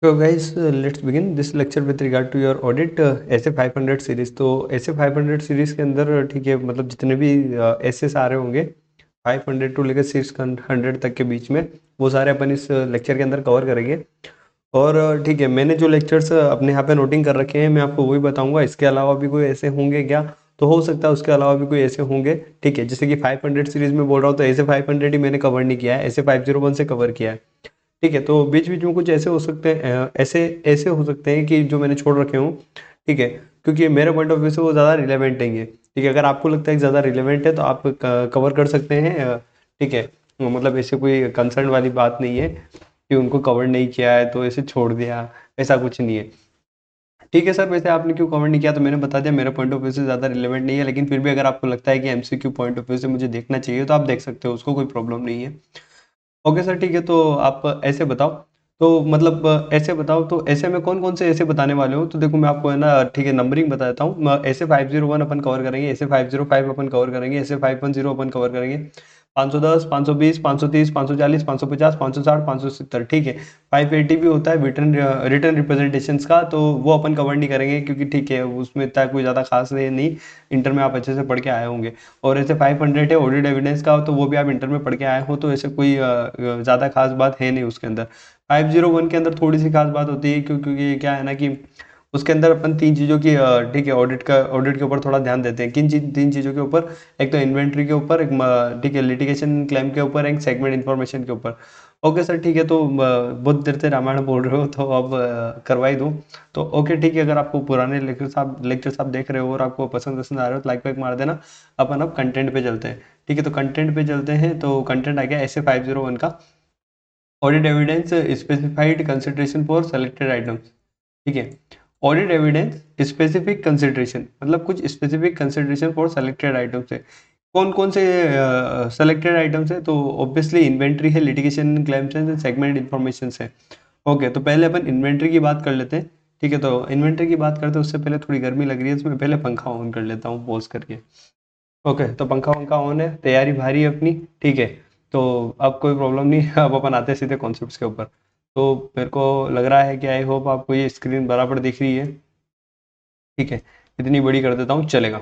So guys, let's begin this lecture with regard to your audit ऐसे 500 series. तो ऐसे 500 series के अंदर ठीक है, मतलब जितने भी एसेस आ रहे होंगे 500 टू लेकर 600 तक के बीच में, वो सारे अपन इस लेक्चर के अंदर कवर करेंगे। और ठीक है, मैंने जो लेक्चर्स अपने यहाँ पे नोटिंग कर रखे हैं मैं आपको वही बताऊंगा। इसके अलावा भी कोई ऐसे होंगे क्या, तो हो सकता है उसके अलावा भी कोई ऐसे होंगे। ठीक है, जैसे कि 500 सीरीज में बोल रहा हूँ तो ऐसे 500 ही मैंने कवर नहीं किया है, ऐसे 501 से कवर किया है। ठीक है, तो बीच बीच में कुछ ऐसे हो सकते हैं, ऐसे ऐसे हो सकते हैं कि जो मैंने छोड़ रखे हों। ठीक है, क्योंकि मेरे पॉइंट ऑफ व्यू से वो ज़्यादा रिलेवेंट नहीं है। ठीक है, अगर आपको लगता है कि ज़्यादा रिलेवेंट है तो आप कवर कर सकते हैं। ठीक है, मतलब ऐसे कोई कंसर्न वाली बात नहीं है कि उनको कवर नहीं किया है तो ऐसे छोड़ दिया, ऐसा कुछ नहीं है। ठीक है सर, वैसे आपने क्यों कवर नहीं किया तो मैंने बता दिया, मेरे पॉइंट ऑफ व्यू से ज़्यादा रिलेवेंट नहीं है, लेकिन फिर भी अगर आपको लगता है कि एमसीक्यू पॉइंट ऑफ व्यू से मुझे देखना चाहिए तो आप देख सकते हो, उसको कोई प्रॉब्लम नहीं है। ओके सर, ठीक है, तो आप ऐसे बताओ। तो मतलब ऐसे बताओ, तो ऐसे में कौन कौन से ऐसे बताने वाले हो, तो देखो मैं आपको है ना, ठीक है, नंबरिंग बता देता हूँ। ऐसे 501 अपन कवर करेंगे, ऐसे 505 अपन कवर करेंगे, ऐसे 510 अपन कवर करेंगे, 510, 520, 530, 540, 550, 560, 570। ठीक है, 580 भी होता है रिटर्न रिटर्न रिप्रेजेंटेशंस का, तो वो अपन कवर नहीं करेंगे क्योंकि ठीक है उसमें इतना कोई ज़्यादा खास नहीं। इंटर में आप अच्छे से पढ़ के आए होंगे। और ऐसे 500 है ऑडिट एविडेंस का, तो वो भी आप इंटर में पढ़ के आए हो, तो ऐसे कोई ज़्यादा खास बात है नहीं उसके अंदर। 501 के अंदर थोड़ी सी खास बात होती है, क्योंकि क्या है ना कि उसके अंदर अपन तीन चीज़ों की ठीक है, ऑडिट के ऊपर थोड़ा ध्यान देते हैं। तीन चीज़ों के ऊपर, एक तो इन्वेंट्री के ऊपर, एक ठीक है लिटिगेशन क्लेम के ऊपर, एक सेगमेंट इन्फॉर्मेशन के ऊपर। ओके सर, ठीक है, तो बहुत देर से रामायण बोल रहे हो तो अब करवा ही दूँ। तो ओके ठीक है, अगर आपको पुराने लेक्चर्स आप देख रहे हो और आपको पसंद आ रहे हो तो लाइक वाइक मार देना। अपन अब कंटेंट पे चलते हैं। ठीक है, तो कंटेंट पे चलते हैं, तो कंटेंट आ गया ऐसे 501 का, audit evidence specified consideration for selected items. ठीक है, ऑडिट एविडेंस स्पेसिफिक कंसिडरेशन, मतलब कुछ specific consideration for selected items है। कौन कौन से सेलेक्टेड आइटम्स है, तो ऑब्वियसली इन्वेंट्री है, लिटिगेशन क्लेम्स है, सेगमेंट इन्फॉर्मेशन है। ओके, तो पहले अपन इन्वेंट्री की बात कर लेते हैं। ठीक है, तो इन्वेंट्री की बात करते हैं उससे पहले थोड़ी गर्मी लग रही है, तो मैं पहले पंखा ऑन कर लेता हूँ पॉज करके। ओके, तो पंखा वंखा ऑन है, तैयारी भारी है अपनी। ठीक है, तो अब कोई प्रॉब्लम नहीं है, अब अपन आते हैं सीधे कॉन्सेप्ट्स के ऊपर। तो मेरे को लग रहा है कि आई होप आपको ये स्क्रीन बराबर दिख रही है। ठीक है, इतनी बड़ी कर देता हूँ, चलेगा।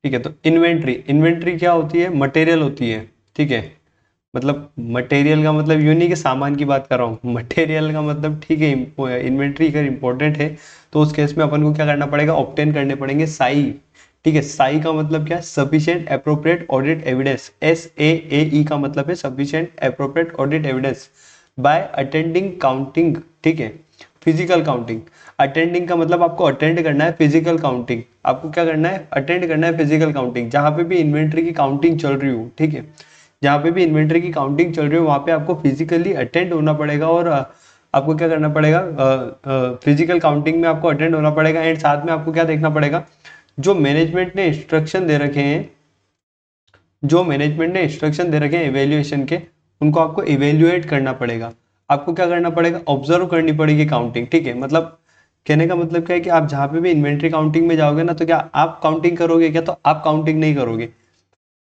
ठीक है, तो इन्वेंट्री, इन्वेंट्री क्या होती है, मटेरियल होती है। ठीक है, मतलब मटेरियल का मतलब यूं नहीं कि सामान की बात कर रहा हूँ, मटेरियल का मतलब ठीक है, इन्वेंट्री अगर इंपॉर्टेंट है तो उस केस में अपन को क्या करना पड़ेगा, ऑब्टेन करने पड़ेंगे साई। ठीक है, साई का मतलब क्या है, sufficient appropriate audit evidence. SAAE का मतलब है sufficient appropriate audit evidence bye attending counting. ठीक है, फिजिकल काउंटिंग। अटेंडिंग का मतलब आपको अटेंड करना है, फिजिकल काउंटिंग आपको क्या करना है, अटेंड करना है फिजिकल काउंटिंग, जहां पे भी इन्वेंट्री की काउंटिंग चल रही हो। ठीक है, जहाँ पे भी इन्वेंट्री की काउंटिंग चल रही हो वहाँ पे आपको फिजिकली अटेंड होना पड़ेगा। और आपको क्या करना पड़ेगा, फिजिकल काउंटिंग में आपको अटेंड होना पड़ेगा। एंड साथ में आपको क्या देखना पड़ेगा, जो मैनेजमेंट ने इंस्ट्रक्शन दे रखे हैं, जो मैनेजमेंट ने इंस्ट्रक्शन दे रखे हैं इवेल्युएशन के, उनको आपको इवेल्युएट करना पड़ेगा। आपको क्या करना पड़ेगा, ऑब्जर्व करनी पड़ेगी काउंटिंग। ठीक है, मतलब कहने का मतलब क्या है कि आप जहाँ पे भी इन्वेंट्री काउंटिंग में जाओगे ना, तो क्या आप काउंटिंग करोगे क्या, तो आप काउंटिंग नहीं करोगे।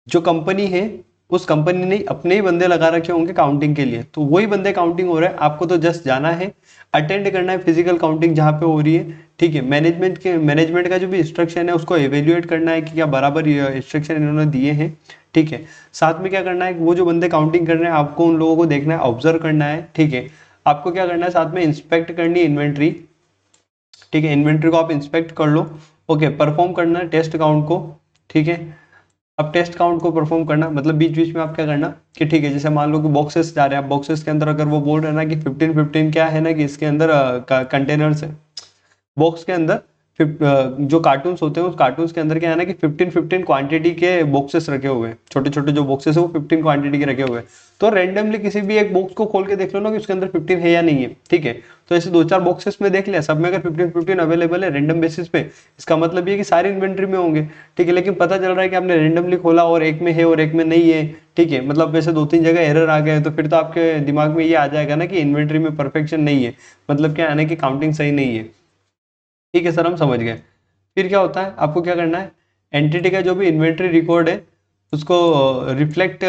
जो कंपनी है उस कंपनी ने अपने ही बंदे लगा रखे होंगे काउंटिंग के लिए, तो वही बंदे काउंटिंग हो रहे हैं, आपको तो जस्ट जाना है, अटेंड करना है फिजिकल काउंटिंग जहाँ पे हो रही है। ठीक है, मैनेजमेंट का जो भी इंस्ट्रक्शन है उसको एवेल्युएट करना है कि क्या बराबर इंस्ट्रक्शन इन्होंने दिए हैं। ठीक है, साथ में क्या करना है, वो जो बंदे काउंटिंग कर रहे हैं आपको उन लोगों को देखना है, ऑब्जर्व करना है। ठीक है, आपको क्या करना है, साथ में इंस्पेक्ट करनी है इन्वेंट्री। ठीक है, इन्वेंट्री को आप इंस्पेक्ट कर लो। ओके, परफॉर्म करना है टेस्ट काउंट को। ठीक है, अब टेस्ट काउंट को परफॉर्म करना मतलब बीच बीच में आप क्या करना कि ठीक है, जैसे मान लो कि बॉक्सेस जा रहे हैं, आप बॉक्सेस के अंदर अगर वो बोल रहे हैं ना कि 15-15 क्या है ना कि इसके अंदर कंटेनर्स है, बॉक्स के अंदर जो कार्टून्स होते हैं उस कार्टून्स के अंदर क्या है ना कि 15-15 क्वांटिटी के बॉक्सेस रखे हुए हैं, छोटे छोटे जो बॉक्सेस है वो 15 क्वांटिटी के रखे हुए हैं। तो रैंडमली किसी भी एक बॉक्स को खोल के देख लो ना कि उसके अंदर 15 है या नहीं है। ठीक है, तो ऐसे दो चार बॉक्सेस में देख लिया, सब में अगर 15-15 अवेलेबल है रैंडम बेसिस पे, इसका मतलब ये कि सारी इन्वेंट्री में होंगे। ठीक है, लेकिन पता चल रहा है कि आपने रैंडमली खोला और एक में है और एक में नहीं है। ठीक है, मतलब वैसे 2-3 जगह एरर आ गए, तो फिर तो आपके दिमाग में ये आ जाएगा ना कि इन्वेंट्री में परफेक्शन नहीं है, मतलब क्या है ना कि काउंटिंग सही नहीं है। ठीक है सर, हम समझ गए। फिर क्या होता है, आपको क्या करना है, एंटिटी का जो भी इन्वेंट्री रिकॉर्ड है उसको रिफ्लेक्ट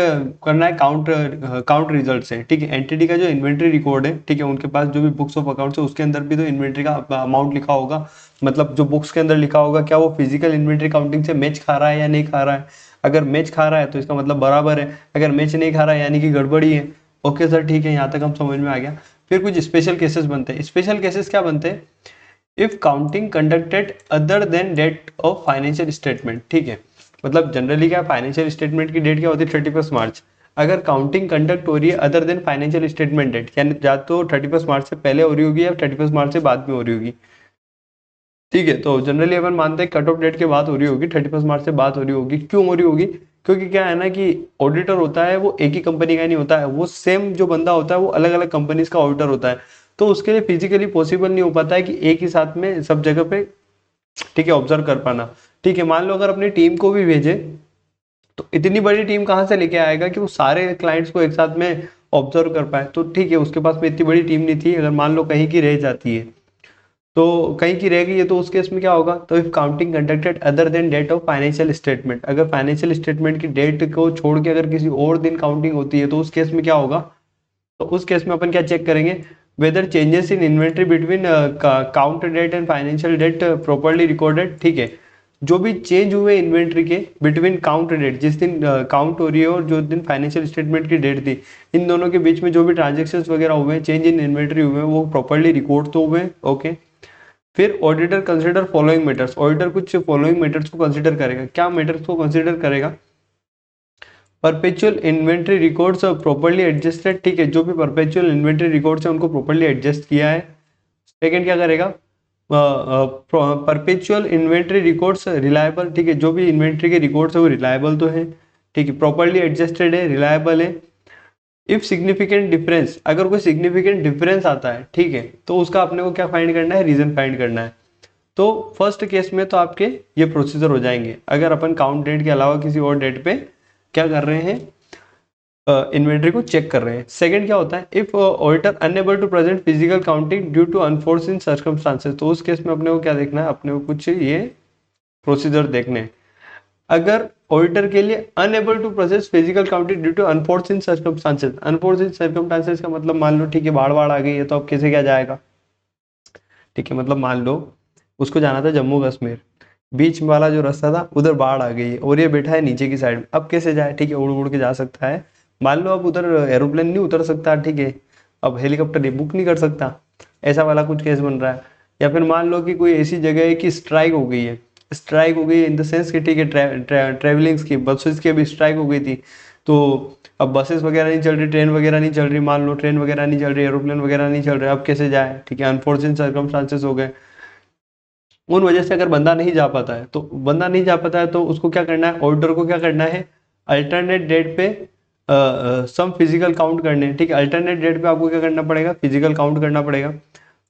करना है काउंट रिजल्ट से, ठीक है। एंटिटी का जो इन्वेंट्री रिकॉर्ड है, ठीक है, उनके पास जो भी बुक्स ऑफ अकाउंट्स है उसके अंदर भी तो इन्वेंट्री का अमाउंट लिखा होगा, मतलब जो बुक्स के अंदर लिखा होगा क्या वो फिजिकल इन्वेंट्री काउंटिंग से मैच खा रहा है या नहीं खा रहा है। अगर मैच खा रहा है तो इसका मतलब बराबर है, अगर मैच नहीं खा रहा है यानी कि गड़बड़ी है। ओके सर, ठीक है, यहाँ तक हम समझ में आ गया। फिर कुछ स्पेशल केसेस बनते हैं। स्पेशल केसेस क्या बनते हैं? If counting conducted other than date of financial statement, ठीक है। मतलब जनरली क्या फाइनेंशियल स्टेटमेंट की डेट क्या होती है? 31 मार्च। अगर काउंटिंग कंडक्ट हो रही है other than financial statement date, यानी या तो 31 मार्च से पहले हो रही होगी या 31 मार्च से बाद में हो रही होगी, ठीक है। तो जनरली अपन मानते हैं कट ऑफ डेट के बाद हो रही होगी, 31 मार्च से बाद हो रही होगी। क्यों हो रही होगी? क्योंकि क्या है ना कि ऑडिटर होता है वो एक ही कंपनी का नहीं होता है, वो सेम जो बंदा होता है वो अलग अलग कंपनीज का ऑडिटर होता है। तो उसके लिए फिजिकली पॉसिबल नहीं हो पाता है कि एक ही साथ में सब जगह पे, ठीक है, ऑब्जर्व कर पाना। ठीक है, मान लो अगर अपनी टीम को भी भेजे तो इतनी बड़ी टीम कहाँ से लेके आएगा कि वो सारे क्लाइंट्स को एक साथ में ऑब्जर्व कर पाए। तो ठीक है, उसके पास में इतनी बड़ी टीम नहीं थी। अगर मान लो कहीं की रह जाती है, तो कहीं की रह गई है, तो उस केस में क्या होगा? तो if counting conducted other than date of financial statement, अगर फाइनेंशियल स्टेटमेंट की डेट को छोड़ के अगर किसी और दिन काउंटिंग होती है तो उस केस में क्या होगा? तो उस केस में अपन क्या चेक करेंगे? Whether changes in inventory between count date and financial date properly recorded, ठीक है। जो भी चेंज हुए इन्वेंट्री के बिटवीन काउंट डेट, जिस दिन काउंट हो रही है और जो दिन फाइनेंशियल स्टेटमेंट की डेट थी, इन दोनों के बीच में जो भी ट्रांजेक्शन्स वगैरह हुए हैं, चेंज इन इन्वेंट्री हुए हैं, वो प्रॉपर्ली रिकॉर्ड तो हुए हैं। ओके। फिर auditor consider following matters, auditor कुछ फॉलोइंग मैटर्स को कंसिडर करेगा। क्या मैटर्स को कंसिडर करेगा? Perpetual inventory records properly adjusted, ठीक है, जो भी परपेचुअल इन्वेंट्री रिकॉर्ड्स है उनको प्रॉपर्ली एडजस्ट किया है। सेकंड क्या करेगा? परपेचुअल इन्वेंट्री रिकॉर्ड्स रिलायबल, ठीक है, जो भी इन्वेंट्री के रिकॉर्ड्स है वो रिलायबल तो है, ठीक है, प्रॉपर्ली एडजस्टेड है, रिलायबल है। इफ सिग्निफिकेंट डिफरेंस, अगर कोई सिग्निफिकेंट डिफरेंस आता है, ठीक है, तो उसका अपने को क्या फाइंड करना है? रीजन फाइंड करना है। तो फर्स्ट केस में तो आपके ये प्रोसीजर हो जाएंगे अगर अपन काउंट डेट के अलावा किसी और डेट पे क्या कर रहे हैं? इन्वेंट्री को चेक कर रहे हैं। सेकंड क्या होता है? If auditor unable to present physical counting due to unforeseen circumstances, तो उस केस में अपने को क्या देखना है? अपने को कुछ ये प्रोसीजर देखने हैं। अगर ऑडिटर के लिए unable to process physical counting due to unforeseen circumstances, unforeseen circumstances का मतलब मान लो ठीक है बाढ़ बाढ़ आ गई है, तो अब कैसे क्या जाएगा? ठीक है, मतलब मान लो उसको जाना था जम्मू कश्मीर, बीच वाला जो रास्ता था उधर बाढ़ आ गई है और ये बैठा है नीचे की साइड में, अब कैसे जाए? ठीक है, उड़ उड़ के जा सकता है। मान लो अब उधर एरोप्लेन नहीं उतर सकता, ठीक है, अब हेलीकॉप्टर बुक नहीं कर सकता, ऐसा वाला कुछ केस बन रहा है। या फिर मान लो कि कोई ऐसी जगह है कि स्ट्राइक हो गई है, स्ट्राइक हो गई है इन द सेंस कि ठीक है ट्रेवलिंग्स की बसेस की अभी स्ट्राइक हो गई थी, तो अब बसेस वगैरह नहीं चल रही, ट्रेन वगैरह नहीं चल रही, मान लो ट्रेन वगैरह नहीं चल रही, एरोप्लेन वगैरह नहीं चल रहे, अब कैसे जाए? ठीक है, अनफॉर्चुनेट सर्कमस्टांसेस हो गए, उन वजह से अगर बंदा नहीं जा पाता है, तो बंदा नहीं जा पाता है तो उसको क्या करना है? ऑडिटर को क्या करना है? अल्टरनेट डेट पे सम फिजिकल काउंट करने हैं, ठीक है, अल्टरनेट डेट पे आपको क्या करना पड़ेगा? फिजिकल काउंट करना पड़ेगा।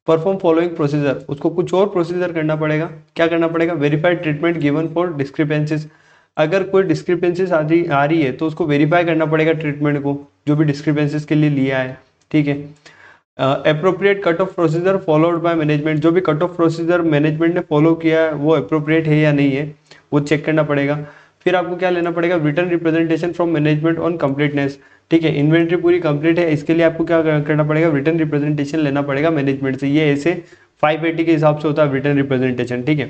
परफॉर्म फॉलोइंग प्रोसीजर, उसको कुछ और प्रोसीजर करना पड़ेगा। क्या करना पड़ेगा? Verified treatment given for discrepancies, अगर कोई डिस्क्रिपेंसीज आ रही है तो उसको वेरीफाई करना पड़ेगा ट्रीटमेंट को, जो भी डिस्क्रिपेंसीज के लिए लिया है, ठीक है। Appropriate cut off procedure followed by management, जो भी कट ऑफ प्रोसीजर मैनेजमेंट ने फॉलो किया है वो अप्रोप्रिएट है या नहीं है वो चेक करना पड़ेगा। फिर आपको क्या लेना पड़ेगा? Written representation from management on completeness, ठीक है, इन्वेंट्री पूरी कंप्लीट है, इसके लिए आपको क्या करना पड़ेगा? रिटर्न रिप्रेजेंटेशन लेना पड़ेगा मैनेजमेंट से। ये ऐसे 580 के हिसाब से होता है रिटर्न रिप्रेजेंटेशन, ठीक है,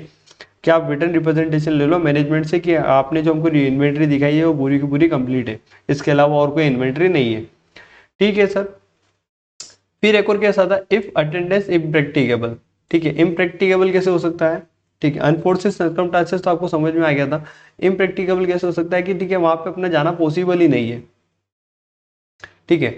कि आप रिटर्न रिप्रेजेंटेशन ले लो मैनेजमेंट से कि आपने जो हमको इन्वेंट्री दिखाई है वो पूरी की पूरी कंप्लीट है, इसके अलावा और कोई इन्वेंट्री नहीं है, ठीक है सर। फिर एक और केस आता है इफ अटेंडेंस इम्प्रैक्टिकेबल, ठीक है, इम्प्रैक्टिकेबल कैसे हो सकता है? ठीक है, अनफोर्सिड सर्कमस्टांसेस तो आपको समझ में आ गया था। इम्प्रैक्टिकेबल कैसे हो सकता है कि ठीक है वहां पे अपना जाना पॉसिबल ही नहीं है, ठीक है,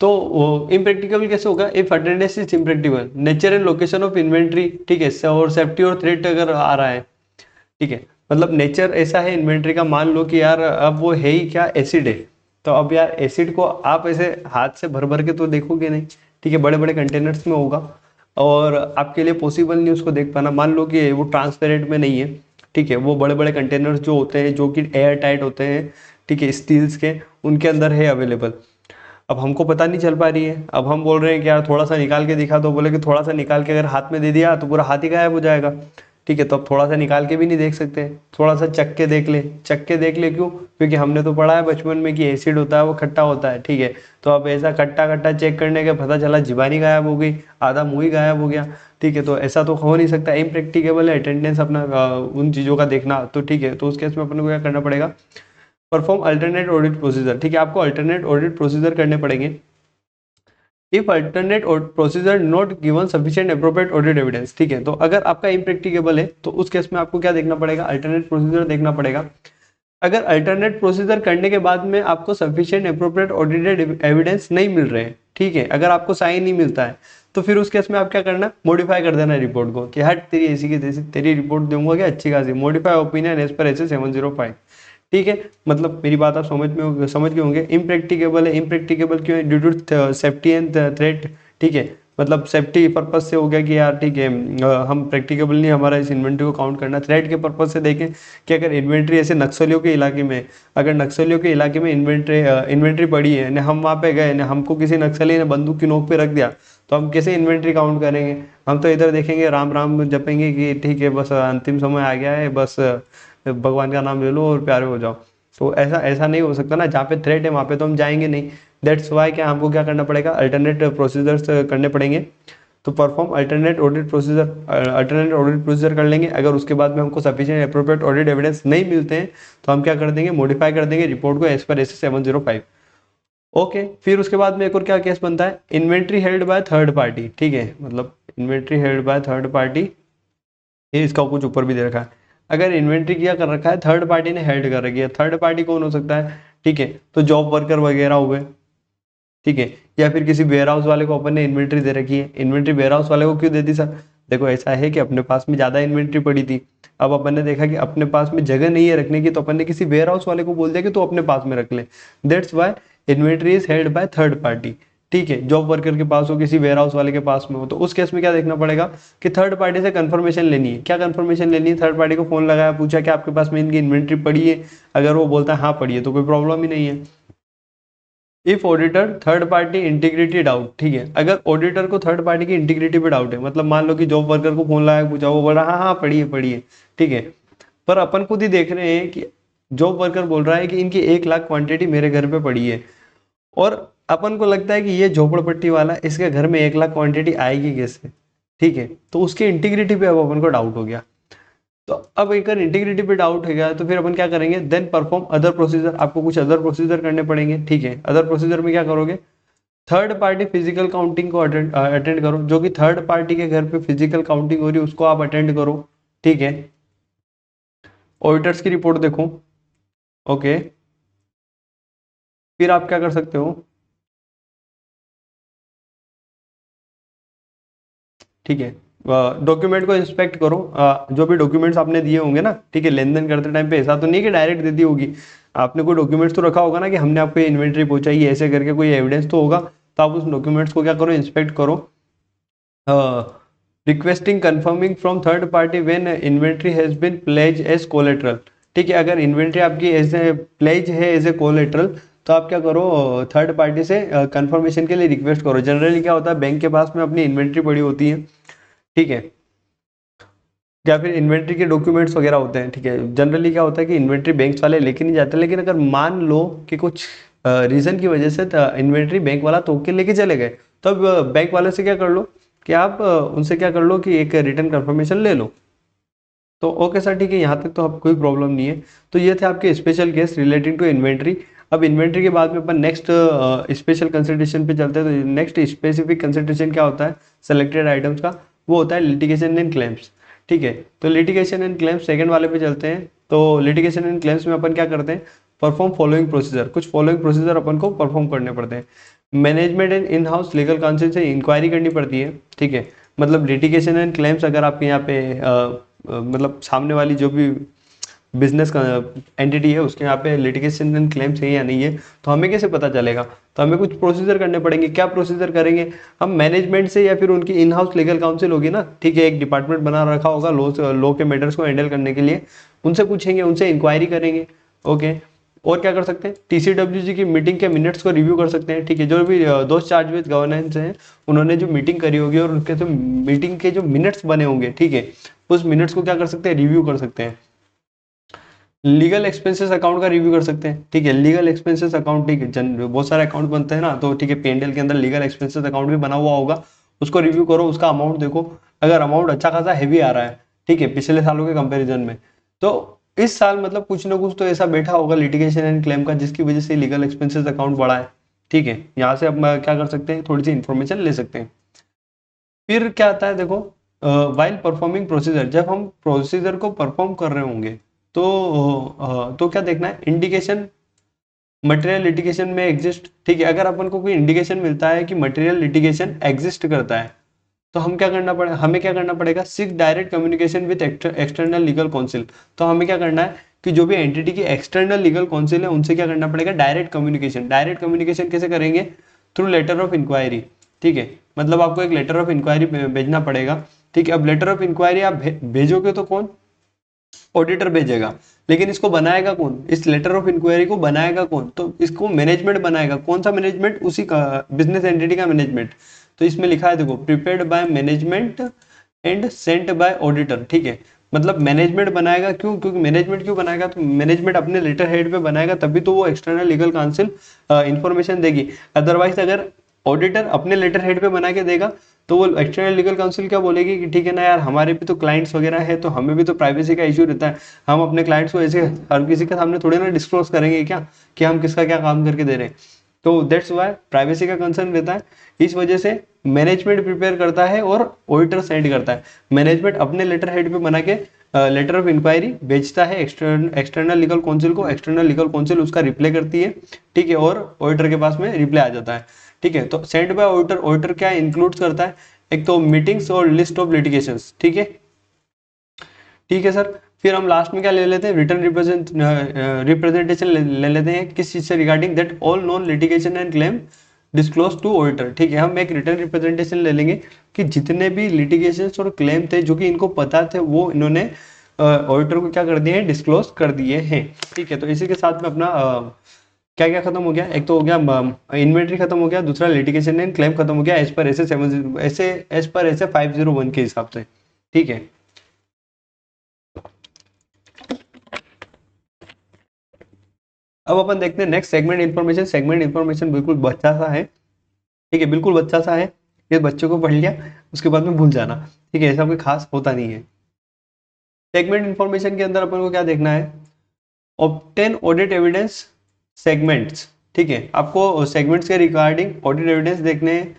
तो इम्प्रैक्टिकेबल कैसे होगा? If attendance is impractical, nature and location of inventory, ठीक है, और सेफ्टी और थ्रेट अगर आ रहा है, ठीक है, मतलब नेचर ऐसा है इन्वेंट्री का, मान लो कि यार अब वो है ही क्या? एसिड है, तो अब यार एसिड को आप ऐसे हाथ से भर भर के तो देखोगे नहीं, ठीक है, बड़े बड़े कंटेनर्स में होगा और आपके लिए पॉसिबल नहीं उसको देख पाना। मान लो कि वो ट्रांसपेरेंट में नहीं है, ठीक है, वो बड़े बड़े कंटेनर्स जो होते हैं जो कि एयर टाइट होते हैं, ठीक है, स्टील्स के, उनके अंदर है अवेलेबल। अब हमको पता नहीं चल पा रही है, अब हम बोल रहे हैं कि यार थोड़ा सा निकाल के दिखा दो, बोले कि थोड़ा सा निकाल के अगर हाथ में दे दिया तो पूरा हाथ ही गायब हो जाएगा, ठीक है, तो अब थोड़ा सा निकाल के भी नहीं देख सकते, थोड़ा सा चख के देख ले। चख के देख ले क्यों? क्योंकि हमने तो पढ़ा है बचपन में कि एसिड होता है वो खट्टा होता है, ठीक है। तो अब ऐसा खट्टा खट्टा चेक करने के पता चला जीवानी गायब हो गई, आधा मुंह ही गायब हो गया, ठीक है। तो ऐसा तो हो नहीं सकता, इम्प्रैक्टिकेबल है अटेंडेंस अपना उन चीज़ों का देखना, तो ठीक है। तो उस केस में अपन को क्या करना पड़ेगा? परफॉर्म अल्टरनेट ऑडिट प्रोसीजर, ठीक है। आपको अल्टरनेट ऑडिट प्रोसीजर करने पड़ेंगे। If alternate procedure not given sufficient appropriate audit evidence, ठीक है। तो अगर आपका इम्प्रैक्टिकेबल है तो उस केस में आपको क्या देखना पड़ेगा? अल्टरनेट प्रोसीजर देखना पड़ेगा। अगर अल्टरनेट प्रोसीजर करने के बाद में आपको सफिशिएंट अप्रोप्रिएट ऑडिटेड एविडेंस नहीं मिल रहे हैं, ठीक है, अगर आपको साइन नहीं मिलता है, तो फिर उस केस में आप क्या करना? मॉडिफाई कर देना रिपोर्ट को कि हट तेरी ऐसी की तैसी, तेरी रिपोर्ट दूंगा क्या अच्छी खासी, modify opinion as per S 705, ठीक है। मतलब मेरी बात आप समझ गए होंगे। इम्प्रैक्टिकेबल है, इम्प्रैक्टिकेबल क्यों है? Due to safety and threat, ठीक है। मतलब सेफ्टी पर्पज से हो गया कि यार ठीक है हम प्रैक्टिकेबल नहीं हमारा इस इन्वेंट्री को काउंट करना। थ्रेट के पर्पज से देखें कि अगर इन्वेंट्री ऐसे नक्सलियों के इलाके में, अगर नक्सलियों के इलाके में इन्वेंट्री पड़ी है ना, हम वहाँ पे गए ना, हमको किसी नक्सली ने बंदूक की नोक पे रख दिया, तो हम कैसे इन्वेंट्री काउंट करेंगे? हम तो इधर देखेंगे, राम राम जपेंगे कि ठीक है बस अंतिम समय आ गया है, बस भगवान का नाम ले लो और प्यारे हो जाओ। तो ऐसा ऐसा नहीं हो सकता ना, जहाँ पे थ्रेट है वहाँ पे तो हम जाएंगे नहीं। दैट्स वाई क्या हमको क्या करना पड़ेगा? अल्टरनेट प्रोसीजर्स करने पड़ेंगे। तो perform alternate audit procedure, alternate audit procedure कर लेंगे। अगर उसके बाद में हमको सफिशिएंट अप्रोप्रिएट ऑडिट एविडेंस नहीं मिलते हैं तो हम क्या कर देंगे? मॉडिफाई कर देंगे रिपोर्ट को एज पर एस 705। ओके, फिर उसके बाद में एक और क्या केस बनता है? Inventory held by third party, ठीक है। मतलब inventory held by third party, ये इसका कुछ ऊपर भी दे रखा है। अगर इन्वेंट्री किया कर रखा है, थर्ड पार्टी ने हेल्ड कर रखी है, थर्ड पार्टी कौन हो सकता है? ठीक है, तो जॉब वर्कर वगैरह हुए, ठीक है। या फिर किसी वेयर हाउस वाले को अपन ने इन्वेंट्री दे रखी है। इन्वेंट्री वेयर हाउस वाले को क्यों दे दी सर? देखो ऐसा है कि अपने पास में ज़्यादा इन्वेंट्री पड़ी थी, अब अपन ने देखा कि अपने पास में जगह नहीं है रखने की, तो अपन ने किसी वेयर हाउस वाले को बोल दिया कि तू अपने पास में रख ले। That's why inventory is held by third party, ठीक है। जॉब वर्कर के पास हो, किसी वेयर हाउस वाले के पास में हो, तो उस केस में क्या देखना पड़ेगा? कि थर्ड पार्टी से कंफर्मेशन लेनी है। क्या कंफर्मेशन लेनी है? थर्ड पार्टी को फोन लगाया, पूछा कि आपके पास में इनकी इन्वेंट्री पड़ी है। अगर वो बोलता है हाँ पड़ी है, तो कोई प्रॉब्लम ही नहीं है। If auditor third party integrity doubt, ठीक है। अगर ऑडिटर को थर्ड पार्टी की इंटीग्रिटी पे डाउट है, मतलब मान लो कि जॉब वर्कर को फोन लगाया, पूछा, वो बोल रहा हाँ हाँ पढ़िए, ठीक है। पर अपन खुद ही देख रहे हैं कि जॉब वर्कर बोल रहा है कि इनकी 1 लाख क्वांटिटी मेरे घर पे पड़ी है, और अपन को लगता है कि ये झोपड़पट्टी वाला, इसके घर में 1 लाख क्वांटिटी आएगी कैसे, ठीक है। तो उसकी इंटीग्रिटी पे अब अपन को डाउट हो गया। तो अब अगर इंटीग्रिटी पे डाउट है गया तो फिर अपन क्या करेंगे? देन परफॉर्म अदर प्रोसीजर, आपको कुछ अदर प्रोसीजर करने पड़ेंगे, ठीक है। अदर प्रोसीजर में क्या करोगे? थर्ड पार्टी फिजिकल काउंटिंग को अटेंड करो। जो कि थर्ड पार्टी के घर पे फिजिकल काउंटिंग हो रही है उसको आप अटेंड करो, ठीक है। ऑडिटर्स की रिपोर्ट देखो, ओके। फिर आप क्या कर सकते हो? ठीक है, डॉक्यूमेंट को इंस्पेक्ट करो। जो भी डॉक्यूमेंट्स आपने दिए होंगे ना, ठीक है, लेन देन करते टाइम पे ऐसा तो नहीं कि डायरेक्ट दे दी होगी, आपने कोई डॉक्यूमेंट्स तो रखा होगा ना कि हमने आपको इन्वेंट्री पहुंचाई है ऐसे करके, कोई एविडेंस तो होगा। तो आप उस डॉक्यूमेंट्स को क्या करो? इंस्पेक्ट करो। Requesting confirming from third party when inventory has been pledge as collateral, ठीक है। अगर इन्वेंट्री आपकी एज ए प्लेज है, एज ए कोलेट्रल, तो आप क्या करो? थर्ड पार्टी से कंफर्मेशन के लिए रिक्वेस्ट करो। जनरली क्या होता है, बैंक के पास में अपनी इन्वेंट्री पड़ी होती है, ठीक है, या फिर इन्वेंट्री के डॉक्यूमेंट्स वगैरह होते हैं, ठीक है। जनरली क्या होता है कि इन्वेंट्री बैंक्स वाले लेके नहीं जाते, लेकिन अगर मान लो कि कुछ रीज़न की वजह से इन्वेंट्री बैंक वाला तोड़ के लेके चले गए, तो अब बैंक वाले से क्या कर लो कि आप उनसे क्या कर लो कि एक रिटर्न कंफर्मेशन ले लो। तो ओके सर, ठीक है, यहाँ तक तो अब कोई प्रॉब्लम नहीं है। तो ये थे आपके special case relating to inventory. अब इन्वेंट्री के बाद में अपन नेक्स्ट स्पेशल कंसिडरेशन पे चलते हैं। तो नेक्स्ट स्पेसिफिक कंसिडरेशन क्या होता है सेलेक्टेड आइटम्स का? वो होता है लिटिगेशन एंड क्लेम्स, ठीक है। तो लिटिगेशन एंड क्लेम्स सेकंड वाले पे चलते हैं। तो लिटिगेशन एंड क्लेम्स में अपन क्या करते हैं? परफॉर्म फॉलोइंग प्रोसीजर, कुछ फॉलोइंग प्रोसीजर अपन को परफॉर्म करने पड़ते हैं। Management and in house legal council से इंक्वायरी करनी पड़ती है, ठीक है। मतलब लिटिगेशन एंड क्लेम्स अगर आपके यहाँ पे मतलब सामने वाली जो भी बिजनेस का एंटिटी है उसके यहाँ पे लिटिगेशन एंड क्लेम्स है या नहीं है, तो हमें कैसे पता चलेगा? तो हमें कुछ प्रोसीजर करने पड़ेंगे। क्या प्रोसीजर करेंगे? हम मैनेजमेंट से या फिर उनकी इन हाउस लीगल काउंसिल होगी ना, ठीक है, एक डिपार्टमेंट बना रखा होगा लॉ के मैटर्स को हैंडल करने के लिए, उनसे पूछेंगे, उनसे इंक्वायरी करेंगे, ओके। और क्या कर सकते हैं? TCWG की मीटिंग के मिनट्स को रिव्यू कर सकते हैं, ठीक है। जो भी दोस्त चार्ज विद गवर्नेंस हैं उन्होंने जो मीटिंग करी होगी और उनके जो मीटिंग के जो मिनट्स बने होंगे, ठीक है, उस मिनट्स को क्या कर सकते हैं, रिव्यू कर सकते हैं। लीगल एक्सपेंसेस अकाउंट का रिव्यू कर सकते हैं, ठीक है। लीगल एक्सपेंसेस अकाउंट, ठीक है, बहुत सारे अकाउंट बनते हैं ना, तो ठीक है, P&L के अंदर लीगल एक्सपेंसेस अकाउंट भी बना हुआ होगा, उसको रिव्यू करो, उसका अमाउंट देखो। अगर अमाउंट अच्छा खासा हैवी आ रहा है, ठीक है, पिछले सालों के कंपेरिजन में, तो इस साल मतलब कुछ ना कुछ तो ऐसा बैठा होगा लिटिगेशन एंड क्लेम का, जिसकी वजह से लीगल एक्सपेंसेस अकाउंट बढ़ा है, ठीक है। यहाँ से अब क्या कर सकते हैं, थोड़ी सी इन्फॉर्मेशन ले सकते हैं। फिर क्या आता है, देखो, वाइल परफॉर्मिंग प्रोसीजर, जब हम प्रोसीजर को परफॉर्म कर रहे होंगे तो क्या देखना है, इंडिकेशन मटेरियल लिटिगेशन में एग्जिस्ट, ठीक है। अगर अपन को कोई इंडिकेशन मिलता है कि मटेरियल लिटिगेशन एग्जिस्ट करता है, तो हमें क्या करना पड़ेगा, seek direct communication with external legal council. तो हमें क्या करना है कि जो भी एंटिटी की एक्सटर्नल लीगल काउंसिल है, उनसे क्या करना पड़ेगा, डायरेक्ट कम्युनिकेशन। डायरेक्ट कम्युनिकेशन कैसे करेंगे, थ्रू लेटर ऑफ इंक्वायरी, ठीक है। मतलब आपको एक लेटर ऑफ इंक्वायरी भेजना पड़ेगा, ठीक है। अब लेटर ऑफ इंक्वायरी आप भेजोगे तो कौन, ऑडिटर भेजेगा, लेकिन इसको बनाएगा कौन, इस लेटर ऑफ इंक्वायरी को बनाएगा कौन, तो इसको मैनेजमेंट बनाएगा। कौन सा मैनेजमेंट, उसी का बिजनेस एंटिटी का मैनेजमेंट। तो इसमें लिखा है, देखो, prepared by management and sent by auditor, ठीक है। मतलब मैनेजमेंट बनाएगा, क्यों, क्योंकि मैनेजमेंट क्यों बनाएगा, तो मैनेजमेंट अपने लेटर हेड पे बनाएगा, तभी तो वो एक्सटर्नल लीगल काउंसिल इंफॉर्मेशन देगी। अदरवाइज अगर ऑडिटर अपने लेटर हेड पे बना के देगा, तो वो एक्सटर्नल लीगल काउंसिल क्या बोलेगी कि ठीक है ना यार, हमारे भी तो क्लाइंट्स वगैरह है, तो हमें भी तो प्राइवेसी का इशू रहता है। हम अपने क्लाइंट्स को ऐसे हर किसी के सामने थोड़ी ना डिस्क्लोज करेंगे क्या, कि हम किसका क्या काम करके दे रहे हैं। तो दैट्स वाई प्राइवेसी का कंसर्न रहता है। इस वजह से मैनेजमेंट प्रिपेयर करता है और ऑडिटर सेंड करता है। मैनेजमेंट अपने लेटर हेड पे बना के लेटर ऑफ इंक्वायरी भेजता है एक्सटर्नल लीगल काउंसिल को, एक्सटर्नल लीगल काउंसिल उसका रिप्लाई करती है, ठीक है, और ऑडिटर के पास में रिप्लाई आ जाता है, ठीक है। तो सेंड बाय ऑडिटर, ऑडिटर क्या इंक्लूड करता है, एक तो मीटिंग्स और लिस्ट ऑफ लिटिगेशंस, ठीक है, ठीक है सर। फिर हम लास्ट में क्या ले लेते हैं, रिटर्न रिप्रेजेंटेशन ले लेते हैं, किस चीज से, regarding that all non litigation and claim disclose to auditor, ठीक है। हम एक रिटर्न रिप्रेजेंटेशन ले लेंगे कि जितने भी लिटिगेशंस और क्लेम थे जो कि इनको पता थे, वो इन्होंने ऑडिटर को क्या कर दिए हैं, डिस्क्लोज कर दिए हैं, ठीक है। तो इसी के साथ में अपना क्या क्या खत्म हो गया, एक तो हो गया इन्वेंट्री खत्म हो गया, दूसरा लिटिगेशन एंड क्लेम खत्म हो गया, एज पर ऐसे 501 के हिसाब से, ठीक है। अब अपन देखते हैं next segment information. Segment information बिल्कुल बच्चा सा है, ठीक है, बिल्कुल बच्चा सा है। ये बच्चों को पढ़ लिया, उसके बाद में भूल जाना, ठीक है, ऐसा कोई खास होता नहीं है। सेगमेंट इन्फॉर्मेशन के अंदर अपन को क्या देखना है, ऑब्टेन ऑडिट एविडेंस सेगमेंट्स, ठीक है। आपको सेगमेंट्स के रिगार्डिंग ऑडिट एविडेंस देखने हैं।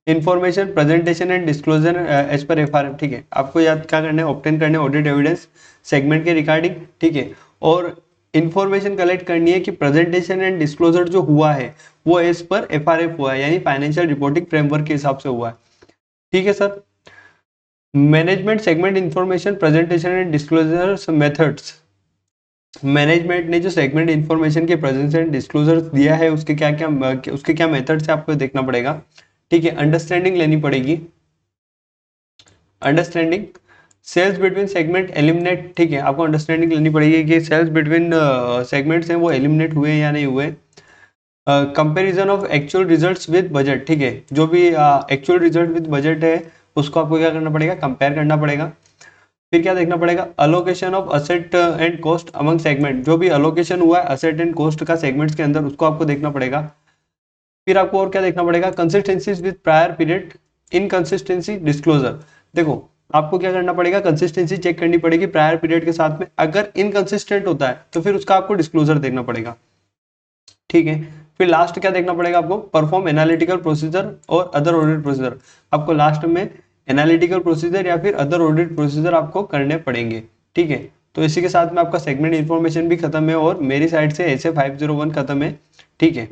Information presentation and disclosure as per FRM, ठीक है। आपको याद क्या करना है, ऑब्टेन करने ऑडिट एविडेंस सेगमेंट के रिगार्डिंग, ठीक है। और इन्फॉर्मेशन कलेक्ट करनी है कि प्रेजेंटेशन एंड डिस्क्लोजर जो हुआ है वो एज पर FRF हुआ है, यानी फाइनेंशियल रिपोर्टिंग फ्रेमवर्क के हिसाब से हुआ है, ठीक है sir. Management segment information presentation and disclosure methods, management ने जो सेगमेंट इन्फॉर्मेशन के प्रेजेंटेशन डिस्क्लोजर दिया है, उसके क्या मेथड्स है आपको देखना पड़ेगा, ठीक है। अंडरस्टैंडिंग लेनी पड़ेगी, understanding sales between segment eliminate, ठीक है। आपको अंडरस्टैंडिंग लेनी पड़ेगी कि सेल्स बिटवीन सेगमेंट्स हैं वो एलिमिनेट हुए या नहीं हुए। Comparison of actual results with budget, ठीक है। जो भी एक्चुअल रिजल्ट विद बजट है, उसको आपको क्या करना पड़ेगा, कंपेयर करना पड़ेगा। फिर क्या देखना पड़ेगा, allocation of asset and cost among segment, जो भी अलोकेशन हुआ है असेट एंड कॉस्ट का सेगमेंट्स के अंदर, उसको आपको देखना पड़ेगा। फिर आपको और क्या देखना पड़ेगा, consistencies with prior period, inconsistency disclosure. देखो, आपको क्या करना पड़ेगा, कंसिस्टेंसी चेक करनी पड़ेगी प्रायर पीरियड के साथ में। अगर इनकंसिस्टेंट होता है तो फिर उसका आपको डिस्क्लोजर देखना पड़ेगा, ठीक है। फिर लास्ट क्या देखना पड़ेगा आपको, परफॉर्म एनालिटिकल प्रोसीजर और अदर ऑडिट प्रोसीजर। आपको लास्ट में एनालिटिकल प्रोसीजर या फिर अदर ऑडिट प्रोसीजर आपको करने पड़ेंगे, ठीक है। तो इसी के साथ में आपका सेगमेंट इन्फॉर्मेशन भी खत्म है और मेरी साइड से ऐसे 501 खत्म है, ठीक है।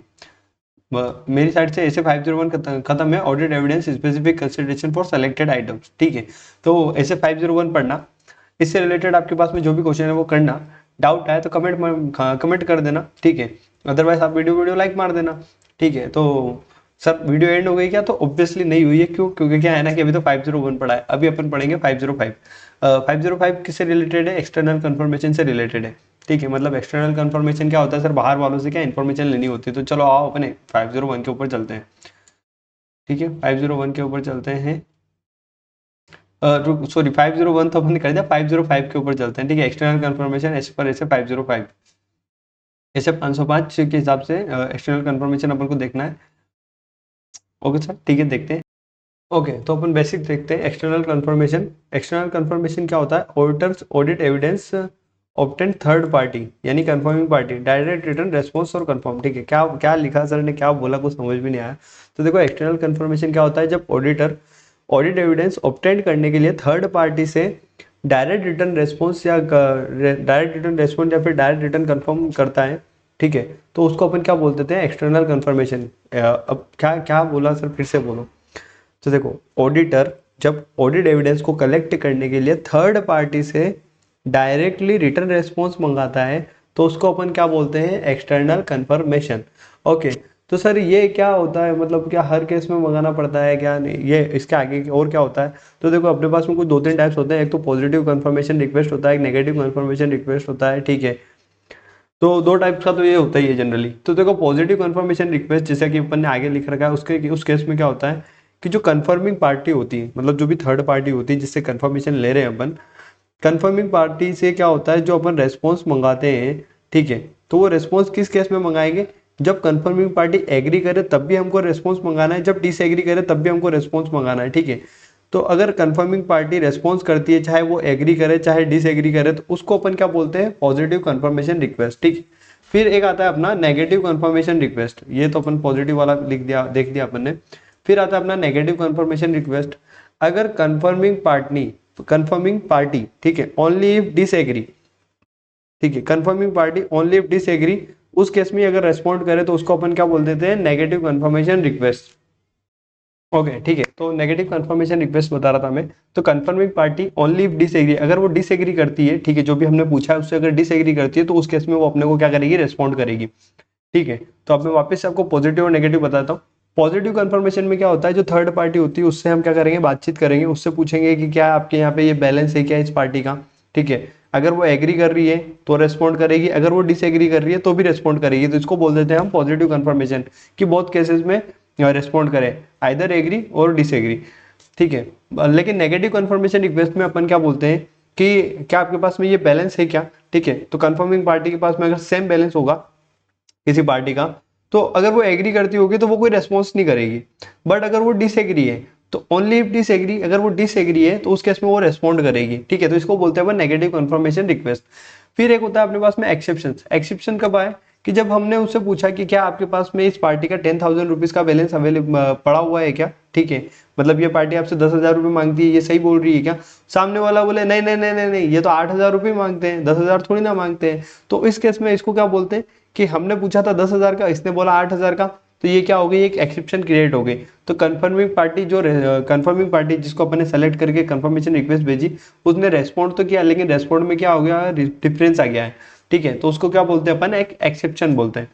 मेरी साइड से ऐसे 501 खत्म है, audit evidence specific consideration for selected items, ठीक है। तो ऐसे 501 पढ़ना, इससे रिलेटेड आपके पास में जो भी क्वेश्चन है वो करना। डाउट आए तो कमेंट कर देना, ठीक है। अदरवाइज आप वीडियो लाइक मार देना, ठीक है। तो सर वीडियो एंड हो गई क्या, तो ऑब्वियसली नहीं हुई है, क्यों, क्योंकि क्या है ना कि अभी तो 501 पढ़ा है, अभी अपन पढ़ेंगे 505। 505 किससे रिलेटेड है, एक्सटर्नल कंफर्मेशन से रिलेटेड है, ठीक है। मतलब एक्सटर्नल कंफर्मेशन क्या होता है सर, बाहर वालों से क्या इन्फॉर्मेशन लेनी होती है। तो चलो आओ अपने 501 के ऊपर चलते हैं, ठीक है। 501 के ऊपर चलते हैं। सॉरी 501 तो अपन कर दिया, 505 के ऊपर चलते हैं, ठीक है। एक्सटर्नल कंफर्मेशन एज पर ऐसे 505 ऐसे 505 के हिसाब से एक्सटर्नल कंफर्मेशन अपन को देखना है। ओके सर, ठीक है, देखते हैं। ओके, तो अपन बेसिक देखते हैं एक्सटर्नल कंफर्मेशन। एक्सटर्नल कंफर्मेशन क्या होता है? Auditors audit evidence obtain third party यानी confirming party direct return response और कंफर्म, ठीक है। क्या क्या लिखा सर ने, क्या बोला, कुछ समझ भी नहीं आया। तो देखो एक्सटर्नल कंफर्मेशन क्या होता है? जब ऑडिटर ऑडिट एविडेंस ऑब्टेन करने के लिए थर्ड पार्टी से डायरेक्ट रिटर्न रेस्पॉन्स या डायरेक्ट रिटर्न रेस्पॉन्स या फिर डायरेक्ट रिटर्न कंफर्म करता है, ठीक है, तो उसको अपन क्या बोलते थे? External confirmation. अब क्या क्या बोला सर, फिर से बोलो। तो देखो, ऑडिटर जब ऑडिट एविडेंस को कलेक्ट करने के लिए थर्ड पार्टी से डायरेक्टली रिटर्न रेस्पॉन्स मंगाता है, तो उसको अपन क्या बोलते हैं? External confirmation. ओके, तो सर ये क्या होता है? मतलब क्या हर केस में मंगाना पड़ता है क्या? नहीं, ये इसके आगे और क्या होता है? तो देखो, अपने पास में कुछ दो तीन टाइप्स होते हैं। एक तो पॉजिटिव कंफर्मेशन रिक्वेस्ट होता है, एक नेगेटिव कंफर्मेशन रिक्वेस्ट होता है, ठीक है। तो दो टाइप्स का तो ये होता ही है जनरली। तो देखो, पॉजिटिव कंफर्मेशन रिक्वेस्ट जैसा कि अपन ने आगे लिख रखा है, उसके उस केस में क्या होता है कि जो कंफर्मिंग पार्टी होती है, मतलब जो भी थर्ड पार्टी होती है जिससे कंफर्मेशन ले रहे हैं अपन, कंफर्मिंग पार्टी से क्या होता है, जो अपन रेस्पॉन्स मंगाते हैं, ठीक है, तो वो रेस्पॉन्स किस केस में मंगाएंगे? जब कंफर्मिंग पार्टी एग्री करे तब भी हमको रेस्पॉन्स मंगाना है, जब डिसएग्री करे तब भी हमको रेस्पॉन्स मंगाना है, ठीक है। तो अगर कंफर्मिंग पार्टी रेस्पॉन्स करती है, चाहे वो एग्री करे चाहे डिसएग्री करे, तो उसको अपन क्या बोलते हैं? पॉजिटिव कंफर्मेशन रिक्वेस्ट, ठीक। फिर एक आता है अपना नेगेटिव कंफर्मेशन रिक्वेस्ट। ये तो अपन पॉजिटिव वाला लिख दिया, देख दिया अपन ने। फिर आता है अपना नेगेटिव कंफर्मेशन रिक्वेस्ट। अगर कंफर्मिंग पार्टी, ठीक है, ओनली इफ डिसएग्री, ठीक है, confirming party only if disagree, उस केस में अगर रेस्पॉन्ड करे तो उसको अपन क्या बोल देते हैं? Negative confirmation request. ओके, ठीक है, तो नेगेटिव कंफर्मेशन रिक्वेस्ट बता रहा था मैं। तो confirming party only if disagree, अगर वो डिसएग्री करती है, ठीक है, जो भी हमने पूछा है उससे अगर डिसएग्री करती है, तो उस केस में वो अपने को क्या करेगी? रेस्पॉन्ड करेगी, ठीक है। तो अब मैं वापस से आपको पॉजिटिव और नेगेटिव बताता हूँ। पॉजिटिव कंफर्मेशन में क्या होता है? जो थर्ड पार्टी होती है उससे हम क्या करेंगे? बातचीत करेंगे, उससे पूछेंगे कि क्या आपके यहाँ पे ये बैलेंस है क्या इस पार्टी का, ठीक है। अगर वो एग्री कर रही है तो रेस्पॉन्ड करेगी, अगर वो डिसएग्री कर रही है तो भी रेस्पॉन्ड करेगी। तो इसको बोल देते हैं हम पॉजिटिव कंफर्मेशन, कि बहुत केसेस में रेस्पॉन्ड करें, आइदर एग्री और डिसएग्री, ठीक है। लेकिन नेगेटिव कंफर्मेशन रिक्वेस्ट में अपन क्या बोलते हैं कि क्या आपके पास में ये बैलेंस है क्या, ठीक है। तो कंफर्मिंग पार्टी के पास में अगर सेम बैलेंस होगा किसी पार्टी का, तो अगर वो एग्री करती होगी तो वो कोई रेस्पॉन्स नहीं करेगी। बट अगर वो डिसएग्री है तो ओनली इफ डिसएग्री, अगर वो डिसएग्री है तो उस केस में वो रेस्पॉन्ड करेगी, ठीक है। तो इसको बोलते हैं नेगेटिव कंफर्मेशन रिक्वेस्ट। फिर एक होता है अपने पास में एक्सेप्शन। एक्सेप्शन कब आए? कि जब हमने उससे पूछा कि क्या आपके पास में इस पार्टी का 10,000 रुपीज का बैलेंस अवेलेबल पड़ा हुआ है क्या, ठीक है, मतलब ये पार्टी आपसे 10,000 रुपये मांगती है, ये सही बोल रही है क्या? सामने वाला बोले नहीं नहीं नहीं नहीं नहीं, ये तो 8,000 रुपये मांगते हैं, 10,000 थोड़ी ना मांगते हैं। तो इस केस में इसको क्या बोलते हैं कि हमने पूछा था 10,000 का, इसने बोला 8,000 का, तो ये क्या हो गई? एक एक्सेप्शन क्रिएट हो गई। तो कंफर्मिंग पार्टी जिसको अपन ने सेलेक्ट करके कंफर्मेशन रिक्वेस्ट भेजी, उसने रेस्पॉन्ड तो किया, लेकिन रेस्पॉन्ड में क्या हो गया? डिफरेंस आ गया है, ठीक है। तो उसको क्या बोलते हैं अपन? एक एक्सेप्शन बोलते हैं,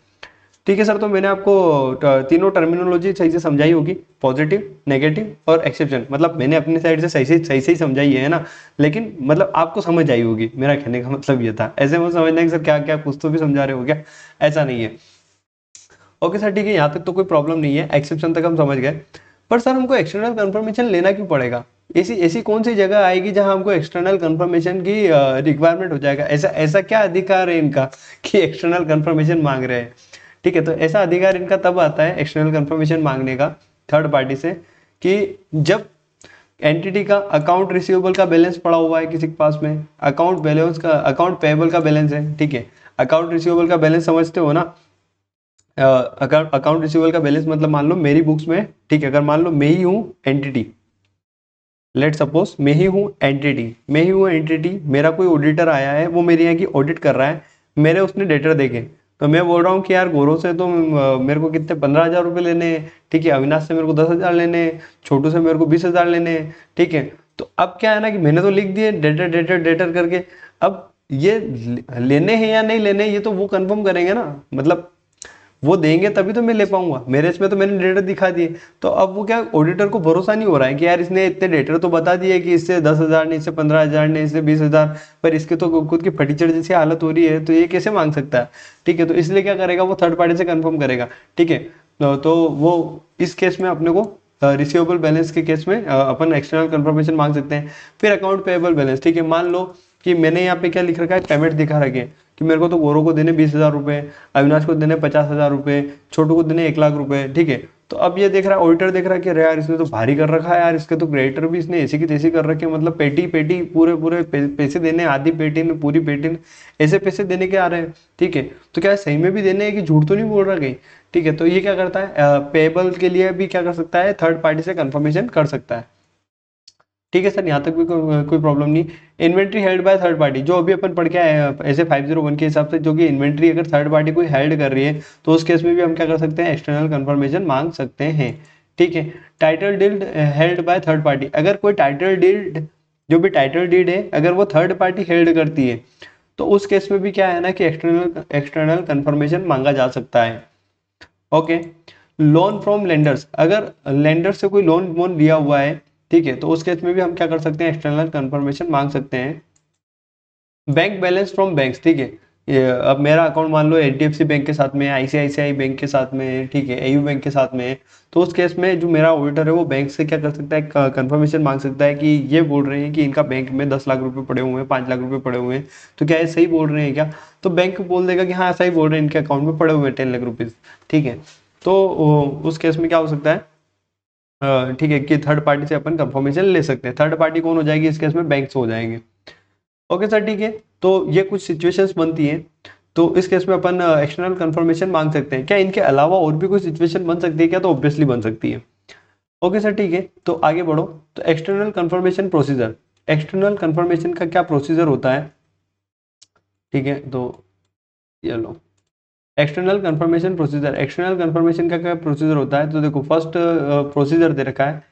ठीक है सर। तो मैंने आपको तीनों टर्मिनोलॉजी सही से समझाई होगी, पॉजिटिव, नेगेटिव और एक्सेप्शन। मतलब मैंने अपनी साइड से सही से ही समझाई है ना, लेकिन मतलब आपको समझ आई होगी, मेरा कहने का मतलब ये था। ऐसे में समझना कि सर क्या क्या कुछ तो भी समझा रहे हो क्या, ऐसा नहीं है। ओके सर, ठीक है, यहाँ तक तो कोई प्रॉब्लम नहीं है, एक्सेप्शन तक हम समझ गए। पर सर हमको एक्सटर्नल कंफर्मेशन लेना क्यों पड़ेगा? ऐसी ऐसी कौन सी जगह आएगी जहां हमको एक्सटर्नल कंफर्मेशन की रिक्वायरमेंट हो जाएगा? ऐसा ऐसा क्या अधिकार है इनका कि एक्सटर्नल कंफर्मेशन मांग रहे हैं, ठीक है। तो ऐसा अधिकार इनका तब आता है एक्सटर्नल कंफर्मेशन मांगने का थर्ड पार्टी से, कि जब एंटिटी का अकाउंट रिसीवेबल का बैलेंस पड़ा हुआ है किसी के पास में, अकाउंट पेएबल का बैलेंस है, ठीक है। अकाउंट रिसीवेबल का बैलेंस समझते हो ना? अकाउंट रिसीवेबल का बैलेंस मतलब मान लो मेरी बुक्स में, ठीक है, अगर मान लो मैं ही हूँ एंटिटी, लेट सपोज मैं ही हूँ एंटिटी, मेरा कोई ऑडिटर आया है, वो मेरे यहाँ की ऑडिट कर रहा है, मेरे उसने डेटर देखे, तो मैं बोल रहा हूँ कि यार गौरव से तो मेरे को कितने 15,000 रुपये लेने हैं, ठीक है, अविनाश से मेरे को 10,000 लेने हैं, छोटू से मेरे को 20,000 लेने हैं, ठीक है। तो अब क्या है ना कि मैंने तो लिख दिए डेटर डेटर डेटर करके, अब ये लेने हैं या नहीं लेने, ये तो वो कंफर्म करेंगे ना, मतलब वो देंगे तभी तो मैं ले पाऊंगा। मेरे इसमें तो मैंने डेटा दिखा दिए, तो अब वो क्या ऑडिटर को भरोसा नहीं हो रहा है कि यार इसने इतने डेटा तो बता दिए कि इससे 10,000 नहीं, इससे 15,000 नहीं, इससे 20,000, पर इसके तो खुद की फटीचर जैसी हालत हो रही है, तो ये कैसे मांग सकता है, ठीक है। तो इसलिए क्या करेगा, वो थर्ड पार्टी से कंफर्म करेगा, ठीक है। तो वो इस केस में अपने को रिसीवेबल बैलेंस के केस में अपन एक्सटर्नल कंफर्मेशन मांग सकते हैं। फिर अकाउंट पेएबल बैलेंस, ठीक है, मान लो कि मैंने यहाँ पे क्या लिख रखा है, पेमेंट दिखा रखे हैं कि मेरे को तो गौरव को देने 20,000 रुपये, अविनाश को देने 50,000 रुपये, छोटू को देने 1,00,000 रुपये, ठीक है। तो अब ये देख रहा है, ऑडिटर देख रहा है कि अरे यार इसने तो भारी कर रखा है यार, इसके तो क्रेडिटर भी इसने ऐसी की तैसी कर रखे हैं, मतलब पेटी पेटी पूरे पूरे पैसे देने, आधी पेटी ने पूरी पेटी ने ऐसे पैसे देने के आ रहे हैं, ठीक है। तो क्या सही में भी देने हैं कि झूठ तो नहीं बोल रहा कहीं, ठीक है। तो ये क्या करता है, पेएबल के लिए भी क्या कर सकता है, थर्ड पार्टी से कंफर्मेशन कर सकता है, ठीक है सर, यहाँ तक भी कोई प्रॉब्लम नहीं। Inventory held by third party, जो अभी अपन पढ़ के आए हैं ऐसे 501 के हिसाब से, जो कि इन्वेंट्री अगर थर्ड पार्टी कोई हेल्ड कर रही है तो उस केस में भी हम क्या कर सकते हैं, एक्सटर्नल कंफर्मेशन मांग सकते हैं, ठीक है। Title deed held by third party, अगर कोई टाइटल डीड, जो भी टाइटल डीड है अगर वो थर्ड पार्टी हेल्ड करती है तो उस केस में भी क्या है ना कि एक्सटर्नल कंफर्मेशन मांगा जा सकता है, ओके। लोन फ्रॉम लेंडर्स, अगर लेंडर से कोई लोन वोन लिया हुआ है, ठीक है, तो उस केस में भी हम क्या कर सकते हैं, एक्सटर्नल कंफर्मेशन मांग सकते हैं। बैंक बैलेंस फ्रॉम बैंक्स, ठीक है, ये अब मेरा अकाउंट मान लो HDFC बैंक के साथ में है, ICICI बैंक के साथ में है, ठीक है, AU बैंक के साथ में है, तो उस केस में जो मेरा ऑडिटर है वो बैंक से क्या कर सकता है, कंफर्मेशन मांग सकता है कि ये बोल रहे हैं कि इनका बैंक में 10 लाख रुपए पड़े हुए हैं, 5 लाख रुपए पड़े हुए हैं, तो क्या ये सही बोल रहे हैं क्या। तो बैंक बोल देगा कि हाँ सही बोल रहे हैं, इनके अकाउंट में पड़े हुए हैं 10 लाख रुपीज़, ठीक है। तो उस केस में क्या हो सकता है, ठीक है, कि थर्ड पार्टी से अपन कंफर्मेशन ले सकते हैं। थर्ड पार्टी कौन हो जाएगी इस केस में, बैंक्स हो जाएंगे, ओके सर, ठीक है। तो ये कुछ सिचुएशंस बनती हैं, तो इस केस में अपन एक्सटर्नल कंफर्मेशन मांग सकते हैं। क्या इनके अलावा और भी कोई सिचुएशन बन सकती है क्या, तो ऑब्वियसली बन सकती है, ओके सर, ठीक है। तो आगे बढ़ो, तो external confirmation procedure, external confirmation का क्या प्रोसीजर होता है, ठीक है। तो ये लो external confirmation procedure, external confirmation का क्या प्रोसीजर होता है, तो देखो फर्स्ट प्रोसीजर दे रखा है,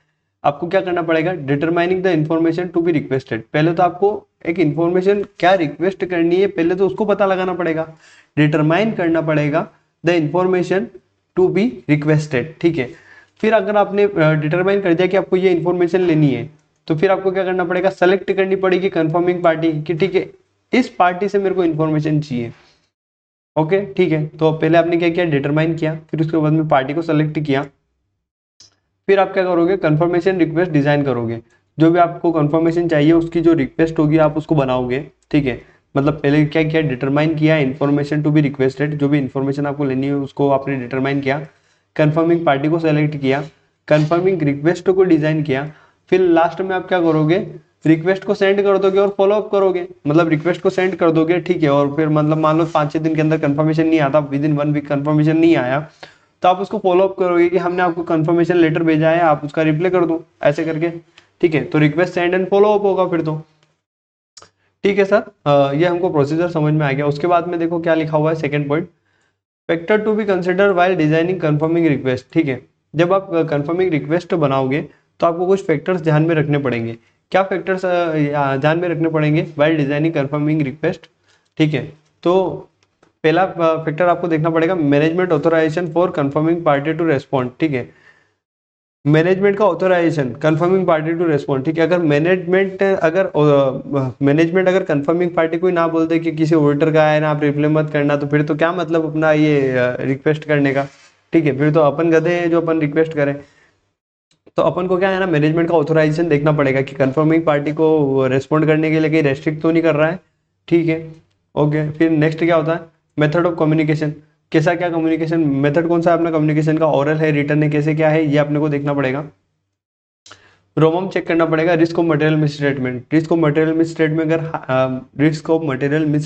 आपको क्या करना पड़ेगा, determining the information to be requested, पहले तो आपको एक इन्फॉर्मेशन क्या रिक्वेस्ट करनी है पहले तो उसको पता लगाना पड़ेगा, डिटरमाइन करना पड़ेगा the information to be requested, ठीक है। फिर अगर आपने डिटरमाइन कर दिया कि आपको ये इन्फॉर्मेशन लेनी है, तो फिर आपको क्या करना पड़ेगा, सेलेक्ट करनी पड़ेगी कंफर्मिंग पार्टी कि ठीक है इस पार्टी से मेरे को इन्फॉर्मेशन चाहिए, ओके, ठीक है। तो पहले आपने क्या किया, डिटरमाइन किया, फिर उसके बाद में पार्टी को सेलेक्ट किया, फिर आप क्या करोगे, कंफर्मेशन रिक्वेस्ट डिजाइन करोगे, जो भी आपको कंफर्मेशन चाहिए उसकी जो रिक्वेस्ट होगी आप उसको बनाओगे, ठीक है। मतलब पहले क्या किया, डिटरमाइन किया इन्फॉर्मेशन टू बी रिक्वेस्टेड, जो भी इन्फॉर्मेशन आपको लेनी है उसको आपने डिटरमाइन किया, कंफर्मिंग पार्टी को सेलेक्ट किया, कंफर्मिंग रिक्वेस्ट को डिजाइन किया, फिर लास्ट में आप क्या करोगे, रिक्वेस्ट को सेंड कर दोगे और फॉलो अप करोगे, मतलब रिक्वेस्ट को सेंड कर दोगे, ठीक है। और फिर मतलब मान लो 5-6 दिन के अंदर कंफर्मेशन नहीं आता, विद इन 1 वीक कंफर्मेशन नहीं आया, तो आप उसको फॉलो अप करोगे कि हमने आपको कंफर्मेशन लेटर भेजा है, आप उसका रिप्लाई कर दो, ऐसे करके, ठीक है। तो request send and follow up होगा फिर तो, ठीक है सर। ये हमको प्रोसीजर समझ में आ गया। उसके बाद में देखो क्या लिखा हुआ है, second point, factor to be consider while designing confirming request, ठीक है। जब आप कंफर्मिंग रिक्वेस्ट बनाओगे तो आपको कुछ फैक्टर्स ध्यान में रखने पड़ेंगे। क्या फैक्टर्स ध्यान में रखने पड़ेंगे वाइल डिजाइनिंग कंफर्मिंग रिक्वेस्ट, ठीक है। तो पहला फैक्टर आपको देखना पड़ेगा, management authorisation for confirming party to respond, ठीक है। मैनेजमेंट का authorisation confirming party to respond, ठीक है। अगर मैनेजमेंट अगर कंफर्मिंग पार्टी को ना बोल दे कि किसी ऑडिटर का है ना आप रिप्लाई मत करना, तो फिर तो क्या मतलब अपना ये रिक्वेस्ट करने का, ठीक है। फिर तो अपन गधे हैं जो अपन रिक्वेस्ट करें। तो अपन को क्या है ना, मैनेजमेंट का ऑथराइजेशन देखना पड़ेगा कि कंफर्मिंग पार्टी को रेस्पॉन्ड करने के लिए कहीं रेस्ट्रिक्ट तो नहीं कर रहा है, ठीक है, ओके। फिर नेक्स्ट क्या होता है, मेथड ऑफ कम्युनिकेशन, कैसा क्या कम्युनिकेशन मेथड कौन सा है अपना कम्युनिकेशन का, ओरल है, रिटर्न है, कैसे क्या है, ये अपने को देखना पड़ेगा। रोमम चेक करना पड़ेगा, risk of material miss statement, risk of material miss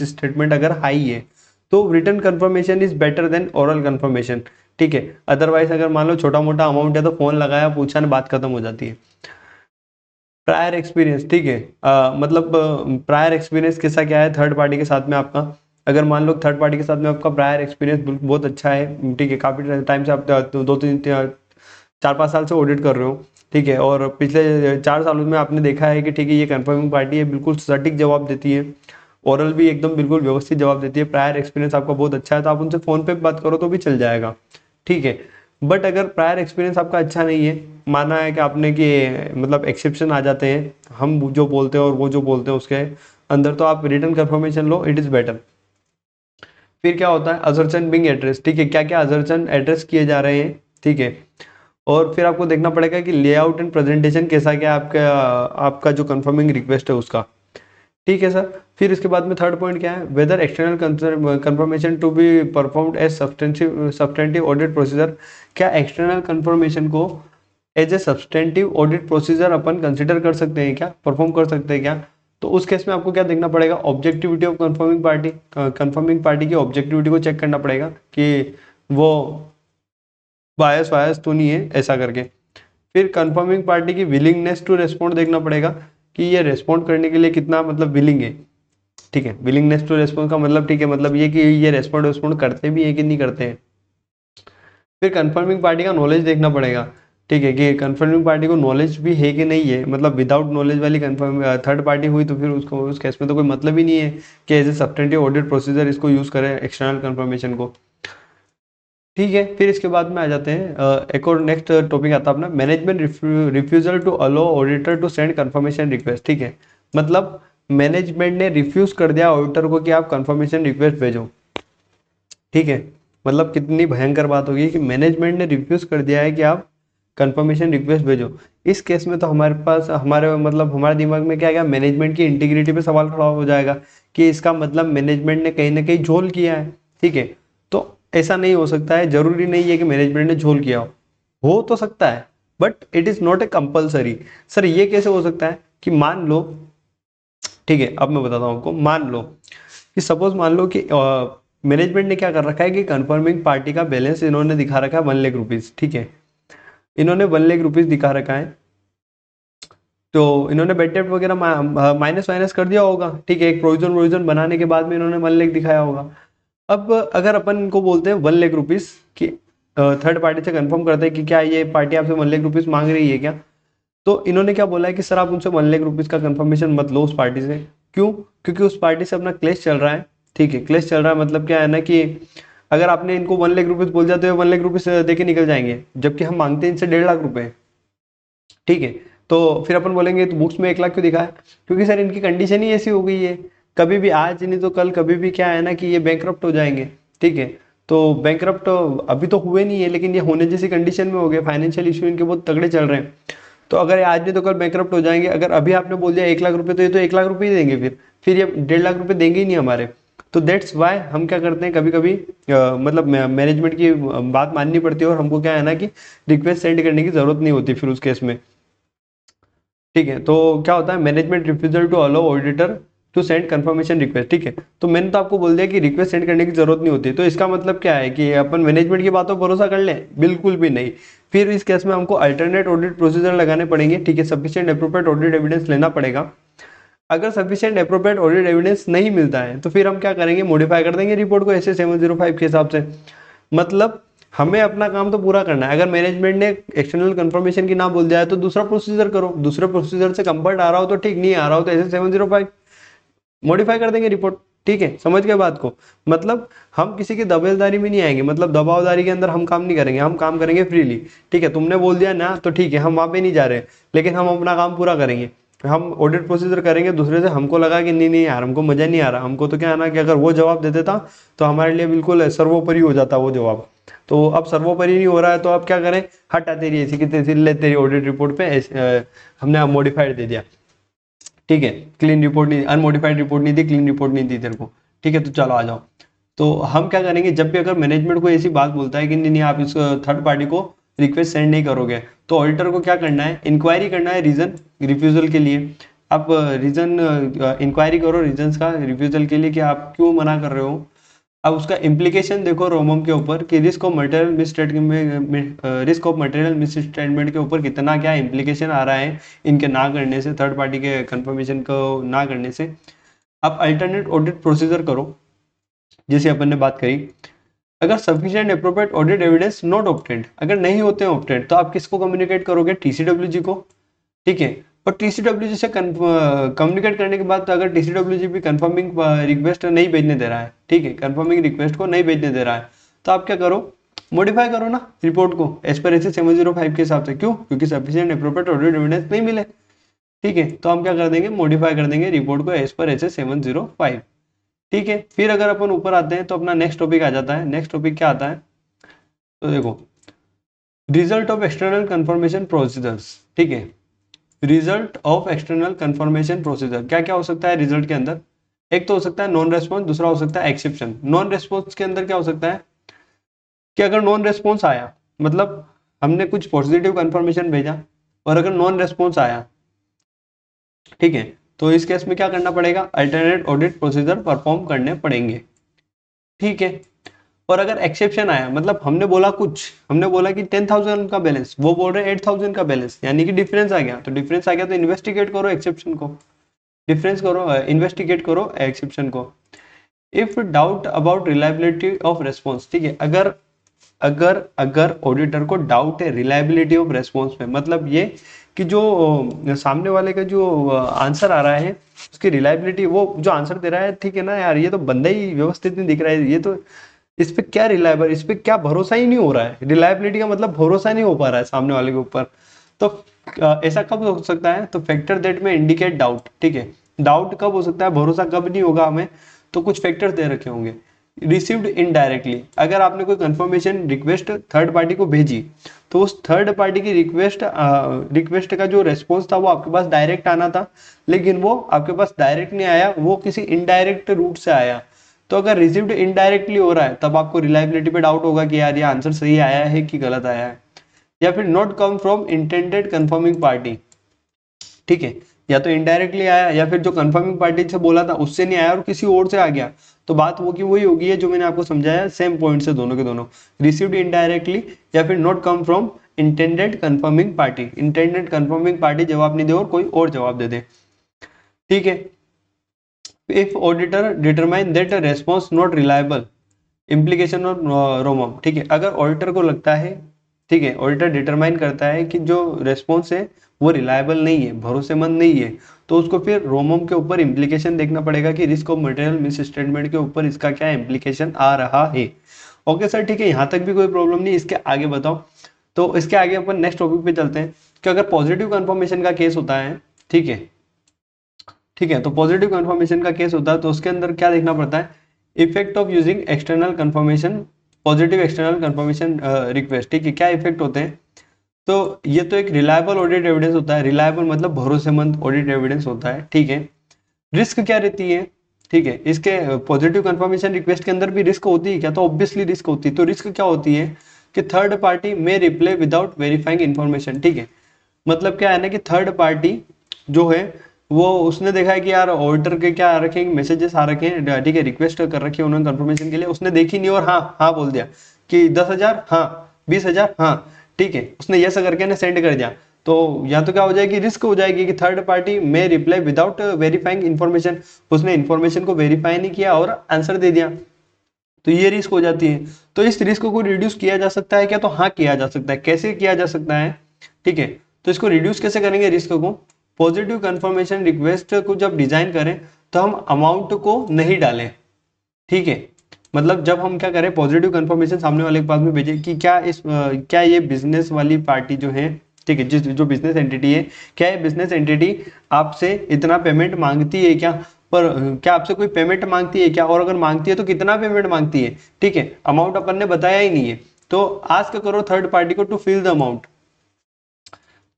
statement अगर हाई है तो return confirmation is better than oral confirmation, ठीक है। अदरवाइज अगर मान लो छोटा मोटा अमाउंट है तो फोन लगाया पूछा ना बात खत्म हो जाती है। प्रायर एक्सपीरियंस, ठीक है, मतलब प्रायर एक्सपीरियंस कैसा क्या है थर्ड पार्टी के साथ में आपका, अगर मान लो थर्ड पार्टी के साथ में आपका प्रायर एक्सपीरियंस बहुत अच्छा है, ठीक है, काफ़ी टाइम से आप 4-5 साल से ऑडिट कर रहे हो, ठीक है, और पिछले 4 सालों में आपने देखा है कि ठीक है ये कंफर्मिंग पार्टी है, बिल्कुल सटीक जवाब देती है, ओरल भी एकदम बिल्कुल व्यवस्थित जवाब देती है, प्रायर एक्सपीरियंस आपका बहुत अच्छा है, तो आप उनसे फ़ोन पे बात करो तो भी चल जाएगा, ठीक है। बट अगर प्रायर एक्सपीरियंस आपका अच्छा नहीं है, माना है कि आपने कि मतलब एक्सेप्शन आ जाते हैं, हम जो बोलते हैं और वो जो बोलते हैं उसके अंदर, तो आप return confirmation low, it is better. फिर क्या होता है, असर्शन बिंग एड्रेस, ठीक है, क्या क्या असर्शन एड्रेस किए जा रहे हैं, ठीक है। और फिर आपको देखना पड़ेगा कि लेआउट एंड प्रेजेंटेशन कैसा क्या आपका आपका जो कंफर्मिंग रिक्वेस्ट है उसका। ठीक है सर। फिर इसके बाद में थर्ड पॉइंट क्या है, whether external confirmation to be performed as substantive audit procedure. क्या एक्सटर्नल कंफर्मेशन को as a substantive audit procedure अपन कंसिडर कर सकते हैं क्या, परफॉर्म कर सकते हैं क्या? तो उस केस में आपको क्या देखना पड़ेगा, ऑब्जेक्टिविटी ऑफ कंफर्मिंग पार्टी की ऑब्जेक्टिविटी को चेक करना पड़ेगा कि वो बायस वायस तो नहीं है ऐसा करके। फिर कंफर्मिंग पार्टी की विलिंगनेस टू रेस्पॉन्ड देखना पड़ेगा कि ये रेस्पॉन्ड करने के लिए कितना मतलब विलिंग है। ठीक है, विलिंगनेस टू रेस्पॉन्ड का मतलब ठीक है, मतलब ये कि ये रेस्पॉन्ड करते भी है कि नहीं करते हैं। फिर कंफर्मिंग पार्टी का नॉलेज देखना पड़ेगा। ठीक है, कि कंफर्मिंग पार्टी को नॉलेज भी है कि नहीं है, मतलब विदाउट नॉलेज वाली कंफर्म थर्ड पार्टी हुई तो फिर उसको उस केस में तो कोई मतलब ही नहीं है कि as a substantive audit procedure इसको यूज करें एक्सटर्नल कंफर्मेशन को। ठीक है, फिर इसके बाद में आ जाते हैं एक और नेक्स्ट टॉपिक आता है अपना, management refusal to allow auditor to send confirmation request. ठीक है, मतलब मैनेजमेंट ने रिफ्यूज कर दिया ऑडिटर को कि आप कंफर्मेशन रिक्वेस्ट भेजो। ठीक है, मतलब कितनी भयंकर बात होगी कि मैनेजमेंट ने रिफ्यूज कर दिया है कि आप कंफर्मेशन रिक्वेस्ट भेजो। इस केस में तो हमारे पास हमारे मतलब हमारे दिमाग में क्या आएगा, मैनेजमेंट की इंटीग्रिटी पे सवाल खड़ा हो जाएगा कि इसका मतलब मैनेजमेंट ने कहीं ना कहीं झोल किया है। ठीक है, तो ऐसा नहीं हो सकता है, जरूरी नहीं है कि मैनेजमेंट ने झोल किया हो तो सकता है, but it is not a compulsory. Sir ये कैसे हो सकता है कि मान लो, ठीक है अब मैं बताता हूँ आपको, मान लो कि सपोज मान लो कि मैनेजमेंट ने क्या कर रखा है कि कंफर्मिंग पार्टी का बैलेंस इन्होंने दिखा रखा है 1,00,000 रुपीज। ठीक है, इन्होंने 1,00,000 रुपीज दिखा रखा है, तो इन्होंने बेड डेप्ट वगैरह माइनस वाइनस कर दिया होगा। ठीक है, एक प्रोविजन वोविजन बनाने के बाद में इन्होंने 1,00,000 दिखाया होगा। अब अगर अपन इनको बोलते हैं 1,00,000 रुपीज की, थर्ड पार्टी से कंफर्म करते हैं कि क्या ये पार्टी आपसे 1,00,000 रुपीज मांग रही है क्या, तो इन्होंने क्या बोला है कि सर आप उनसे 1,00,000 रुपीज का कंफर्मेशन मत लो उस पार्टी से। क्यों? क्योंकि उस पार्टी से अपना क्लेश चल रहा है। ठीक है, क्लेश चल रहा है मतलब क्या है ना कि अगर आपने इनको 1,00,000 रुपीज बोल दिया तो ये 1,00,000 रुपीज दे के निकल जाएंगे, जबकि हम मांगते हैं इनसे 1,50,000 रुपए। ठीक है, तो फिर अपन बोलेंगे तो बुक्स में 1,00,000 क्यों दिखा है, क्योंकि सर इनकी कंडीशन ही ऐसी हो गई है, कभी भी आज नहीं तो कल कभी भी क्या है ना कि ये बैंकरप्ट हो जाएंगे। ठीक है, तो बैंकरप्ट अभी तो हुए नहीं है लेकिन ये होने जैसी कंडीशन में हो गए, फाइनेंशियल इशू इनके बहुत तगड़े चल रहे हैं। तो अगर ये आज नहीं तो कल बैंकरप्ट हो जाएंगे, अगर अभी आपने बोल दिया 1,00,000 रुपए तो ये तो 1,00,000 रुपए ही देंगे, फिर ये 1,50,000 रुपए देंगे ही नहीं हमारे। तो दैट्स वाई हम क्या करते हैं कभी कभी मतलब मैनेजमेंट की बात माननी पड़ती है और हमको क्या है ना कि रिक्वेस्ट सेंड करने की जरूरत नहीं होती फिर उस केस में। ठीक है, तो क्या होता है, management refusal to allow auditor to send confirmation request. ठीक है, तो मैंने तो आपको बोल दिया कि रिक्वेस्ट सेंड करने की जरूरत नहीं होती, तो इसका मतलब क्या है कि अपन मैनेजमेंट की बातों पर भरोसा कर लें? बिल्कुल भी नहीं। फिर इस केस में हमको अल्टरनेट ऑडिट प्रोसीजर लगाने पड़ेंगे। ठीक है, सफिशिएंट एप्रोप्रिएट ऑडिट एविडेंस लेना पड़ेगा। अगर सफिशिएंट एप्रोप्रिएट ऑडिट एविडेंस नहीं मिलता है तो फिर हम क्या करेंगे, मॉडिफाई कर देंगे रिपोर्ट को ऐसे 705 के हिसाब से। मतलब हमें अपना काम तो पूरा करना है, अगर मैनेजमेंट ने एक्सटर्नल कंफर्मेशन की ना बोल दिया है तो दूसरा प्रोसीजर करो, दूसरे प्रोसीजर से कंफर्ट आ रहा हो तो ठीक, नहीं आ रहा हो तो ऐसे 705 मॉडिफाई कर देंगे रिपोर्ट। ठीक है, समझ गए बात को? मतलब हम किसी की दबेदारी में नहीं आएंगे, मतलब दबावदारी के अंदर हम काम नहीं करेंगे, हम काम करेंगे फ्रीली। ठीक है, तुमने बोल दिया ना तो ठीक है, हम वहां पे नहीं जा रहे, लेकिन हम अपना काम पूरा करेंगे। हम ऑडिट प्रोसीजर करेंगे दूसरे से, हमको लगा कि नहीं नहीं यार हमको मजा नहीं आ रहा, हमको तो क्या है ना कि अगर वो जवाब दे देता तो हमारे लिए बिल्कुल सर्वोपरि हो जाता वो जवाब। तो अब सर्वोपरि नहीं हो रहा है तो अब क्या करें, हटा तेरी ऐसी की तैसी, ले तेरी ऑडिट रिपोर्ट पे हमने मॉडिफाइड दे दिया। ठीक है, क्लीन रिपोर्ट नहीं, अनमोडिफाइड रिपोर्ट नहीं दी, क्लीन रिपोर्ट नहीं दी तेरे को। ठीक है, तो चलो आ जाओ। तो हम क्या करेंगे, जब भी अगर मैनेजमेंट को ऐसी बात बोलता है कि नहीं नहीं आप इस थर्ड पार्टी को रिक्वेस्ट सेंड नहीं करोगे, तो ऑडिटर को क्या करना है, इंक्वायरी करना है रीजन रिफ्यूजल के लिए। आप रीजन इंक्वायरी करो रीजन का रिफ्यूजल के लिए कि आप क्यों मना कर रहे हो। अब उसका इम्प्लीकेशन देखो रोमम के ऊपर कि रिस्क ऑफ मटेरियल मिसस्टेटमेंट के ऊपर कितना क्या इम्प्लीकेशन आ रहा है इनके ना करने से, थर्ड पार्टी के कंफर्मेशन को ना करने से। आप अल्टरनेट ऑडिट प्रोसीजर करो जैसे अपन ने बात करी। अगर sufficient appropriate audit evidence not obtained, अगर नहीं होते हैं ऑब्टेन्ड, तो आप किसको कम्युनिकेट करोगे, टीसीडब्ल्यूजी को। ठीक है, और टीसीडब्ल्यूजी से कम्युनिकेट करने के बाद तो अगर टीसीडब्ल्यूजी भी कंफर्मिंग रिक्वेस्ट नहीं भेजने दे रहा है, ठीक है, कंफर्मिंग रिक्वेस्ट को नहीं भेजने दे रहा है, तो आप क्या करो, मॉडिफाई करो ना रिपोर्ट को एज पर एस 705 के हिसाब से। क्यों? क्योंकि सफिशिएंट एप्रोप्रिएट ऑडिट एविडेंस नहीं मिले। ठीक है, तो हम क्या कर देंगे, मॉडिफाई कर देंगे रिपोर्ट को एज पर एस 705। ठीक है, फिर अगर अपन ऊपर आते हैं तो अपना नेक्स्ट टॉपिक आ जाता है। नेक्स्ट टॉपिक क्या आता है, तो देखो result of external confirmation procedures, ठीक है, result of external confirmation procedure क्या क्या हो सकता है रिजल्ट के अंदर? एक तो हो सकता है नॉन रेस्पॉन्स, दूसरा हो सकता है एक्सेप्शन। नॉन रेस्पॉन्स के अंदर क्या हो सकता है कि अगर नॉन रेस्पॉन्स आया, मतलब हमने कुछ पॉजिटिव कंफर्मेशन भेजा और अगर नॉन रेस्पॉन्स आया, ठीक है, तो इस केस में क्या करना पड़ेगा? अल्टरनेट ऑडिट प्रोसीजर परफॉर्म करने पड़ेंगे, ठीक है। और अगर एक्सेप्शन आया, मतलब हमने बोला कि 10,000 का बैलेंस, वो बोल रहे हैं 8,000 का बैलेंस, यानी कि डिफरेंस आ गया, तो डिफरेंस आ गया तो इन्वेस्टिगेट करो एक्सेप्शन को, डिफरेंस करो, इन्वेस्टिगेट करो एक्सेप्शन को। If doubt about reliability of response, ठीक है, अगर अगर अगर ऑडिटर को डाउट है रिलायबिलिटी ऑफ रेस्पॉन्स में, मतलब ये कि जो सामने वाले का जो आंसर आ रहा है उसकी रिलायबिलिटी, वो जो आंसर दे रहा है, ठीक है ना यार, ये तो बंदा ही व्यवस्थित नहीं दिख रहा है, ये तो इस पे क्या रिलायबल, इस पे क्या भरोसा ही नहीं हो रहा है, रिलायबिलिटी का मतलब भरोसा नहीं हो पा रहा है सामने वाले के ऊपर। तो ऐसा कब हो सकता है? तो फैक्टर दैट में इंडिकेट डाउट, ठीक है, डाउट कब हो सकता है, भरोसा कब नहीं होगा हमें? तो कुछ फैक्टर्स दे रखे होंगे। रिसीव्ड इनडायरेक्टली, अगर आपने कोई कंफर्मेशन रिक्वेस्ट थर्ड पार्टी को भेजी, तो उस थर्ड पार्टी की रिक्वेस्ट का जो रेस्पॉन्स था वो आपके पास डायरेक्ट आना था, लेकिन वो आपके पास डायरेक्ट नहीं आया, वो किसी इनडायरेक्ट रूट से आया। तो अगर रिसीव्ड इनडायरेक्टली हो रहा है तब आपको रिलायबिलिटी पे डाउट होगा कि यार ये आंसर सही आया है कि गलत आया है। या फिर not come from intended confirming party, ठीक है, या तो इनडायरेक्टली आया या फिर जो कंफर्मिंग पार्टी से बोला था उससे नहीं आया और किसी और से आ गया, तो बात वो की वही होगी है जो मैंने आपको समझाया, सेम पॉइंट से दोनों के दोनों, रिसीव्ड इनडायरेक्टली या फिर not come from intended confirming party. Intended confirming party जवाब नहीं दे और कोई और जवाब दे दे, ठीक है। If auditor determine that response not reliable, implication और रोमम, ठीक है, अगर ऑडिटर को लगता है, ठीक है, ऑडिटर डिटरमाइन करता है कि जो रेस्पॉन्स है वो रिलायबल नहीं है, भरोसेमंद नहीं है, तो उसको फिर रोमम के ऊपर इम्प्लीकेशन देखना पड़ेगा कि risk of material miss statement के ऊपर इसका क्या इम्प्लीकेशन आ रहा है। ओके सर, ठीक है, यहाँ तक भी कोई प्रॉब्लम नहीं, इसके आगे बताओ। तो इसके आगे अपन नेक्स्ट टॉपिक पे चलते हैं कि अगर पॉजिटिव कंफर्मेशन का केस होता है, ठीक है, ठीक है, तो पॉजिटिव कंफर्मेशन का केस होता है तो उसके अंदर क्या देखना पड़ता है? Effect of using external confirmation, positive external confirmation request, ठीक है, क्या इफेक्ट होते हैं? तो ये तो एक रिलायबल ऑडिट एविडेंस होता है, रिलायबल मतलब भरोसेमंद ऑडिट एविडेंस होता है, ठीक है। रिस्क क्या रहती है? ठीक है, इसके पॉजिटिव कंफर्मेशन रिक्वेस्ट के अंदर भी रिस्क होती है क्या? तो ऑब्वियसली रिस्क होती है। तो रिस्क क्या होती है कि थर्ड पार्टी में रिप्लाई विदाउट वेरीफाइंग इन्फॉर्मेशन, ठीक है, मतलब क्या है ना कि थर्ड पार्टी जो है वो उसने देखा है कि यार ऑडिटर के क्या आ रखे हैं, मैसेजेस आ रखे हैं, ठीक है, रिक्वेस्ट कर रखी है उन्होंने कंफर्मेशन के लिए, उसने देखी नहीं और हाँ हाँ बोल दिया कि 10,000, हाँ 20,000, हाँ, ठीक है, उसने यस करके ना सेंड कर दिया, तो या तो क्या हो जाएगी, रिस्क हो जाएगी कि थर्ड पार्टी में रिप्लाई विदाउट वेरीफाइंग इन्फॉर्मेशन, उसने इन्फॉर्मेशन को वेरीफाई नहीं किया और आंसर दे दिया, तो ये रिस्क हो जाती है। तो इस रिस्क को रिड्यूस किया जा सकता है क्या? तो हाँ किया जा सकता है। कैसे किया जा सकता है? ठीक है, तो इसको रिड्यूस कैसे करेंगे रिस्क को? पॉजिटिव कंफर्मेशन रिक्वेस्ट को जब डिजाइन करें तो हम अमाउंट को नहीं डालें, ठीक है, मतलब जब हम क्या करें, पॉजिटिव कंफर्मेशन सामने वाले के पास में भेजें कि क्या ये बिजनेस वाली पार्टी जो है, ठीक है, जो बिजनेस एंटिटी है, क्या ये बिजनेस एंटिटी आपसे इतना पेमेंट मांगती है क्या? पर क्या आपसे कोई पेमेंट मांगती है क्या? और अगर मांगती है तो कितना पेमेंट मांगती है? ठीक है, अमाउंट अपन ने बताया ही नहीं है, तो आस्क करो थर्ड पार्टी को टू फिल द अमाउंट,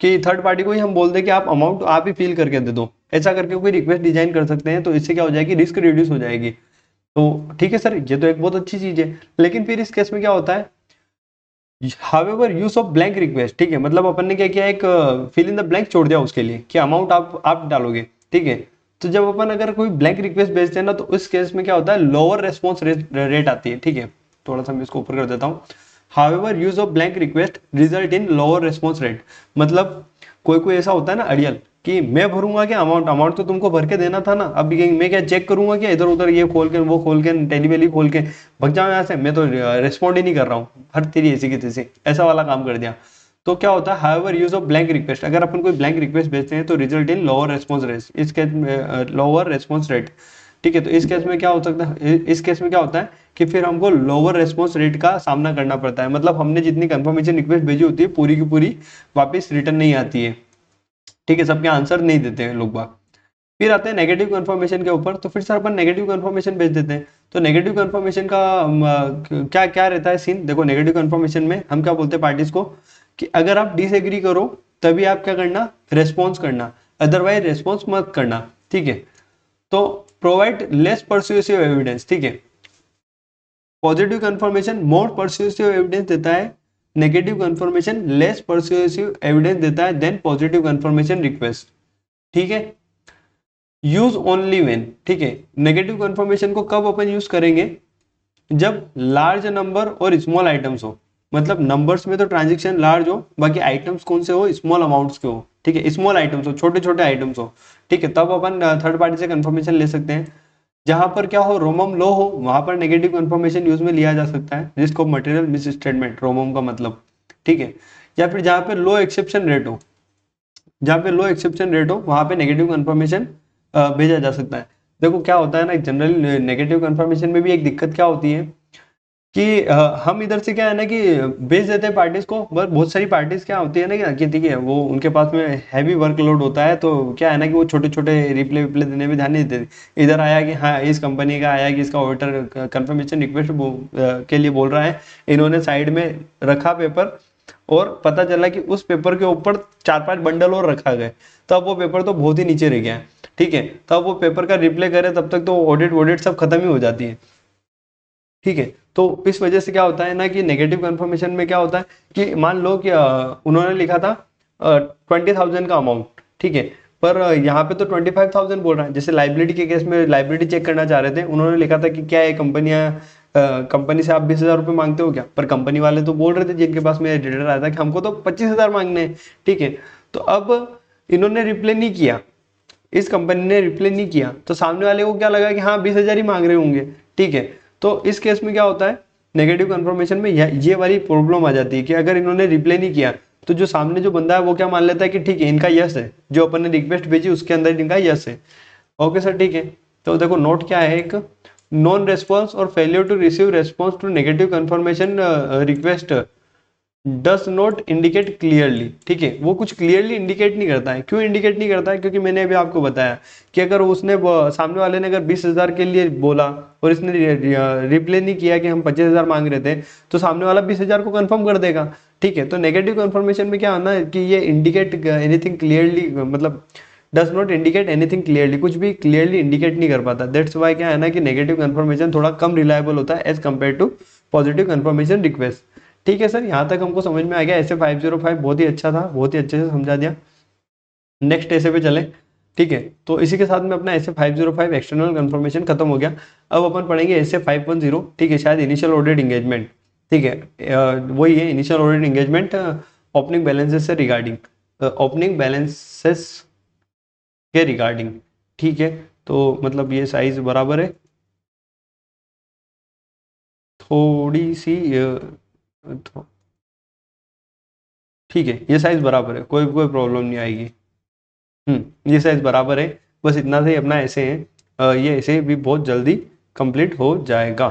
कि थर्ड पार्टी को ही हम बोल दें कि आप अमाउंट आप ही फिल करके दे दो, ऐसा करके कोई रिक्वेस्ट डिजाइन कर सकते हैं, तो इससे क्या हो जाएगी, रिस्क रिड्यूस हो जाएगी। तो ठीक है सर, ये तो एक बहुत अच्छी चीज है, लेकिन फिर इस केस में क्या होता है, however use of blank request, ठीक है, मतलब अपन ने क्या किया, एक फिल इन द ब्लैंक छोड़ दिया उसके लिए कि अमाउंट आप डालोगे, ठीक है। तो जब अपन अगर कोई ब्लैंक रिक्वेस्ट भेजते हैं ना, तो उस केस में क्या होता है, लोअर रेस्पॉन्स रेट आती है, ठीक है, थोड़ा सा मैं इसको ऊपर कर देता हूँ। However use of blank request result in lower response rate, मतलब कोई कोई ऐसा होता है ना अड़ियल, कि मैं भरूंगा क्या अमाउंट, अमाउंट तो तुमको भर के देना था ना, अब मैं क्या चेक करूंगा क्या इधर उधर, ये खोल के वो खोल के टेलीवेली खोल के भग जाओ यहाँ से, मैं तो रिस्पॉन्ड ही नहीं कर रहा हूँ, हर तेरी ऐसी की तैसी, ऐसा वाला काम कर दिया। तो क्या होता है, however use of blank request, अगर अपन कोई ब्लैंक रिक्वेस्ट भेजते हैं तो result in lower response rate, इस केस में लोअर रेस्पॉन्स रेट, ठीक है। तो इस केस में क्या हो सकता है, इस केस में क्या होता है कि फिर हमको लोअर रेस्पॉन्स रेट का सामना करना पड़ता है, मतलब हमने जितनी कंफर्मेशन रिक्वेस्ट भेजी होती है पूरी की पूरी वापस रिटर्न नहीं आती है, ठीक है, सबके आंसर नहीं देते हैं लोग बाग। फिर आते हैं नेगेटिव कंफर्मेशन के ऊपर, तो फिर सर अपन नेगेटिव कंफर्मेशन भेज देते हैं, तो नेगेटिव कंफर्मेशन का क्या क्या रहता है सीन, देखो नेगेटिव कंफर्मेशन में हम क्या बोलते हैं पार्टीज को कि अगर आप डिसएग्री करो तभी आप क्या करना, रेस्पॉन्स करना, अदरवाइज रेस्पॉन्स मत करना, ठीक है। तो प्रोवाइड लेस परस्यूसिव एविडेंस, ठीक है। पॉजिटिव कंफर्मेशन मोर परस्यूसिव एविडेंस देता है, नेगेटिव कंफर्मेशन लेस परस्यूसिव एविडेंस देता है देन पॉजिटिव कंफर्मेशन रिक्वेस्ट, ठीक है। यूज ओनली व्हेन, ठीक है। नेगेटिव कंफर्मेशन को कब अपन यूज करेंगे, जब लार्ज नंबर और स्मॉल आइटम्स हो, मतलब नंबर्स में तो ट्रांजेक्शन लार्ज हो, बाकी आइटम्स कौन से हो, स्मॉल अमाउंट्स के हो, ठीक है। स्मॉल आइटम्स हो, छोटे छोटे आइटम्स हो, ठीक है, तब अपन थर्ड पार्टी से कंफर्मेशन ले सकते हैं। जहां पर क्या हो, रोमम लो हो, वहां पर नेगेटिव कंफर्मेशन यूज में लिया जा सकता है, जिसको मटेरियल मिस स्टेटमेंट रोमम का मतलब, ठीक है। या फिर जहां पे लो एक्सेप्शन रेट हो, जहाँ पे लो एक्सेप्शन रेट हो वहां पे नेगेटिव कंफर्मेशन भेजा जा सकता है। देखो क्या होता है ना, जनरल नेगेटिव कंफर्मेशन में भी एक दिक्कत क्या होती है कि हम इधर से क्या है ना कि भेज देते हैं पार्टीज को, बस बहुत सारी पार्टीज क्या होती है ना कि ठीक है वो उनके पास में हैवी वर्कलोड होता है, तो क्या है ना कि वो छोटे छोटे रिप्ले विप्ले देने में ध्यान नहीं देते। इधर आया कि हाँ इस कंपनी का आया कि इसका ऑडिटर कंफर्मेशन रिक्वेस्ट के लिए बोल रहा है, इन्होंने साइड में रखा पेपर, और पता चला कि उस पेपर के ऊपर 4-5 बंडल और रखा गया, तब वो पेपर तो बहुत ही नीचे रह गया है, ठीक है। तब वो पेपर का रिप्ले करे तब तक तो ऑडिट वॉडिट सब खत्म ही हो जाती है, ठीक है। तो इस वजह से क्या होता है ना कि नेगेटिव कंफर्मेशन में क्या होता है कि मान लो कि उन्होंने लिखा था 20,000 का अमाउंट, ठीक है, पर यहाँ पे तो 25,000 बोल रहा है। जैसे लाइबिलिटी के केस में लाइबिलिटी चेक करना चाह रहे थे, उन्होंने लिखा था कि क्या ये कंपनियां कंपनी से आप 20,000 रुपये मांगते हो क्या, पर कंपनी वाले तो बोल रहे थे जिनके पास में डेटा आया था कि हमको तो 25,000 मांगने हैं, ठीक है। तो अब इन्होंने रिप्लाई नहीं किया, इस कंपनी ने रिप्लाई नहीं किया, तो सामने वाले को क्या लगा कि हाँ 20,000 ही मांग रहे होंगे, ठीक है। तो इस केस में क्या होता है, नेगेटिव कंफर्मेशन में ये वाली प्रॉब्लम आ जाती है कि अगर इन्होंने रिप्लाई नहीं किया तो जो सामने जो बंदा है वो क्या मान लेता है कि ठीक है इनका यस है, जो अपन ने रिक्वेस्ट भेजी उसके अंदर इनका यस है, ओके सर, ठीक है। तो देखो नोट क्या है, एक नॉन रेस्पॉन्स और failure to receive response to negative confirmation request does not indicate clearly, ठीक है। वो कुछ क्लियरली इंडिकेट नहीं करता है। क्यों इंडिकेट नहीं करता है, क्योंकि मैंने अभी आपको बताया कि अगर उसने सामने वाले ने अगर 20,000 के लिए बोला और इसने रिप्लाई नहीं किया कि हम 25,000 मांग रहे थे, तो सामने वाला 20,000 को कंफर्म कर देगा, ठीक है। तो नेगेटिव कंफर्मेशन में क्या होना है कि ये इंडिकेट एनीथिंग क्लियरली, मतलब does not indicate anything clearly, कुछ भी क्लियरली इंडिकेट नहीं कर पाता। दैट्स वाई क्या है ना कि नेगेटिव कंफर्मेशन थोड़ा कम रिलायबल होता है as compare to positive confirmation request, ठीक है सर। यहाँ तक हमको समझ में आ गया। ऐसे 505 बहुत ही अच्छा था, बहुत ही अच्छे से समझा दिया। नेक्स्ट ऐसे पे चले, ठीक है। तो इसी के साथ में अपना ऐसे 505 एक्सटर्नल कंफर्मेशन खत्म हो गया। अब अपन पढ़ेंगे ऐसे 510, ठीक है, शायद इनिशियल ऑडिट इंगेजमेंट, ठीक है। वही है initial audit engagement opening balances से रिगार्डिंग, ओपनिंग बैलेंसेस के रिगार्डिंग, ठीक है। तो मतलब ये साइज बराबर है, थोड़ी सी ठीक है, ये साइज बराबर है, कोई कोई प्रॉब्लम नहीं आएगी। ये साइज बराबर है, बस इतना से ही अपना ऐसे है, ये ऐसे भी बहुत जल्दी कंप्लीट हो जाएगा।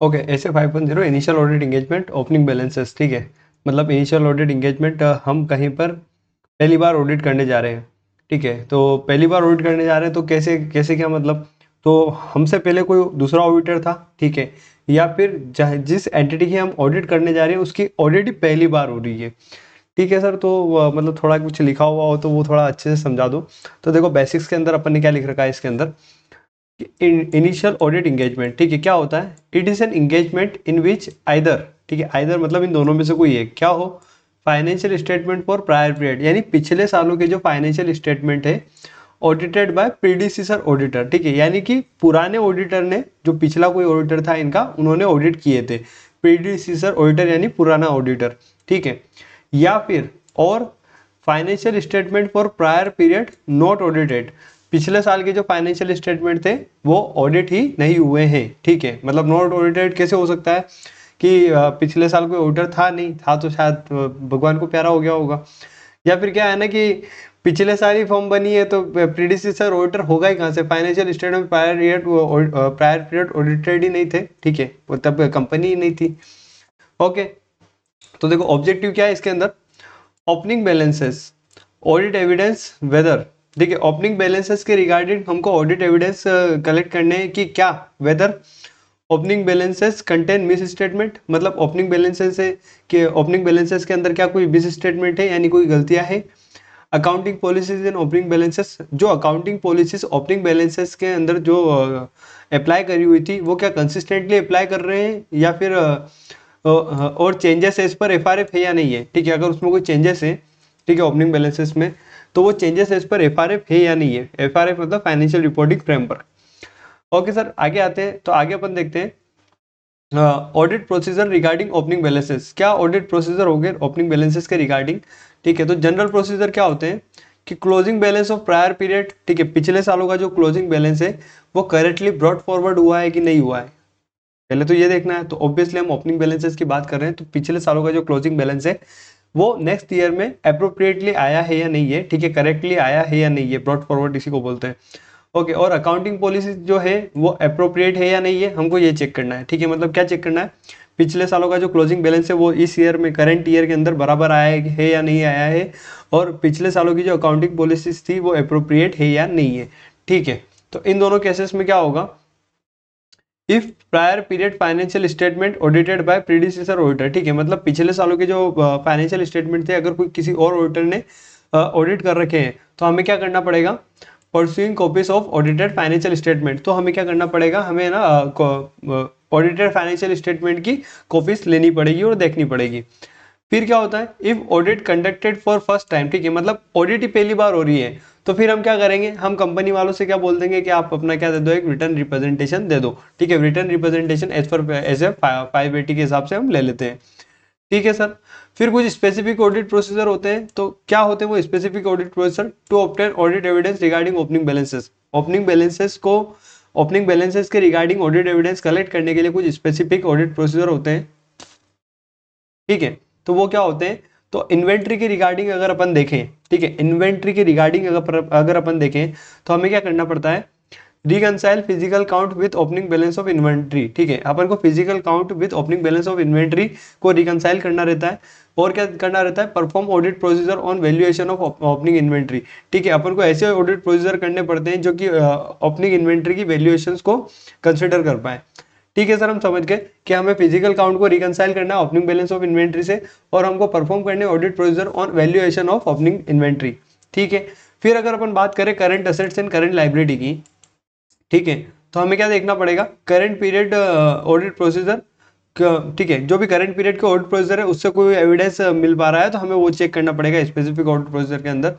ओके, ऐसे 510 initial audit engagement opening balances, ठीक है। मतलब इनिशियल ऑडिट इंगेजमेंट हम कहीं पर पहली बार ऑडिट करने जा रहे हैं, ठीक है। तो पहली बार ऑडिट करने जा रहे हैं तो कैसे कैसे क्या मतलब, तो हमसे पहले कोई दूसरा ऑडिटर था, ठीक है, या फिर जिस एंटिटी की हम ऑडिट करने जा रहे हैं उसकी ऑडिट ही पहली बार हो रही है, ठीक है सर। तो मतलब थोड़ा कुछ लिखा हुआ हो तो वो थोड़ा अच्छे से समझा दो। तो देखो बेसिक्स के अंदर अपन ने क्या लिख रखा है इसके अंदर, इनिशियल ऑडिट इंगेजमेंट, ठीक है, क्या होता है, it is an engagement in which either, ठीक है, आइदर मतलब इन दोनों में से कोई एक क्या हो, financial statement for prior period, यानी पिछले सालों के जो फाइनेंशियल स्टेटमेंट है ऑडिटेड बाय प्रीडिसीसर ऑडिटर, ठीक है, यानी कि पुराने ऑडिटर ने, जो पिछला कोई ऑडिटर था इनका, उन्होंने ऑडिट किए थे, प्रीडिसीसर ऑडिटर यानी पुराना ऑडिटर, ठीक है। या फिर और financial statement for prior period not audited, पिछले साल के जो फाइनेंशियल स्टेटमेंट थे वो ऑडिट ही नहीं हुए हैं, ठीक है। मतलब नॉट ऑडिटेड कैसे हो सकता है कि पिछले साल कोई ऑडिटर था नहीं था, तो शायद भगवान को प्यारा हो गया होगा, या फिर क्या है ना कि पिछले साल ही फॉर्म बनी है तो प्रीडिसेसर ऑडिटर होगा ही कहाँ से, financial statement prior period audited ही नहीं थे, ठीक है, वो तब कंपनी ही नहीं थी, ओके। तो देखो ऑब्जेक्टिव क्या है इसके अंदर, opening balances audit evidence whether, ठीक है, ओपनिंग बैलेंसेस के रिगार्डिंग हमको ऑडिट एविडेंस कलेक्ट करने की क्या, whether opening balances contain misstatement, मतलब ओपनिंग बैलेंसेस है कि ओपनिंग बैलेंसेस के अंदर क्या कोई मिस स्टेटमेंट है यानी कोई गलतियां हैं। अकाउंटिंग पॉलिसीज इन ओपनिंग बैलेंसेस, जो अकाउंटिंग पॉलिसीज ओपनिंग बैलेंसेस के अंदर जो अप्लाई करी हुई थी वो क्या कंसिस्टेंटली अप्लाई कर रहे हैं या फिर और चेंजेस एज पर एफआरएफ है या नहीं है। ठीक है, अगर उसमें कोई चेंजेस है, ठीक है, ओपनिंग बैलेंसेस में, तो वो चेंजेस एज पर एफआरएफ है या नहीं है। एफआरएफ मतलब financial reporting framework. Okay sir, आगे आते हैं, तो आगे अपन देखते हैं audit procedure regarding opening balances. क्या ऑडिट प्रोसीजर हो गए ओपनिंग बैलेंसेस के रिगार्डिंग। ठीक है, तो जनरल प्रोसीजर क्या होते हैं कि closing balance of prior period, ठीक है, पिछले सालों का जो क्लोजिंग बैलेंस है वो करेक्टली ब्रॉट फॉरवर्ड हुआ है कि नहीं हुआ है, पहले तो ये देखना है। तो ऑब्वियसली हम ओपनिंग बैलेंसेस की बात कर रहे हैं, तो पिछले सालों का जो क्लोजिंग बैलेंस है वो नेक्स्ट ईयर में अप्रोप्रिएटली आया है या नहीं है, ठीक है, करेक्टली आया है या नहीं है, ब्रॉट फॉरवर्ड इसी को बोलते हैं। ओके, और अकाउंटिंग पॉलिसी जो है वो अप्रोप्रिएट है या नहीं है, हमको ये चेक करना है। ठीक है, मतलब क्या चेक करना है, पिछले सालों का जो क्लोजिंग बैलेंस है वो इस ईयर में करंट ईयर के अंदर बराबर आया है या नहीं आया है, और पिछले सालों की जो अकाउंटिंग पॉलिसीज थी वो अप्रोप्रिएट है या नहीं है। ठीक है, तो इन दोनों केसेस में क्या होगा, if prior period financial statement audited bye predecessor auditor. ठीक है, मतलब पिछले सालों के जो फाइनेंशियल स्टेटमेंट थे अगर कोई किसी और ऑडिटर ने ऑडिट कर रखे हैं तो हमें क्या करना पड़ेगा, pursuing copies of audited financial statement, तो हमें क्या करना पड़ेगा, हमें ना ऑडिटेड फाइनेंशियल स्टेटमेंट की कॉपीज लेनी पड़ेगी और देखनी पड़ेगी। फिर क्या होता है, if audit conducted for first time, ठीक है, मतलब ऑडिट ही पहली बार हो रही है, तो फिर हम क्या करेंगे, हम कंपनी वालों से क्या बोल देंगे कि आप अपना क्या दे दो, एक रिटर्न रिप्रेजेंटेशन दे दो। ठीक है, रिटर्न रिप्रेजेंटेशन एज ए 580 के हिसाब से हम ले लेते हैं। ठीक है सर, फिर कुछ स्पेसिफिक ऑडिट प्रोसीजर होते हैं, तो क्या होते हैं वो specific audit procedure, to obtain audit evidence regarding opening balances. Opening balances के रिगार्डिंग ऑडिट एविडेंस कलेक्ट करने के लिए कुछ स्पेसिफिक ऑडिट प्रोसीजर होते हैं। ठीक है, तो वो क्या होते हैं, तो इन्वेंट्री के रिगार्डिंग अगर अपन देखें, ठीक है, इन्वेंट्री के रिगार्डिंग अगर अपन देखें तो हमें क्या करना पड़ता है, reconcile physical count with opening balance of inventory. ठीक है, अपन को physical count with opening balance of inventory को रिकंसाइल करना रहता है, और क्या करना रहता है, perform audit procedure on valuation of opening inventory. ठीक है, अपन को ऐसे ऑडिट प्रोसीजर करने पड़ते हैं जो कि ओपनिंग इन्वेंट्री की वैल्यूएशंस को कंसिडर कर पाए। ठीक है सर, हम समझ गए कि हमें फिजिकल काउंट को रिकंसाइल करना है ओपनिंग बैलेंस ऑफ इन्वेंट्री से, और हमको परफॉर्म करने audit procedure on valuation of opening inventory. ठीक है, फिर अगर अपन बात करें current assets and current liability की, ठीक है, तो हमें क्या देखना पड़ेगा, करंट पीरियड ऑडिट प्रोसीजर। ठीक है, जो भी करंट पीरियड का ऑडिट प्रोसीजर है उससे कोई एविडेंस मिल पा रहा है तो हमें वो चेक करना पड़ेगा स्पेसिफिक ऑडिट प्रोसीजर के अंदर।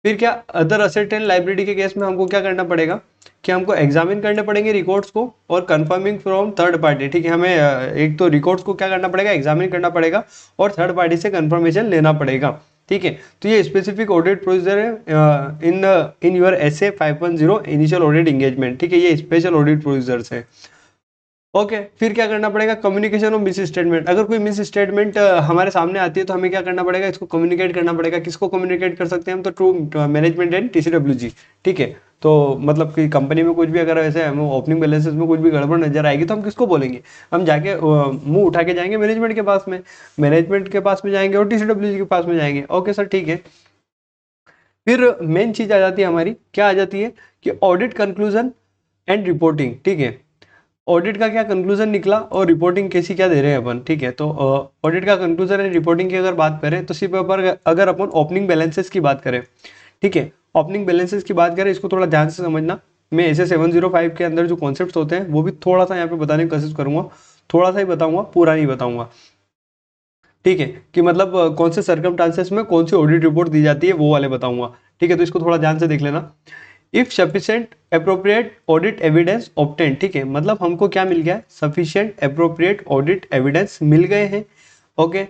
फिर क्या, अदर असेट एंड लायबिलिटी के केस में हमको क्या करना पड़ेगा कि हमको एग्जामिन करने पड़ेंगे रिकॉर्ड्स को और कंफर्मिंग फ्रॉम थर्ड पार्टी। ठीक है, हमें एक तो रिकॉर्ड्स को क्या करना पड़ेगा, एग्जामिन करना पड़ेगा, और थर्ड पार्टी से कंफर्मेशन लेना पड़ेगा। ठीक है, तो ये स्पेसिफिक ऑडिट प्रोसीजर है in your SA 510 initial audit engagement. ठीक है, ये स्पेशल ऑडिट प्रोसीजर्स है। ओके, फिर क्या करना पड़ेगा, कम्युनिकेशन ऑफ मिस स्टेटमेंट। अगर कोई मिस स्टेटमेंट हमारे सामने आती है तो हमें क्या करना पड़ेगा, इसको कम्युनिकेट करना पड़ेगा। किसको कम्युनिकेट कर सकते हैं हम, तो टू मैनेजमेंट एंड TCWG। ठीक है, तो मतलब कि कंपनी में कुछ भी अगर ऐसे हमें ओपनिंग बैलेंसेस में कुछ भी गड़बड़ नजर आएगी तो हम किसको बोलेंगे, हम जाके मुंह उठा के जाएंगे मैनेजमेंट के पास में, मैनेजमेंट के पास में जाएंगे और TCWG के पास में जाएंगे। ओके सर, ठीक है। फिर मेन चीज आ जाती है हमारी, क्या आ जाती है कि ऑडिट कंक्लूजन एंड रिपोर्टिंग। ठीक है, ऑडिट का क्या कंक्लूजन निकला और रिपोर्टिंग कैसी क्या दे रहे हैं अपन। ठीक है, तो ऑडिट का कंक्लूजन एंड रिपोर्टिंग की अगर बात करें तो सिर्फ अगर अपन ओपनिंग बैलेंसेस की बात करें, ठीक है, ओपनिंग बैलेंसेस की बात करें, इसको थोड़ा ध्यान से समझना। मैं ऐसे 705 के अंदर जो कॉन्सेप्ट्स होते हैं वो भी थोड़ा सा यहाँ पे बताने की कोशिश करूंगा, थोड़ा सा ही बताऊंगा, पूरा नहीं बताऊंगा। ठीक है, कि मतलब कौन से सर्कमस्टांसेस में कौन सी ऑडिट रिपोर्ट दी जाती है वो वाले बताऊंगा। ठीक है, तो इसको थोड़ा ध्यान से देख लेना। If sufficient appropriate audit evidence obtain. ठीक है, मतलब हमको क्या मिल गया, सफिशिएंट अप्रोप्रिएट ऑडिट एविडेंस मिल गए हैं। ओके,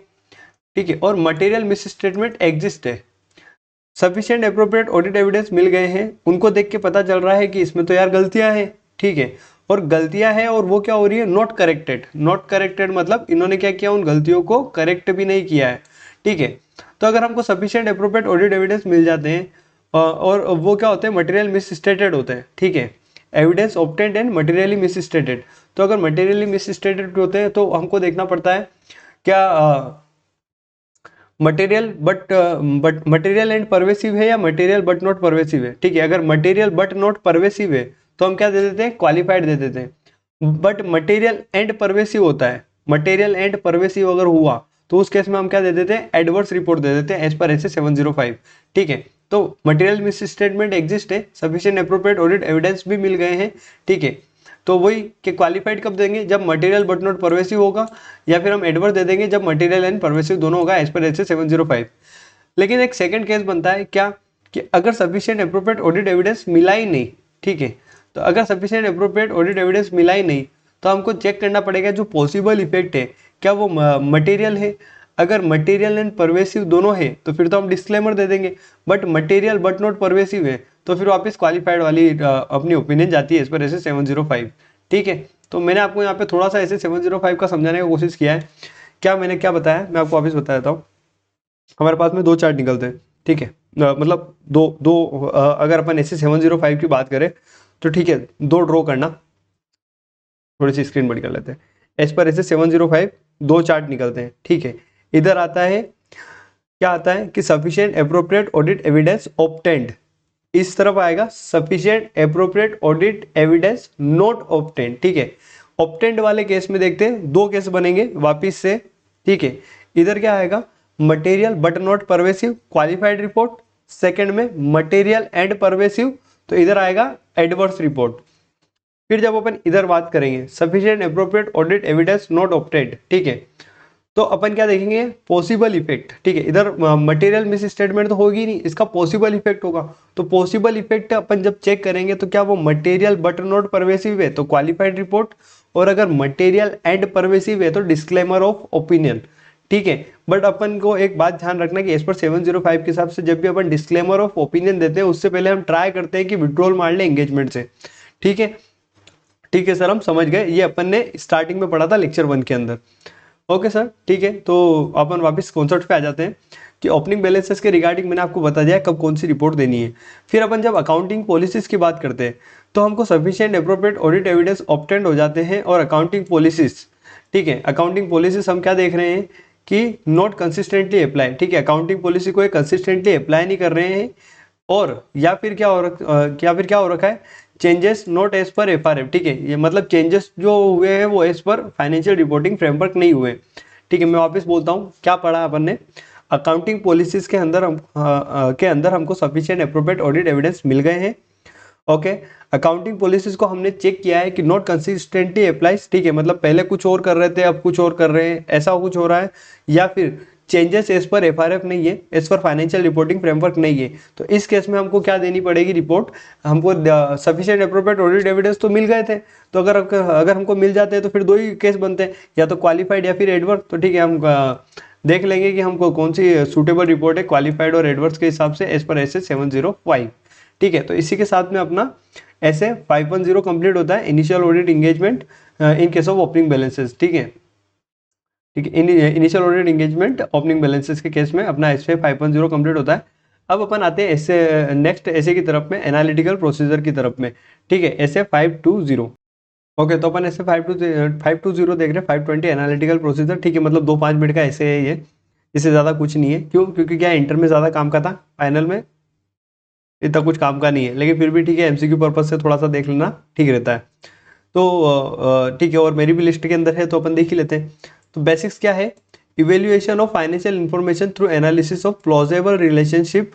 ठीक है, और मटेरियल मिस स्टेटमेंट एग्जिस्ट है। सफिशिएंट अप्रोप्रिएट ऑडिट एविडेंस मिल गए हैं, उनको देख के पता चल रहा है कि इसमें तो यार गलतियां हैं। ठीक है, और गलतियां हैं और वो क्या हो रही है, नॉट करेक्टेड। नॉट करेक्टेड मतलब इन्होंने क्या किया, उन गलतियों को करेक्ट भी नहीं किया है। ठीक है, तो अगर हमको सफिशिएंट अप्रोप्रिएट ऑडिट एविडेंस मिल जाते हैं और वो क्या होते हैं, मटेरियल मिस स्टेटेड होते हैं। ठीक है, evidence obtained and materially miss stated. तो अगर मटेरियली मिस स्टेटेड होते हैं तो हमको देखना पड़ता है क्या material but material and pervasive है या मटेरियल बट नॉट परवेसिव है। ठीक है, अगर मटेरियल बट नॉट परवेसिव है तो हम क्या दे देते हैं, क्वालिफाइड दे देते हैं। बट मटेरियल एंड परवेसिव होता है, मटेरियल एंड परवेसिव अगर हुआ तो उस केस में हम क्या दे देते हैं, एडवर्स रिपोर्ट दे देते हैं एज पर एस 705। ठीक है, तो मटेरियल मिस स्टेटमेंट एग्जिस्ट है, सफिशिएंट एप्रोप्रिएट ऑडिट एविडेंस भी मिल गए हैं। ठीक है, तो वही कि क्वालिफाइड कब देंगे, जब मटेरियल बट नॉट परवेसिव होगा, या फिर हम एडवर्स दे देंगे जब मटेरियल एंड परवेसिव दोनों होगा एज पर एस 705। लेकिन एक सेकंड केस बनता है क्या, कि अगर सफिशिएंट एप्रोप्रिएट ऑडिट एविडेंस मिला ही नहीं। ठीक है, तो अगर सफिशिएंट एप्रोप्रिएट ऑडिट एविडेंस मिला ही नहीं तो हमको चेक करना पड़ेगा जो पॉसिबल इफेक्ट है क्या वो मटेरियल है। अगर मटेरियल एंड परवेसिव दोनों है तो फिर तो हम डिस्क्लेमर दे देंगे, but material but not pervasive है तो फिर वापस क्वालिफाइड वाली अपनी ओपिनियन जाती है इस पर ऐसे 705। ठीक है, तो मैंने आपको यहाँ पे थोड़ा सा ऐसे 705 का समझाने की कोशिश किया है। क्या मैंने क्या बताया मैं आपको वापस बता देता हूँ। हमारे पास में दो चार्ट निकलते हैं। ठीक है, मतलब दो दो अगर अपन ऐसे 705 की बात करें तो ठीक है, दो ड्रॉ करना, थोड़ी सी स्क्रीन बड़ी कर लेते हैं। एज पर ऐसे 705 दो चार्ट निकलते हैं। ठीक है, इधर आता है क्या आता है कि sufficient appropriate audit evidence obtained, इस तरफ आएगा sufficient appropriate audit evidence not obtained. ठीक है, ऑब्टेंड वाले केस में देखते हैं दो केस बनेंगे वापिस से। ठीक है, इधर क्या आएगा, material but not pervasive qualified report, second में मटेरियल एंड परवेसिव तो इधर आएगा एडवर्स रिपोर्ट। फिर जब अपन इधर बात करेंगे sufficient appropriate audit evidence not obtained, ठीक है, तो अपन क्या देखेंगे, पॉसिबल इफेक्ट। ठीक है, इधर मटेरियल मिस स्टेटमेंट तो होगी नहीं, इसका पॉसिबल इफेक्ट होगा। तो पॉसिबल इफेक्ट अपन जब चेक करेंगे तो क्या वो मटेरियल बट नॉट परवेसिव है तो क्वालिफाइड रिपोर्ट, और अगर मटेरियल एंड परवेसिव है तो डिस्क्लेमर ऑफ ओपिनियन। ठीक है, बट अपन को एक बात ध्यान रखना कि एज पर 705 के हिसाब से जब भी अपन डिस्क्लेमर ऑफ ओपिनियन देते हैं उससे पहले हम ट्राई करते हैं कि विड्रॉल मार ले एंगेजमेंट से। ठीक है, ठीक है सर, हम समझ गए, ये अपन ने स्टार्टिंग में पढ़ा था लेक्चर 1 के अंदर। ओके सर, ठीक है, तो अपन वापस कॉन्सेप्ट पे आ जाते हैं कि ओपनिंग बैलेंसेस के रिगार्डिंग मैंने आपको बता दिया कब कौन सी रिपोर्ट देनी है। फिर अपन जब अकाउंटिंग पॉलिसीज की बात करते हैं तो हमको sufficient appropriate audit evidence obtained हो जाते हैं और अकाउंटिंग पॉलिसीज। ठीक है, अकाउंटिंग पॉलिसीज हम क्या देख रहे हैं कि नॉट कंसिस्टेंटली अप्लाई। ठीक है, अकाउंटिंग पॉलिसी को कंसिस्टेंटली अप्लाई नहीं कर रहे हैं, और या फिर क्या हो रखा है, changes not as per FRF. ठीक है, ये मतलब चेंजेस जो हुए हैं वो as per financial reporting framework नहीं हुए। ठीक है, मैं वापस बोलता हूँ क्या पढ़ा अपन ने, अकाउंटिंग पॉलिसीज के अंदर हमको सफिशिएंट एप्रोप्रिएट ऑडिट एविडेंस मिल गए हैं। ओके, अकाउंटिंग पॉलिसीज को हमने चेक किया है कि नॉट कंसिस्टेंटली अप्लाइज। ठीक है, मतलब पहले कुछ और कर रहे थे अब कुछ और कर रहे हैं, ऐसा कुछ हो रहा है, या फिर चेंजेस एज पर एफआरएफ नहीं है, as per financial reporting framework नहीं है। तो इस केस में हमको क्या देनी पड़ेगी रिपोर्ट, हमको सफिशिएंट एप्रोप्रिएट ऑडिट एविडेंस तो मिल गए थे, तो अगर हमको मिल जाते हैं तो फिर दो ही केस बनते हैं, या तो क्वालिफाइड या फिर एडवर्स। तो ठीक है, हम देख लेंगे कि हमको कौन सी सूटेबल रिपोर्ट है क्वालिफाइड और एडवर्स के हिसाब से एज पर एस 705। ठीक है, तो इसी के साथ में अपना ऐसे 510 कंप्लीट होता है, initial audit engagement in case of opening balances. ठीक है, ठीक है, initial audit engagement opening balances के केस में अपना एसए 510 कंप्लीट होता है। अब अपन आते हैं ऐसे नेक्स्ट ऐसे की तरफ में, एनालिटिकल प्रोसीजर की तरफ में। ठीक है, ऐसे 520। ओके, तो अपन ऐसे 520 देख रहे हैं, 520 एनालिटिकल प्रोसीजर। ठीक है, मतलब 2-5 मिनट का ऐसे है ये, इससे ज़्यादा कुछ नहीं है। क्यों, क्योंकि क्या इंटर में ज़्यादा काम का था, फाइनल में इतना कुछ काम का नहीं है, लेकिन फिर भी ठीक है एमसीक्यू पर्पज से थोड़ा सा देख लेना ठीक रहता है। तो ठीक है, और मेरी भी लिस्ट के अंदर है तो अपन देख ही लेते हैं। तो बेसिक्स क्या है, evaluation of financial information through analysis of plausible relationship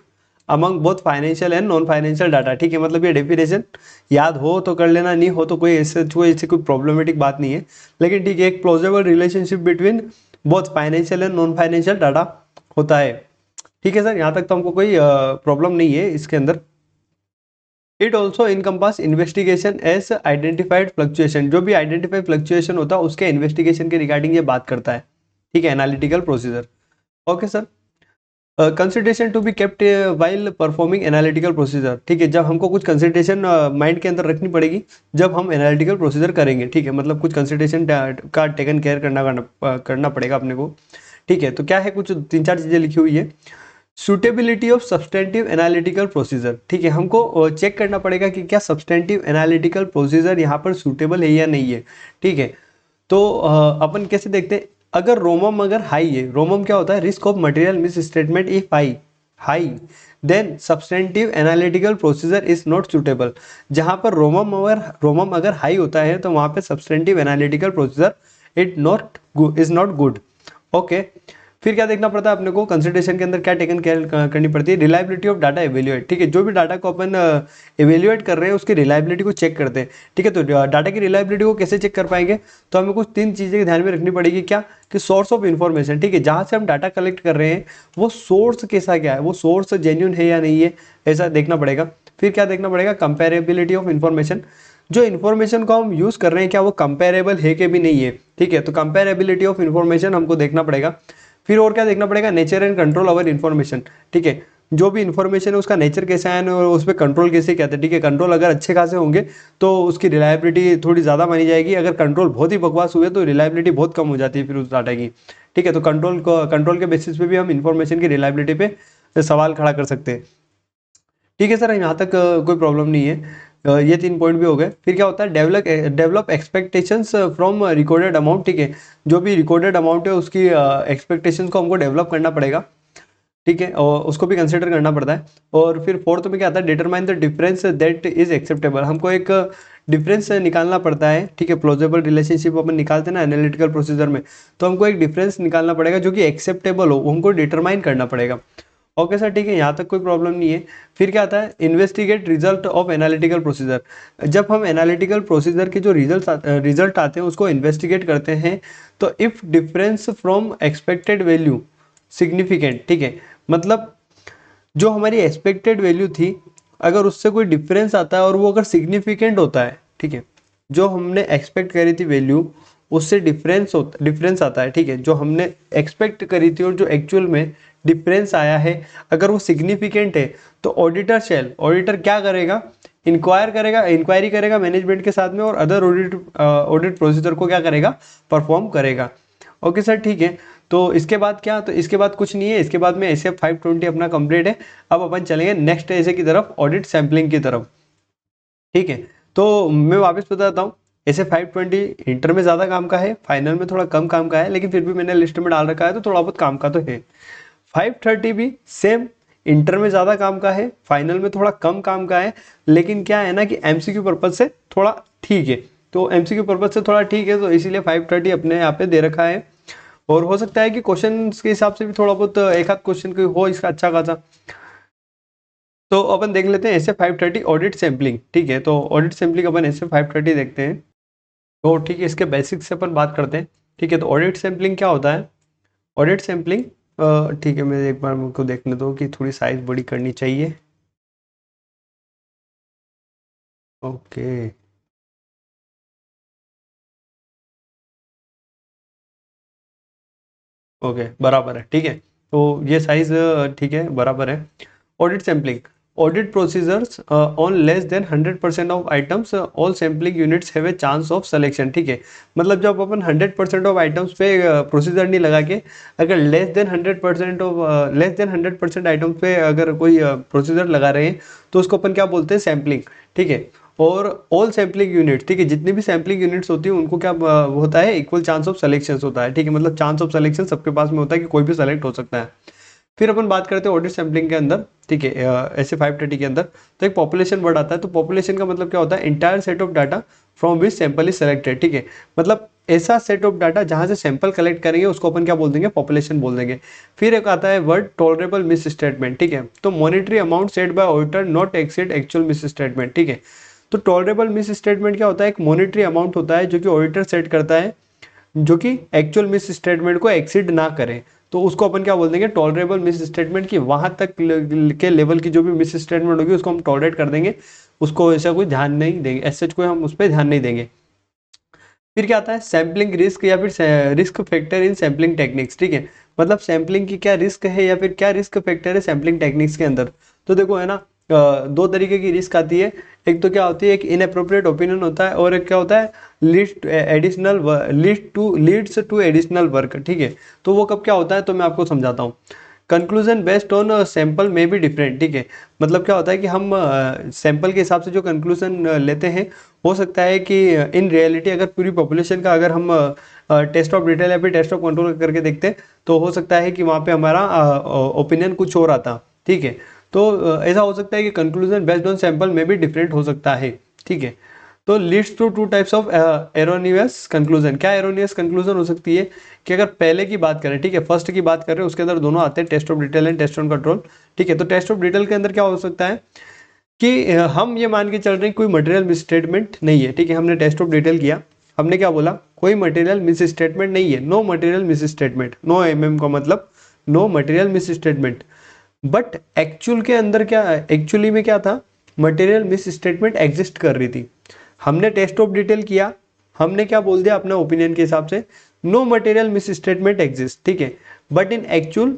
among both financial and non financial data. ठीक है, मतलब ये डेफिनेशन याद हो तो कर लेना, नहीं हो तो कोई ऐसे कोई प्रॉब्लमेटिक बात नहीं है, लेकिन ठीक है, एक plausible relationship between both financial and non financial data होता है। ठीक है सर, यहाँ तक तो हमको कोई प्रॉब्लम नहीं है इसके अंदर। It also encompass investigation as identified fluctuation, जो भी आइडेंटिफाइड फ्लक्चुएशन होता है उसके इन्वेस्टिगेशन के रिगार्डिंग ये बात करता है। ठीक है, analytical procedure. Okay sir, consideration to be kept while performing analytical procedure. ठीक है, जब हमको कुछ कंसिडरेशन माइंड के अंदर रखनी पड़ेगी जब हम एनालिटिकल प्रोसीजर करेंगे। ठीक है, मतलब कुछ कंसिडरेशन का टेकन केयर करना पड़ेगा अपने को। ठीक है, तो क्या है, कुछ 3-4 चीज़ें लिखी हुई है। Suitability of substantive analytical procedure. ठीक है, हमको चेक करना पड़ेगा कि क्या सब्सटेंटिव एनालिटिकल प्रोसीजर यहाँ पर सूटेबल है या नहीं है। ठीक है, तो अपन कैसे देखते हैं, अगर रोमम अगर हाई है, रोमम क्या होता है, risk of material misstatement if high, high then substantive analytical procedure is not suitable. जहां पर रोमम अगर हाई होता है तो वहां पे substantive analytical procedure is not good. Okay, फिर क्या देखना पड़ता है अपने को, कंसिडरेशन के अंदर क्या टेकन केयर करनी पड़ती है, रिलायबिलिटी ऑफ डाटा एवेल्युएट। ठीक है, जो भी डाटा को अपन एवेल्युएट कर रहे हैं उसकी रिलायबिलिटी को चेक करते हैं। ठीक है, तो डाटा की रिलायबिलिटी को कैसे चेक कर पाएंगे, तो हमें कुछ 3 चीजें ध्यान में रखनी पड़ेगी। क्या कि सोर्स ऑफ इन्फॉर्मेशन, ठीक है, जहां से हम डाटा कलेक्ट कर रहे हैं वो सोर्स कैसा क्या है, वो सोर्स जेन्युइन है या नहीं है, ऐसा देखना पड़ेगा। फिर क्या देखना पड़ेगा, कंपेरेबिलिटी ऑफ इन्फॉर्मेशन, जो इन्फॉर्मेशन को हम यूज कर रहे हैं क्या वो कंपेरेबल है कि भी नहीं है। ठीक है, तो कंपेरेबिलिटी ऑफ इन्फॉर्मेशन हमको देखना पड़ेगा। फिर और क्या देखना पड़ेगा, nature and control over information. ठीक है, जो भी इन्फॉर्मेशन है उसका नेचर कैसा है और उस पर कंट्रोल कैसे कहते हैं। ठीक है, कंट्रोल अगर अच्छे खासे होंगे तो उसकी रिलायबिलिटी थोड़ी ज़्यादा मानी जाएगी, अगर कंट्रोल बहुत ही बकवास हुए तो रिलायबिलिटी बहुत कम हो जाती है फिर उस डाटा की। ठीक है, तो कंट्रोल के बेसिस पे भी हम इन्फॉर्मेशन की रिलायबिलिटी पे सवाल खड़ा कर सकते हैं। ठीक है सर, यहाँ तक कोई प्रॉब्लम नहीं है। ये 3 पॉइंट भी हो गए। फिर क्या होता है, develop expectations from recorded amount. ठीक है, जो भी रिकॉर्डेड अमाउंट है उसकी एक्सपेक्टेशंस को हमको डेवलप करना पड़ेगा। ठीक है, और उसको भी कंसिडर करना पड़ता है। और फिर फोर्थ में क्या आता है, determine the difference that is acceptable. हमको एक डिफरेंस निकालना पड़ता है। ठीक है, प्लॉजिबल रिलेशनशिप अपन निकालते हैं ना एनालिटिकल प्रोसीजर में, तो हमको एक डिफरेंस निकालना पड़ेगा जो कि एक्सेप्टेबल हो, वो हमको डिटरमाइन करना पड़ेगा। ओके सर, ठीक है, यहाँ तक कोई प्रॉब्लम नहीं है। फिर क्या आता है, investigate result of analytical procedure. जब हम एनालिटिकल प्रोसीजर के जो रिजल्ट आते हैं उसको इन्वेस्टिगेट करते हैं, तो if difference from expected value significant. ठीक है, मतलब जो हमारी एक्सपेक्टेड वैल्यू थी अगर उससे कोई डिफरेंस आता है और वो अगर सिग्निफिकेंट होता है, ठीक है, जो हमने एक्सपेक्ट करी थी वैल्यू उससे डिफरेंस आता है। ठीक है, जो हमने एक्सपेक्ट करी थी और जो एक्चुअल में डिफरेंस आया है अगर वो सिग्निफिकेंट है, तो ऑडिटर क्या करेगा, इंक्वायरी करेगा मैनेजमेंट के साथ में और अदर ऑडिट प्रोसीजर को क्या करेगा, परफॉर्म करेगा। ओके सर, ठीक है, तो इसके बाद क्या, तो इसके बाद कुछ नहीं है, इसके बाद में एसए 520 अपना कंप्लीट है। अब अपन चलेंगे नेक्स्ट एसए की तरफ, ऑडिट सैम्पलिंग की तरफ। ठीक है, तो मैं वापस बताता हूँ, एसए 520 इंटर में ज़्यादा काम का है, फाइनल में थोड़ा कम काम का है, लेकिन फिर भी मैंने लिस्ट में डाल रखा है तो थोड़ा बहुत काम का तो है। 530 भी सेम, इंटर में ज़्यादा काम का है, फाइनल में थोड़ा कम काम का है, लेकिन क्या है ना कि एमसीक्यू पर्पज से थोड़ा ठीक है। तो एमसीक्यू पर्पज से थोड़ा ठीक है, तो इसीलिए 530 अपने यहाँ पे दे रखा है। और हो सकता है कि क्वेश्चन के हिसाब से भी थोड़ा बहुत एक आध क्वेश्चन कोई हो इसका अच्छा खासा। तो अपन देख लेते हैं एसए 530 ऑडिट सैम्पलिंग। ठीक है, तो ऑडिट सैम्पलिंग अपन एसए 530 देखते हैं। तो ठीक है, इसके बेसिक्स से अपन बात करते हैं। ठीक है, तो ऑडिट सैम्पलिंग क्या होता है, ऑडिट सैम्पलिंग, ठीक है, मैं एक बार मुझको देखने दो कि थोड़ी साइज बड़ी करनी चाहिए। ओके, ओके, बराबर है। ठीक है, तो ये साइज ठीक है, बराबर है। Audit sampling, audit procedures on less than 100% of items, all sampling units have a chance of selection. ठीक है, मतलब जब अपन 100% ऑफ आइटम्स पे प्रोसीजर नहीं लगा के अगर लेस देन 100% आइटम्स पे अगर कोई प्रोसीजर लगा रहे हैं तो उसको अपन क्या बोलते हैं, सैम्पलिंग। ठीक है, और ऑल सैम्पलिंग यूनिट, ठीक है, जितनी भी सैम्पलिंग यूनिट्स होती है उनको क्या होता है, इक्वल चांस ऑफ सिलेक्शन होता है। ठीक है, मतलब चांस ऑफ सिलेक्शन सबके पास में होता है कि कोई भी सेलेक्ट हो सकता है। फिर अपन बात करते हैं ऑडिट सैम्पलिंग के अंदर। ठीक है, ऐसे 530 के अंदर तो एक पॉपुलेशन वर्ड आता है। तो पॉपुलेशन का मतलब क्या होता है, entire set of data from which sample is selected. ठीक है, मतलब ऐसा सेट ऑफ डाटा जहां से सैंपल कलेक्ट करेंगे उसको अपन क्या बोल देंगे, पॉपुलेशन बोल देंगे। फिर एक आता है वर्ड टॉलरेबल मिस स्टेटमेंट। ठीक है, तो monetary amount set bye auditor not exceed actual miss statement. ठीक है, तो टॉलरेबल मिस स्टेटमेंट क्या होता है, एक मॉनिटरी अमाउंट होता है जो कि ऑडिटर सेट करता है जो कि एक्चुअल मिस स्टेटमेंट को एक्सीड ना करे, तो उसको अपन क्या बोल देंगे, टॉलरेबल मिस स्टेटमेंट की वहां तक के लेवल की जो भी मिस स्टेटमेंट होगी उसको हम टॉलरेट कर देंगे, उसको ऐसा कोई ध्यान नहीं देंगे, ऐसा कोई हम उस पर ध्यान नहीं देंगे। फिर क्या आता है, सैम्पलिंग रिस्क या फिर risk factor in sampling techniques. ठीक है, मतलब सैम्पलिंग की क्या रिस्क है या फिर क्या रिस्क फैक्टर है सैम्पलिंग टेक्निक्स के अंदर। तो देखो है ना, दो तरीके की रिस्क आती है। एक तो क्या होती है, एक इनअप्रोप्रिएट ओपिनियन होता है, और एक क्या होता है, लीड्स टू एडिशनल वर्क। ठीक है, तो वो कब क्या होता है, तो मैं आपको समझाता हूँ। कंक्लूजन बेस्ड ऑन सैंपल में भी डिफरेंट। ठीक है, मतलब क्या होता है कि हम सैंपल के हिसाब से जो कंक्लूजन लेते हैं, हो सकता है कि इन रियलिटी अगर पूरी पॉपुलेशन का अगर हम टेस्ट ऑफ डिटेल या फिर टेस्ट ऑफ कंट्रोल करके देखते हैं तो हो सकता है कि वहाँ पे हमारा ओपिनियन कुछ और आता। ठीक है। तो ऐसा हो सकता है कि कंक्लूजन बेस्ड ऑन सैंपल में भी डिफरेंट हो सकता है, ठीक है। तो leads to two types of erroneous conclusion. क्या एरोनियस कंक्लूजन हो सकती है कि अगर पहले की बात करें, ठीक है, फर्स्ट की बात करें, उसके अंदर दोनों आते हैं, test of detail and test on control, ठीक है। तो टेस्ट ऑफ डिटेल के अंदर क्या हो सकता है कि हम ये मान के चल रहे हैं कोई मटेरियल मिस स्टेटमेंट नहीं है, ठीक है। हमने टेस्ट ऑफ डिटेल किया, हमने क्या बोला, कोई मटेरियल मिस स्टेटमेंट नहीं है, no material misstatement, no MM का मतलब no material misstatement. But actual के अंदर क्या, एक्चुअली में क्या था, मटेरियल मिस स्टेटमेंट एग्जिस्ट कर रही थी। हमने टेस्ट ऑफ डिटेल किया, हमने क्या बोल दिया अपना ओपिनियन के हिसाब से, no material misstatement exist, ठीक है। But in actual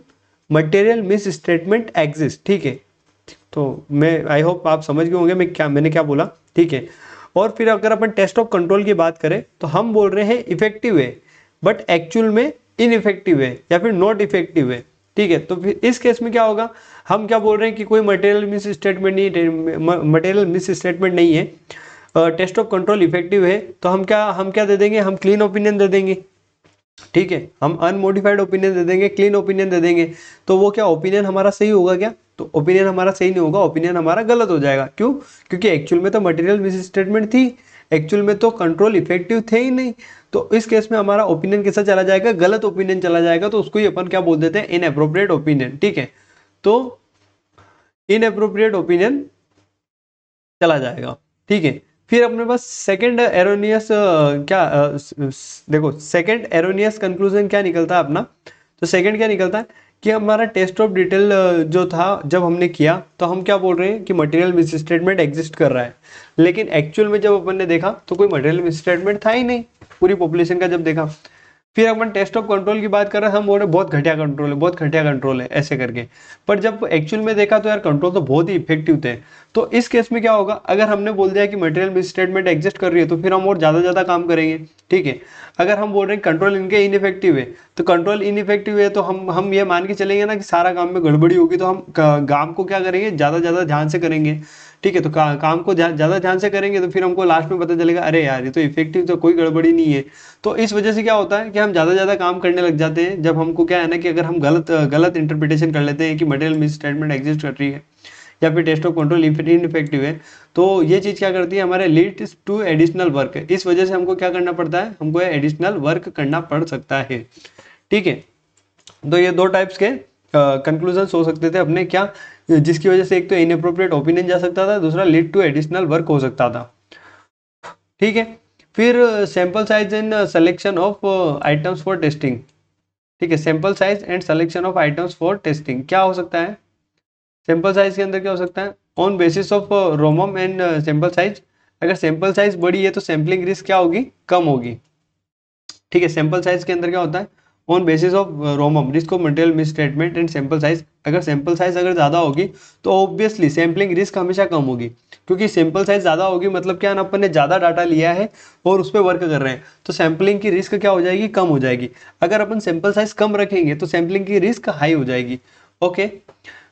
material misstatement exist, ठीक है। तो मैं आई होप आप समझ गए होंगे मैंने क्या बोला, ठीक है। और फिर अगर अपन टेस्ट ऑफ कंट्रोल की बात करें तो हम बोल रहे हैं इफेक्टिव है, बट एक्चुअल में इनइफेक्टिव है या फिर नॉट इफेक्टिव है, ठीक है। तो फिर इस केस में क्या होगा, हम क्या बोल रहे हैं कि कोई मटेरियल मिस स्टेटमेंट नहीं है, टेस्ट ऑफ कंट्रोल इफेक्टिव है, तो हम क्या दे देंगे, हम क्लीन ओपिनियन दे देंगे, ठीक है। हम अनमोडिफाइड ओपिनियन दे देंगे, क्लीन ओपिनियन दे देंगे। तो वो क्या ओपिनियन हमारा सही होगा क्या, तो ओपिनियन हमारा सही नहीं होगा, ओपिनियन हमारा गलत हो जाएगा। क्यों, क्योंकि एक्चुअल में तो मटेरियल मिस स्टेटमेंट थी, एक्चुअल में तो कंट्रोल इफेक्टिव थे ही नहीं। तो इस केस में हमारा ओपिनियन कैसा चला जाएगा, गलत ओपिनियन चला जाएगा। तो उसको ही अपन क्या बोल देते हैं, इनएप्रोप्रिएट ओपिनियन, ठीक है। तो इनएप्रोप्रिएट ओपिनियन चला जाएगा, ठीक है। फिर अपने पास सेकंड एरोनियस देखो सेकंड एरोनियस कंक्लूजन क्या निकलता है अपना, तो सेकंड क्या निकलता है कि हमारा टेस्ट ऑफ डिटेल जो था जब हमने किया तो हम क्या बोल रहे हैं कि मटेरियल मिस स्टेटमेंट एग्जिस्ट कर रहा है, लेकिन एक्चुअल में जब अपन ने देखा तो कोई मटेरियल मिस स्टेटमेंट था ही नहीं पूरी पॉपुलेशन का जब देखा। फिर अपन टेस्ट ऑफ कंट्रोल की बात कर रहे हैं, हम बोल रहे बहुत घटिया कंट्रोल है, बहुत घटिया कंट्रोल है ऐसे करके। पर जब एक्चुअल में देखा तो यार कंट्रोल तो बहुत ही इफेक्टिव थे। तो इस केस में क्या होगा, अगर हमने बोल दिया कि मटेरियल मिस स्टेटमेंट एग्जिस्ट कर रही है तो फिर हम और ज़्यादा काम करेंगे, ठीक है। अगर हम बोल रहे हैं कंट्रोल इनके इनइफेक्टिव है, तो कंट्रोल इनइफेक्टिव है तो हम ये मान के चलेंगे ना कि सारा काम में गड़बड़ी होगी, तो हम काम को क्या करेंगे, ज़्यादा ध्यान से करेंगे, ठीक है। तो काम को ज़्यादा ध्यान से करेंगे तो फिर हमको लास्ट में पता चलेगा अरे यार ये तो इफेक्टिव, तो कोई गड़बड़ी नहीं है। तो इस वजह से क्या होता है कि हम ज़्यादा काम करने लग जाते हैं, जब हमको क्या है ना कि अगर हम गलत इंटरप्रिटेशन कर लेते हैं कि मटेरियल मिस स्टेटमेंट एग्जिस्ट कर रही है या फिर टेस्ट ऑफ कंट्रोल इनइफेक्टिव है, तो ये चीज़ क्या करती है, हमारे लीड्स टू एडिशनल वर्क है। इस वजह से हमको क्या करना पड़ता है, हमको एडिशनल वर्क करना पड़ सकता है, ठीक है। तो ये दो टाइप्स के कंक्लूजन्स हो सकते थे अपने, क्या, जिसकी वजह से एक तो इनअप्रोप्रिएट ओपिनियन जा सकता था, दूसरा लीड टू एडिशनल वर्क हो सकता था, ठीक है। फिर sample size and selection of items for testing, ठीक है। Sample size and selection of items for testing क्या हो सकता है, सैंपल साइज के अंदर क्या हो सकता है, on basis of रोमम and sample size. अगर सैंपल साइज बड़ी है तो सैम्पलिंग रिस्क क्या होगी, कम होगी, ठीक है। सैंपल साइज के अंदर क्या होता है, on basis of रोमम risk of material miss statement and sample size. अगर सैंपल साइज अगर ज़्यादा होगी तो ऑब्वियसली सैम्पलिंग रिस्क हमेशा कम होगी, क्योंकि सैंपल साइज ज़्यादा होगी मतलब क्या, अपन ने ज़्यादा डाटा लिया है और उस पर वर्क कर रहे हैं, तो सैम्पलिंग की रिस्क क्या हो जाएगी, कम हो जाएगी। अगर अपन सैंपल साइज कम रखेंगे तो सैम्पलिंग की रिस्क हाई हो जाएगी, ओके।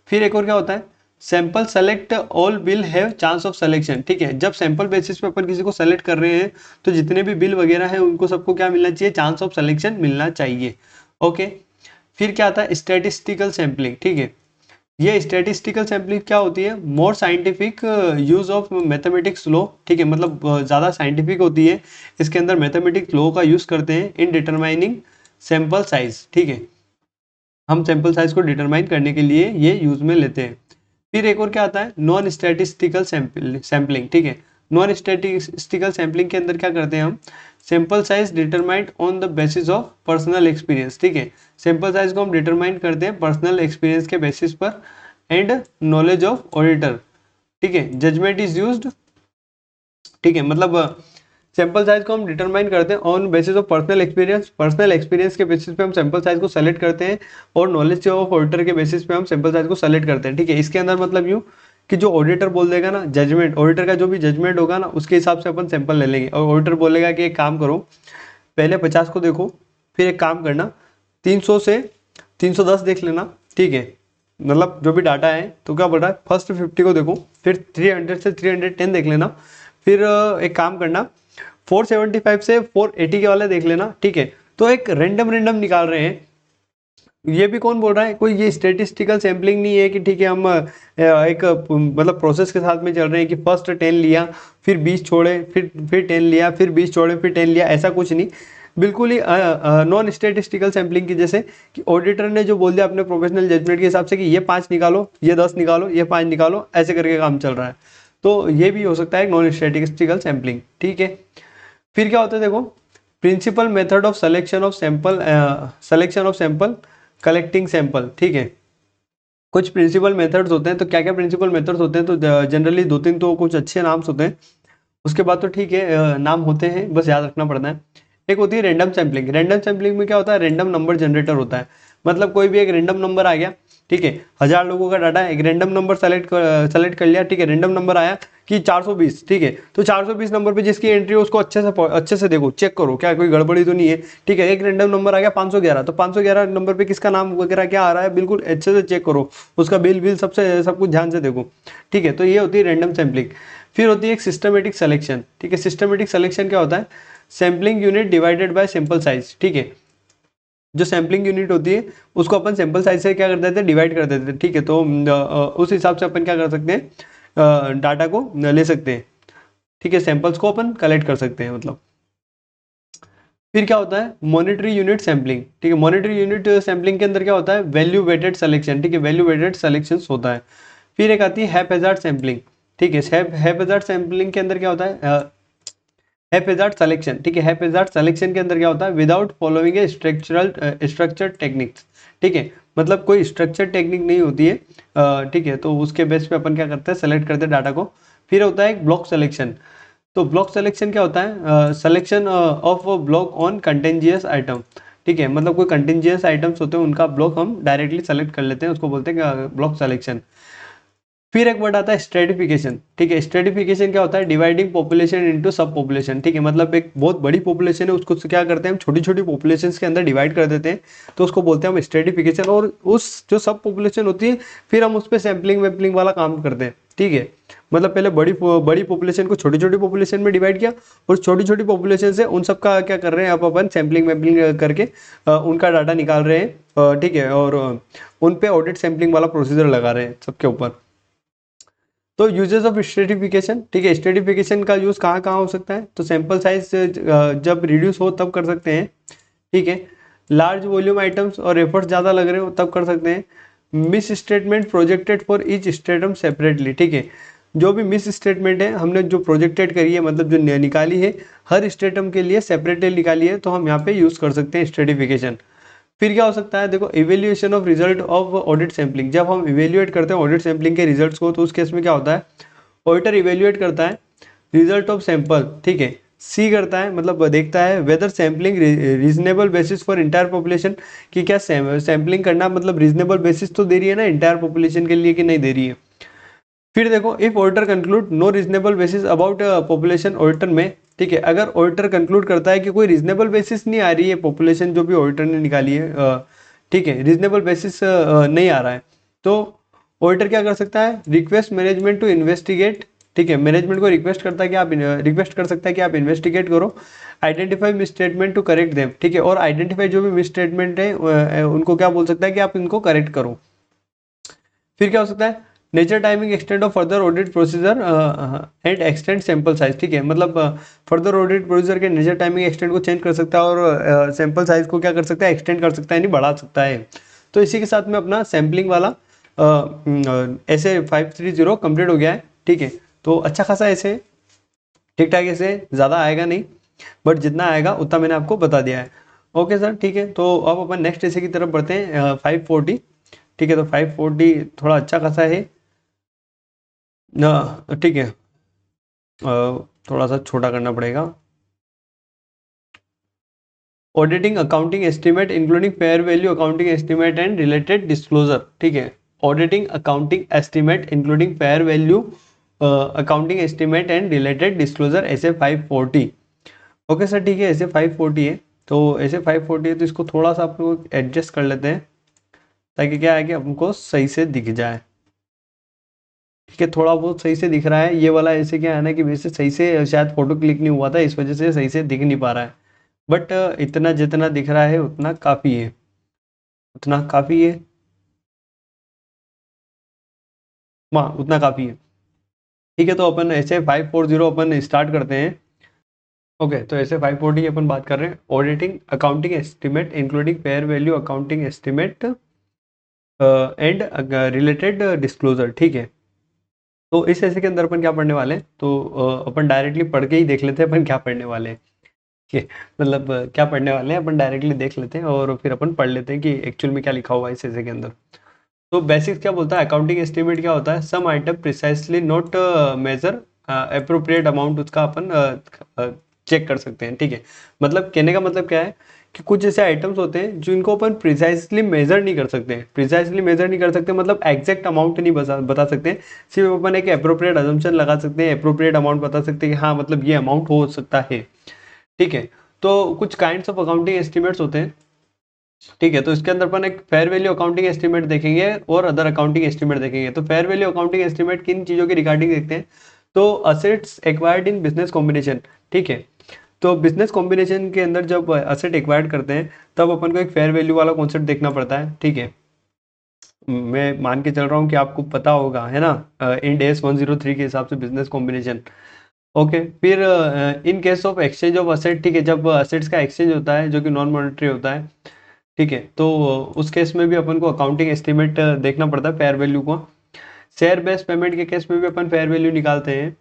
फिर एक और क्या होता है, sample select all will have chance of selection, ठीक है। जब सैंपल बेसिस पे अपन किसी को सेलेक्ट कर रहे हैं तो जितने भी बिल वगैरह हैं उनको सबको क्या मिलना चाहिए, चांस ऑफ सिलेक्शन मिलना चाहिए, ओके। फिर क्या आता है, स्टैटिस्टिकल सैम्पलिंग, ठीक है। ये स्टैटिस्टिकल सैम्पलिंग क्या होती है, more scientific use of mathematics law, ठीक है। मतलब ज़्यादा साइंटिफिक होती है, इसके अंदर मैथमेटिक्स लॉ का यूज़ करते हैं इन डिटरमाइनिंग सैंपल साइज, ठीक है। हम सैंपल साइज को डिटरमाइन करने के लिए ये यूज में लेते हैं। फिर एक और क्या आता है, नॉन स्टैटिस्टिकल सैम्पलिंग, ठीक है। नॉन स्टैटिस्टिकल सैम्पलिंग के अंदर क्या करते हैं हम, sample size determined on the basis of personal experience, ठीक है। सैंपल साइज को हम डिटरमाइन करते हैं पर्सनल एक्सपीरियंस के बेसिस पर एंड नॉलेज ऑफ ऑडिटर, ठीक है। जजमेंट इज यूज्ड, ठीक है। मतलब सैंपल साइज को हम डिटरमाइन करते हैं on basis of personal experience के बेसिस पे हम सैंपल साइज को सेलेक्ट करते हैं, और नॉलेज ऑफ ऑडिटर के बेसिस पे हम सैंपल साइज को सेलेक्ट करते हैं, ठीक है। इसके अंदर मतलब यूँ कि जो ऑडिटर बोल देगा ना, जजमेंट ऑडिटर का जो भी जजमेंट होगा ना उसके हिसाब से अपन सैंपल ले लेंगे। और ऑडिटर बोलेगा कि एक काम करो, पहले 50 को देखो, फिर एक काम करना 300 से 310 देख लेना, ठीक है। मतलब जो भी डाटा है तो क्या बोल रहा है, फर्स्ट 50 को देखो, फिर 300 से 310 देख लेना, फिर एक काम करना 475 से 480 के वाले देख लेना, ठीक है। तो एक रैंडम निकाल रहे हैं, ये भी कौन बोल रहा है, कोई ये स्टेटिस्टिकल सैम्पलिंग नहीं है कि ठीक है हम एक मतलब प्रोसेस के साथ में चल रहे हैं कि फर्स्ट 10 लिया, फिर 20 छोड़े, फिर 10 लिया, फिर 20 छोड़े, फिर 10 लिया, ऐसा कुछ नहीं। बिल्कुल ही नॉन स्टेटिस्टिकल सैम्पलिंग की, जैसे कि ऑडिटर ने जो बोल दिया अपने प्रोफेशनल जजमेंट के हिसाब से कि ये 5 निकालो, ये 10 निकालो, ये 5 निकालो, ऐसे करके काम चल रहा है, तो ये भी हो सकता है नॉन स्टेटिस्टिकल सैम्पलिंग। ठीक है, फिर क्या होता है देखो, principal method of selection of sample collecting sample. ठीक है, कुछ प्रिंसिपल मेथड्स होते हैं, तो क्या क्या प्रिंसिपल मेथड्स होते हैं, तो जनरली 2-3 तो कुछ अच्छे नाम्स होते हैं, उसके बाद तो ठीक है नाम होते हैं, बस याद रखना पड़ता है। एक होती है रैंडम सैम्पलिंग। रैंडम सैम्पलिंग में क्या होता है, रैंडम नंबर जनरेटर होता है, मतलब कोई भी एक रैंडम नंबर आ गया, ठीक है, 1000 लोगों का डाटा है, एक रैंडम नंबर सेलेक्ट कर लिया, ठीक है, रैंडम नंबर आया कि 420, ठीक है, तो 420 नंबर पे जिसकी एंट्री हो उसको अच्छे से देखो, चेक करो क्या कोई गड़बड़ी तो नहीं है। ठीक है, एक रैंडम नंबर आ गया 511, तो 511 नंबर पे किसका नाम वगैरह क्या आ रहा है, बिल्कुल अच्छे से चेक करो, उसका बिल सबसे सब कुछ ध्यान से देखो। ठीक है, तो ये होती है रैंडम सैम्पलिंग। फिर होती है एक सिस्टमेटिक सिलेक्शन। ठीक है, सिस्टमेटिक सिलेक्शन क्या होता है, sampling unit divided by sample size. ठीक है, जो सैम्पलिंग यूनिट होती है उसको अपन सैंपल साइज से क्या कर देते हैं, डिवाइड कर देते हैं। ठीक है, तो उस हिसाब से अपन क्या कर सकते हैं, डाटा को ले सकते हैं। ठीक है, सैंपल्स को अपन कलेक्ट कर सकते हैं मतलब। फिर क्या होता है, मॉनिटरी यूनिट सैम्पलिंग। ठीक है, मॉनिटरी यूनिट सैम्पलिंग के अंदर क्या होता है, वैल्यू वेटेड सिलेक्शन। ठीक है, वैल्यू वेटेड सिलेक्शन होता है। फिर एक आती है हैप्पैजार्ड सैम्पलिंग। ठीक है, हैप्पैजार्ड सैम्पलिंग के अंदर क्या होता है, हैप्पैजार्ड सिलेक्शन। ठीक है, हैप्पैजार्ड सिलेक्शन के अंदर क्या होता है, विदाउट फॉलोइंग ए स्ट्रक्चर्ड टेक्निक्स। ठीक है, मतलब कोई स्ट्रक्चर टेक्निक नहीं होती है, ठीक है, तो उसके बेस पे अपन क्या करते हैं, सेलेक्ट करते हैं डाटा को। फिर होता है एक ब्लॉक सिलेक्शन। तो ब्लॉक सिलेक्शन क्या होता है, selection of block on contiguous item. ठीक है, मतलब कोई कंटेंजियस आइटम्स होते हैं उनका ब्लॉक हम डायरेक्टली सेलेक्ट कर लेते हैं, उसको बोलते हैं ब्लॉक सिलेक्शन। फिर एक वर्ड आता है स्ट्रेटिफिकेशन। ठीक है, स्ट्रेटिफिकेशन क्या होता है, डिवाइडिंग पॉपुलेशन इनटू सब पॉपुलेशन। ठीक है, मतलब एक बहुत बड़ी पॉपुलेशन है उसको क्या करते हैं हम, छोटी छोटी पॉपुलेशंस के अंदर डिवाइड कर देते हैं, तो उसको बोलते हैं हम स्ट्रेटिफिकेशन। और उस जो सब पॉपुलेशन होती है फिर हम उस पर सैम्पलिंग वैम्पलिंग वाला काम करते हैं। ठीक है, मतलब पहले बड़ी पॉपुलेशन को छोटी छोटी पॉपुलेशन में डिवाइड किया, और छोटी छोटी पॉपुलेशन से उन सब का क्या कर रहे हैं, अब अपन सैम्पलिंग वैम्पलिंग करके उनका डाटा निकाल रहे हैं। ठीक है, और उन पे ऑडिट सैम्पलिंग वाला प्रोसीजर लगा रहे हैं सबके ऊपर। तो यूजेस ऑफ स्ट्रेटिफिकेशन। ठीक है, स्ट्रेटिफिकेशन का यूज कहाँ कहाँ हो सकता है, तो सैंपल साइज जब रिड्यूस हो तब कर सकते हैं। ठीक है, लार्ज वॉल्यूम आइटम्स और एफर्ट्स ज़्यादा लग रहे हो तब कर सकते हैं। Miss statement projected for each stratum separately. ठीक है, जो भी मिस स्टेटमेंट है हमने जो प्रोजेक्टेड करी है, मतलब जो निकाली है हर स्टेटम के लिए सेपरेटली निकाली है, तो हम यहाँ पे यूज़ कर सकते हैं स्ट्रेटिफिकेशन। फिर क्या हो सकता है, देखो evaluation of result of audit sampling. जब हम इवेल्युएट करते हैं ऑडिट सैम्पलिंग के रिजल्ट्स को, तो उस केस में क्या होता है, ऑडिटर इवेल्युएट करता है रिजल्ट ऑफ सैंपल। ठीक है, सी करता है मतलब देखता है whether sampling reasonable basis for entire population, कि क्या सैम्पलिंग करना मतलब रीजनेबल बेसिस तो दे रही है ना इंटायर पॉपुलेशन के लिए कि नहीं दे रही है। फिर देखो, if auditor conclude no reasonable basis about population auditor में। ठीक है, अगर ऑडिटर कंक्लूड करता है कि कोई रीजनेबल बेसिस नहीं आ रही है, पॉपुलेशन जो भी ऑडिटर ने निकाली है, ठीक है, रीजनेबल बेसिस नहीं आ रहा है, तो ऑडिटर क्या कर सकता है, रिक्वेस्ट मैनेजमेंट टू इन्वेस्टिगेट। ठीक है, मैनेजमेंट को रिक्वेस्ट करता है कि आप रिक्वेस्ट कर सकता है कि आप इन्वेस्टिगेट करो, identify misstatement to correct them. ठीक है, और आइडेंटिफाई जो भी मिस स्टेटमेंट है उनको क्या बोल सकता है कि आप इनको करेक्ट करो। फिर क्या हो सकता है, nature timing extent of further audit procedure and extend sample size. ठीक है, मतलब फर्दर ऑडिट प्रोसीजर के नेचर टाइमिंग एक्सटेंड को चेंज कर सकता है, और सैंपल साइज को क्या कर सकता है, एक्सटेंड कर सकता है, यानी बढ़ा सकता है। तो इसी के साथ में अपना सैम्पलिंग वाला ऐसे 530 कंप्लीट हो गया है। ठीक है, तो अच्छा खासा ऐसे ठीक ठाक, ऐसे ज़्यादा आएगा नहीं, बट जितना आएगा उतना मैंने आपको बता दिया है। ओके सर, ठीक है, तो अब अपन नेक्स्ट ऐसे की तरफ बढ़ते हैं, 540। ठीक है, तो 540 थोड़ा अच्छा खासा है ना। ठीक है, थोड़ा सा छोटा करना पड़ेगा। Auditing accounting estimate including fair value accounting estimate and related disclosure. ठीक है, auditing accounting estimate including fair value accounting estimate and related disclosure, ऐसे 540। ओके सर, ठीक है, ऐसे 540 है, तो ऐसे 540 है, तो इसको थोड़ा सा आप लोग एडजस्ट कर लेते हैं, ताकि क्या है कि हमको सही से दिख जाए। ठीक है, थोड़ा बहुत सही से दिख रहा है, ये वाला ऐसे क्या है ना कि वैसे सही से शायद फोटो क्लिक नहीं हुआ था, इस वजह से सही से दिख नहीं पा रहा है, बट इतना जितना दिख रहा है उतना काफ़ी है। उतना काफ़ी है। हाँ, उतना काफ़ी है। ठीक है, तो अपन ऐसे 540 अपन स्टार्ट करते हैं। ओके, तो ऐसे 540 अपन बात कर रहे हैं, auditing accounting estimate including fair value accounting estimate and related disclosure. ठीक है, तो इस ऐसे के अंदर अपन क्या पढ़ने वाले हैं, तो अपन डायरेक्टली पढ़ के ही देख लेते हैं अपन क्या पढ़ने वाले हैं। ठीक है, मतलब क्या पढ़ने वाले हैं अपन डायरेक्टली देख लेते हैं और फिर अपन पढ़ लेते हैं कि एक्चुअल में क्या लिखा हुआ है इस ऐसे के अंदर। तो बेसिक्स क्या बोलता है, अकाउंटिंग एस्टिमेट क्या होता है, some item precisely not measure appropriate amount, उसका अपन चेक कर सकते हैं। ठीक है, मतलब कहने का मतलब क्या है कि कुछ ऐसे आइटम्स होते हैं जिनको अपन प्रिसाइसली मेजर नहीं कर सकते। प्रिसाइसली मेजर नहीं कर सकते मतलब एग्जैक्ट अमाउंट नहीं बता सकते, सिर्फ अपन एक अप्रोप्रिएट अजम्पशन लगा सकते हैं, अप्रोप्रिएट अमाउंट बता सकते हैं कि हाँ मतलब ये अमाउंट हो सकता है। ठीक है, तो कुछ काइंड्स ऑफ अकाउंटिंग एस्टिमेट्स होते हैं। ठीक है, तो इसके अंदर अपन एक फेयर वैल्यू अकाउंटिंग एस्टीमेट देखेंगे और अदर अकाउंटिंग एस्टीमेट देखेंगे। तो फेयर वैल्यू अकाउंटिंग एस्टीमेट किन चीज़ों की रिगार्डिंग देखते हैं, तो assets acquired in business combination. ठीक है, तो बिजनेस कॉम्बिनेशन के अंदर जब असेट एक्वायर्ड करते हैं तब अपन को एक फेयर वैल्यू वाला कॉन्सेप्ट देखना पड़ता है। ठीक है, मैं मान के चल रहा हूँ कि आपको पता होगा, है ना, इंड एस 103 के हिसाब से बिजनेस कॉम्बिनेशन। ओके, फिर in case of exchange of asset, ठीक है, जब असेट्स का एक्सचेंज होता है जो कि नॉन मॉनेटरी होता है, ठीक है, तो उस केस में भी अपन को अकाउंटिंग एस्टीमेट देखना पड़ता है फेयर वैल्यू को। शेयर बेस्ड पेमेंट के केस में भी अपन फेयर वैल्यू निकालते हैं।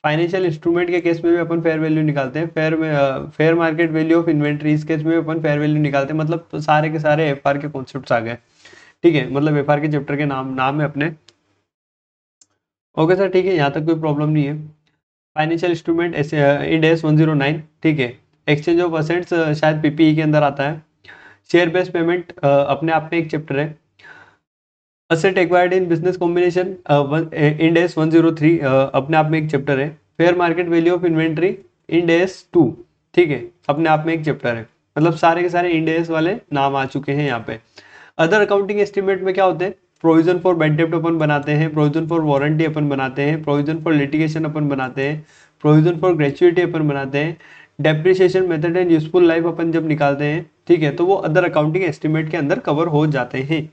फाइनेंशियल इंस्ट्रूमेंट के केस में भी अपन फेयर वैल्यू निकालते हैं। Fair market value of inventory, इस केस में भी अपन फेयर वैल्यू निकालते हैं। मतलब सारे के सारे एफआर के कॉन्सेप्ट्स आ गए। ठीक है, मतलब एफआर के चैप्टर के नाम नाम है अपने। ओके सर, ठीक है, यहाँ तक कोई प्रॉब्लम नहीं है। Financial instrument end S 109। ठीक है, एक्सचेंज ऑफ असेट्स शायद पीपीई के अंदर आता है। शेयर बेस्ड पेमेंट अपने आप में एक चैप्टर है। Asset acquired in business combination end S 103 अपने आप में एक चैप्टर है। Fair market value of inventory end S 2, ठीक है, अपने आप में एक चैप्टर है। मतलब सारे के सारे इंड एस वाले नाम आ चुके हैं यहाँ पे। अदर अकाउंटिंग एस्टिमेट में क्या होते हैं, प्रोविजन फॉर बैड डेब्ट अपन बनाते हैं, प्रोविजन फॉर वारंटी अपन बनाते हैं, प्रोविजन फॉर लिटिगेशन अपन बनाते हैं, प्रोविजन फॉर ग्रेचुइटी अपन बनाते हैं, depreciation method and useful life अपन जब निकालते हैं, ठीक है, तो वो अदर अकाउंटिंग एस्टिमेट के अंदर कवर हो जाते हैं।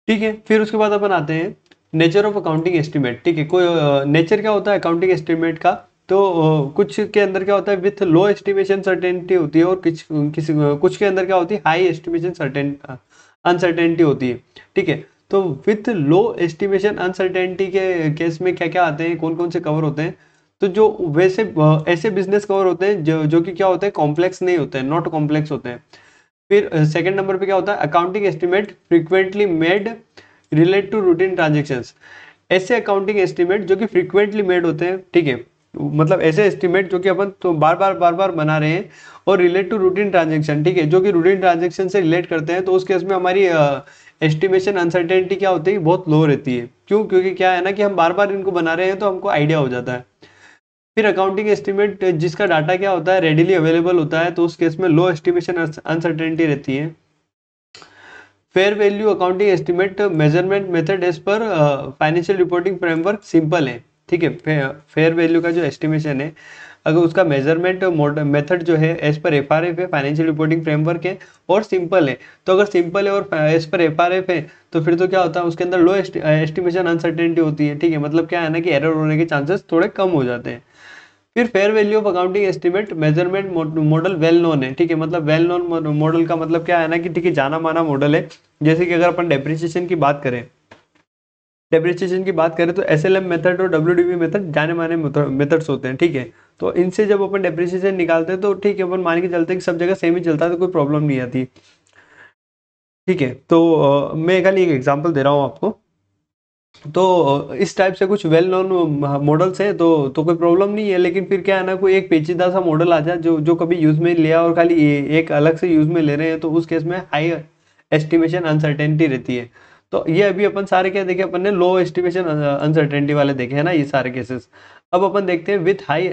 ठीक है, फिर उसके बाद अपन आते हैं नेचर ऑफ अकाउंटिंग एस्टिमेट। ठीक है, कोई नेचर क्या होता है अकाउंटिंग एस्टिमेट का, तो कुछ के अंदर क्या होता है विथ लो एस्टिमेशन सर्टेनिटी होती है, और कुछ के अंदर क्या होती है हाई एस्टिमेशन सर्टेन अनसर्टेनिटी होती है। ठीक है, तो विथ लो एस्टिमेशन अनसर्टेनिटी के केस में क्या क्या आते हैं, कौन कौन से कवर होते हैं, तो जो वैसे ऐसे बिजनेस कवर होते हैं जो कि क्या होते हैं कॉम्प्लेक्स नहीं होते हैं, नॉट कॉम्प्लेक्स होते हैं। फिर सेकंड नंबर पे क्या होता है, accounting estimate frequently made relate to routine transactions. ऐसे अकाउंटिंग एस्टिमेट जो कि फ्रीक्वेंटली मेड होते हैं, ठीक है, मतलब ऐसे एस्टिमेट जो कि अपन तो बार बार बना रहे हैं, और रिलेट टू रूटीन ट्रांजेक्शन, ठीक है, जो कि रूटीन ट्रांजेक्शन से रिलेट करते हैं, तो उस केस में हमारी एस्टिमेशन अनसर्टेनिटी क्या होती है, बहुत लो रहती है। क्यों, क्योंकि क्या है ना कि हम बार बार इनको बना रहे हैं तो हमको आइडिया हो जाता है। फिर अकाउंटिंग एस्टिमेट जिसका डाटा क्या होता है रेडिली अवेलेबल होता है, तो उस केस में लो एस्टिमेशन अनसर्टेनिटी रहती है। Fair value accounting estimate measurement method as per financial reporting framework simple है। ठीक है, फेयर वैल्यू का जो एस्टिमेशन है, अगर उसका मेजरमेंट मेथड जो है एज पर एफआरएफ है, फाइनेंशियल रिपोर्टिंग फ्रेमवर्क है, और सिंपल है, तो अगर सिंपल है और एज पर एफआरएफ है, तो फिर तो क्या होता है उसके अंदर लो एस्टिमेशन अनसर्टेनिटी होती है। ठीक है, मतलब क्या है ना कि एरर होने के चांसेस थोड़े कम हो जाते हैं। फिर fair value of accounting estimate measurement model well known है। ठीक है, मतलब वेल नोन मॉडल का मतलब क्या है ना कि ठीक है जाना माना मॉडल है। जैसे कि अगर अपन डेप्रिसिएशन की बात करें, तो एसएलएम मेथड और डब्ल्यूडीवी मेथड जाने माने मेथड्स होते हैं। ठीक है, तो इनसे जब अपन डेप्रिसिएशन निकालते हैं तो ठीक है अपन मान के चलते हैं कि सब जगह सेम ही चलता है, तो कोई प्रॉब्लम नहीं आती। ठीक है, तो मैं खाली एक एग्जांपल दे रहा हूँ आपको। तो इस टाइप से कुछ वेल नोन मॉडल्स हैं, तो कोई प्रॉब्लम नहीं है। लेकिन फिर क्या है ना, कोई एक पेचीदा सा मॉडल आ जाए जो जो कभी यूज में लिया और खाली एक अलग से यूज में ले रहे हैं, तो उस केस में हाई एस्टिमेशन अनसर्टेनिटी रहती है। तो ये अभी अपन सारे क्या देखे, अपन ने लो एस्टिमेशन अनसर्टेनिटी वाले देखे हैं ना ये सारे केसेस। अब अपन देखते हैं विथ हाई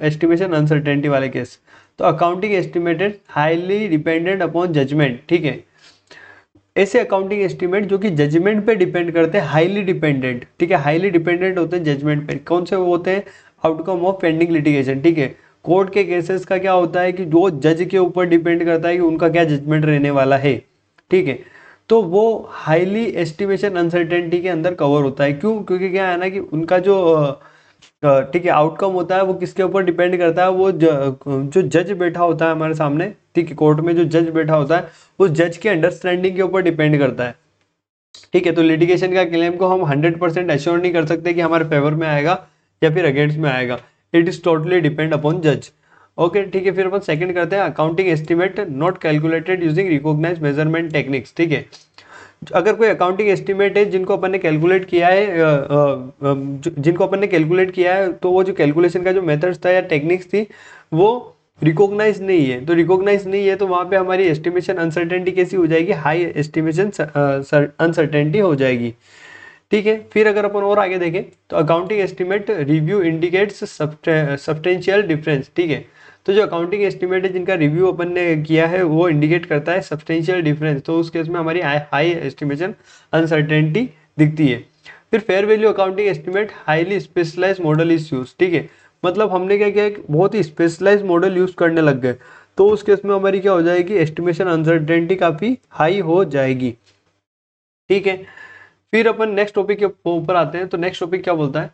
एस्टिमेशन अनसर्टेनिटी वाले केस। तो accounting estimated highly dependent upon judgement. ठीक है, ऐसे अकाउंटिंग एस्टीमेट जो कि जजमेंट पे डिपेंड करते हैं, हाईली डिपेंडेंट। ठीक है, हाईली डिपेंडेंट होते हैं जजमेंट पे। कौन से वो होते हैं, आउटकम ऑफ पेंडिंग लिटिगेशन। ठीक है, कोर्ट के केसेस का क्या होता है कि जो जज के ऊपर डिपेंड करता है कि उनका क्या जजमेंट रहने वाला है। ठीक है, तो वो हाईली एस्टिमेशन अनसर्टेनिटी के अंदर कवर होता है। क्यों? क्योंकि क्या है ना कि उनका जो ठीक है आउटकम होता है वो किसके ऊपर डिपेंड करता है, वो जो जज बैठा होता है हमारे सामने, ठीक है, कोर्ट में जो जज बैठा होता है उस जज के अंडरस्टैंडिंग के ऊपर डिपेंड करता है। ठीक है, तो लिटिगेशन का क्लेम को हम 100% एश्योर नहीं कर सकते कि हमारे फेवर में आएगा या फिर अगेंस्ट में आएगा। It is totally depend upon जज। ओके, ठीक है, फिर अपन सेकंड करते हैं, accounting estimate not calculated using recognised measurement techniques. ठीक है, अगर कोई अकाउंटिंग एस्टिमेट है जिनको अपन ने कैलकुलेट किया है, जिनको अपन ने कैलकुलेट किया है, तो वो जो कैलकुलेशन का जो मेथड्स था या टेक्निक्स थी वो रिकॉग्नाइज नहीं है, तो रिकॉग्नाइज नहीं है तो वहाँ पे हमारी एस्टिमेशन अनसर्टेनिटी कैसी हो जाएगी, हाई एस्टिमेशन अनसर्टेनिटी हो जाएगी। ठीक है, फिर अगर अपन और आगे देखें तो accounting estimate review indicates substantial difference. ठीक है, तो जो अकाउंटिंग एस्टिमेट है जिनका रिव्यू अपन ने किया है वो इंडिकेट करता है सब्सटेंशियल डिफरेंस, तो उस केस में हमारी हाई एस्टिमेशन अनसर्टेनिटी दिखती है। फिर fair value accounting estimate highly specialise model is use. ठीक है, मतलब हमने क्या किया, बहुत ही स्पेशलाइज मॉडल यूज करने लग गए, तो उस केस में हमारी क्या हो जाएगी, एस्टिमेशन अनसर्टेनिटी काफी हाई हो जाएगी। ठीक है, फिर अपन नेक्स्ट टॉपिक के ऊपर आते हैं। तो नेक्स्ट टॉपिक क्या बोलता है,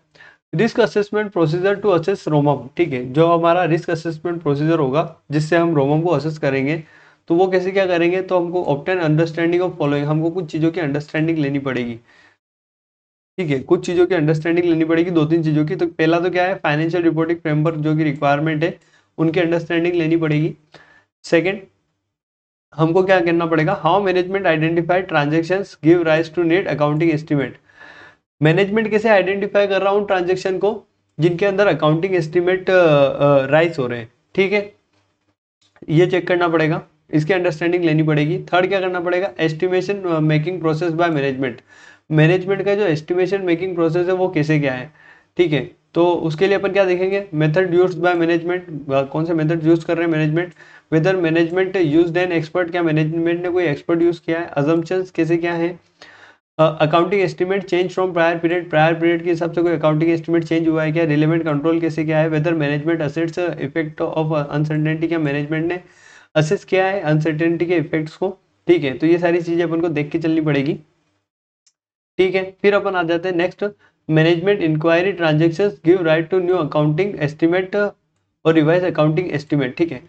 risk assessment procedure to assess ROMM. ठीक है, जो हमारा रिस्क असेसमेंट प्रोसीजर होगा जिससे हम रोमम को असेस करेंगे, तो वो कैसे क्या करेंगे, तो हमको ऑब्टेन अंडरस्टैंडिंग ऑफ फॉलोइंग, हमको कुछ चीज़ों की अंडरस्टैंडिंग लेनी पड़ेगी। ठीक है, कुछ चीज़ों की अंडरस्टैंडिंग लेनी पड़ेगी, दो तीन चीज़ों की। तो पहला तो क्या है, फाइनेंशियल रिपोर्टिंग फ्रेमवर्क जो कि रिक्वायरमेंट है उनकी अंडरस्टैंडिंग लेनी पड़ेगी। सेकेंड, हमको क्या करना पड़ेगा, how management identify transactions give rise to need accounting estimate. Management कैसे आइडेंटिफाई कर रहा हूँ ट्रांजेक्शन को जिनके अंदर अकाउंटिंग एस्टिमेट राइज हो रहे हैं। ठीक है, ये चेक करना पड़ेगा, इसकी अंडरस्टैंडिंग लेनी पड़ेगी। थर्ड क्या करना पड़ेगा, estimation making process by management. Management का जो एस्टिमेशन मेकिंग प्रोसेस है वो कैसे क्या है। ठीक है, तो उसके लिए अपन क्या देखेंगे, मेथड यूज्ड बाय मैनेजमेंट, कौन से मेथड यूज कर रहे हैं management, whether management used an expert, क्या मैनेजमेंट ने कोई एक्सपर्ट यूज किया है, अजम्पशंस कैसे क्या है, accounting estimate change from prior period, prior period के हिसाब से कोई अकाउंटिंग एस्टिमेट चेंज हुआ है क्या, रिलेवेंट कंट्रोल कैसे क्या है, whether management assets effect of uncertainty, क्या मैनेजमेंट ने असेस किया है अनसर्टेनिटी के इफेक्ट्स को। ठीक है, तो ये सारी चीजें अपन को देख के चलनी पड़ेगी। ठीक है, फिर अपन आ जाते हैं next, management inquiry transactions give right to new accounting estimate और रिवाइज अकाउंटिंग एस्टिमेट। ठीक है,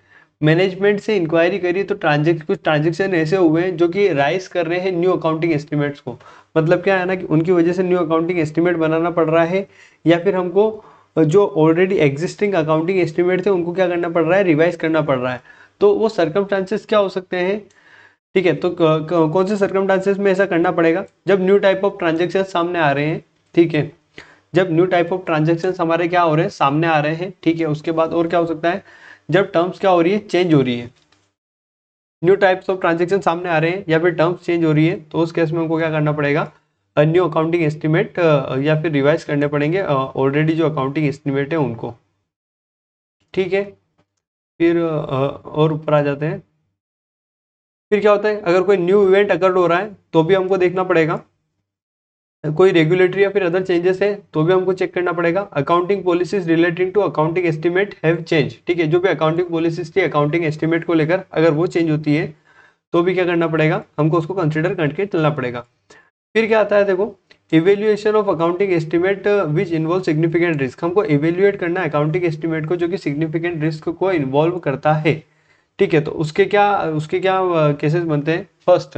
मैनेजमेंट से इंक्वायरी करी तो कुछ ट्रांजेक्शन ऐसे हुए हैं जो कि राइज कर रहे हैं न्यू अकाउंटिंग एस्टिमेट्स को। मतलब क्या है ना कि उनकी वजह से न्यू अकाउंटिंग एस्टिमेट बनाना पड़ रहा है, या फिर हमको जो ऑलरेडी एग्जिस्टिंग अकाउंटिंग एस्टिमेट थे उनको क्या करना पड़ रहा है, रिवाइज करना पड़ रहा है। तो वो सर्कमस्टांसेस क्या हो सकते हैं। ठीक है, तो कौन से सर्कमस्टांसेस में ऐसा करना पड़ेगा, जब न्यू टाइप ऑफ ट्रांजेक्शन सामने आ रहे हैं। ठीक है, जब न्यू टाइप ऑफ ट्रांजेक्शन हमारे क्या हो रहे हैं, सामने आ रहे हैं। ठीक है, उसके बाद और क्या हो सकता है, जब टर्म्स क्या हो रही है, चेंज हो रही है, न्यू टाइप्स ऑफ ट्रांजेक्शन सामने आ रहे हैं या फिर टर्म्स चेंज हो रही है, तो उस केस में हमको क्या करना पड़ेगा, न्यू अकाउंटिंग एस्टिमेट या फिर रिवाइज करने पड़ेंगे ऑलरेडी जो अकाउंटिंग एस्टिमेट है उनको। ठीक है, फिर और ऊपर आ जाते हैं। फिर क्या होता है, अगर कोई न्यू इवेंट अकर हो रहा है तो भी हमको देखना पड़ेगा, कोई रेगुलेटरी या फिर अदर चेंजेस है तो भी हमको चेक करना पड़ेगा। Accounting policies relating to accounting estimate have change. ठीक है, जो भी अकाउंटिंग पॉलिसीज थी अकाउंटिंग एस्टिमेट को लेकर, अगर वो चेंज होती है तो भी क्या करना पड़ेगा, हमको उसको कंसिडर करके चलना पड़ेगा। फिर क्या आता है, देखो, evaluation of accounting estimate which involve significant risk. हमको इवेल्युएट करना है अकाउंटिंग एस्टिमेट को जो कि सिग्निफिकेंट रिस्क को इन्वॉल्व करता है। ठीक है, तो उसके क्या केसेस बनते हैं। First,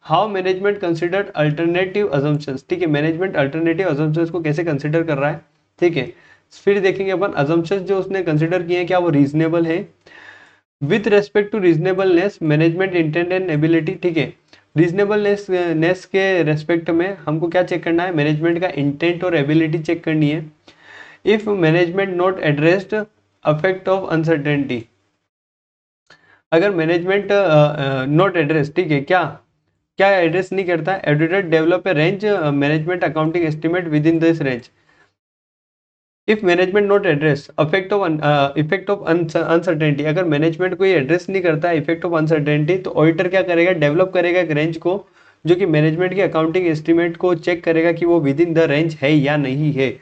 how management considered alternative assumptions. ठीक है, मैनेजमेंट अल्टरनेटिव अजम्पशंस को कैसे कंसिडर कर रहा है। ठीक है, फिर देखेंगे अपन अजम्पशंस जो उसने कंसिडर किए हैं क्या वो रीजनेबल है। With respect to reasonableness management intent and ability. ठीक है, रीजनेबलनेस के रेस्पेक्ट में हमको क्या चेक करना है, मैनेजमेंट का इंटेंट और एबिलिटी चेक करनी है। If management not addressed affect of uncertainty, अगर मैनेजमेंट नॉट एड्रेस, ठीक है, क्या क्या एड्रेस नहीं करता, editor develop a range management accounting estimate with in this range. If management not address effect of uncertainty, अगर मैनेजमेंट कोई एड्रेस नहीं करता इफेक्ट ऑफ अनसर्टेनिटी, तो ऑडिटर क्या करेगा, डेवलप करेगा एक रेंज को जो कि मैनेजमेंट की अकाउंटिंग एस्टिमेट को चेक करेगा कि वो विद इन द रेंज है या नहीं है।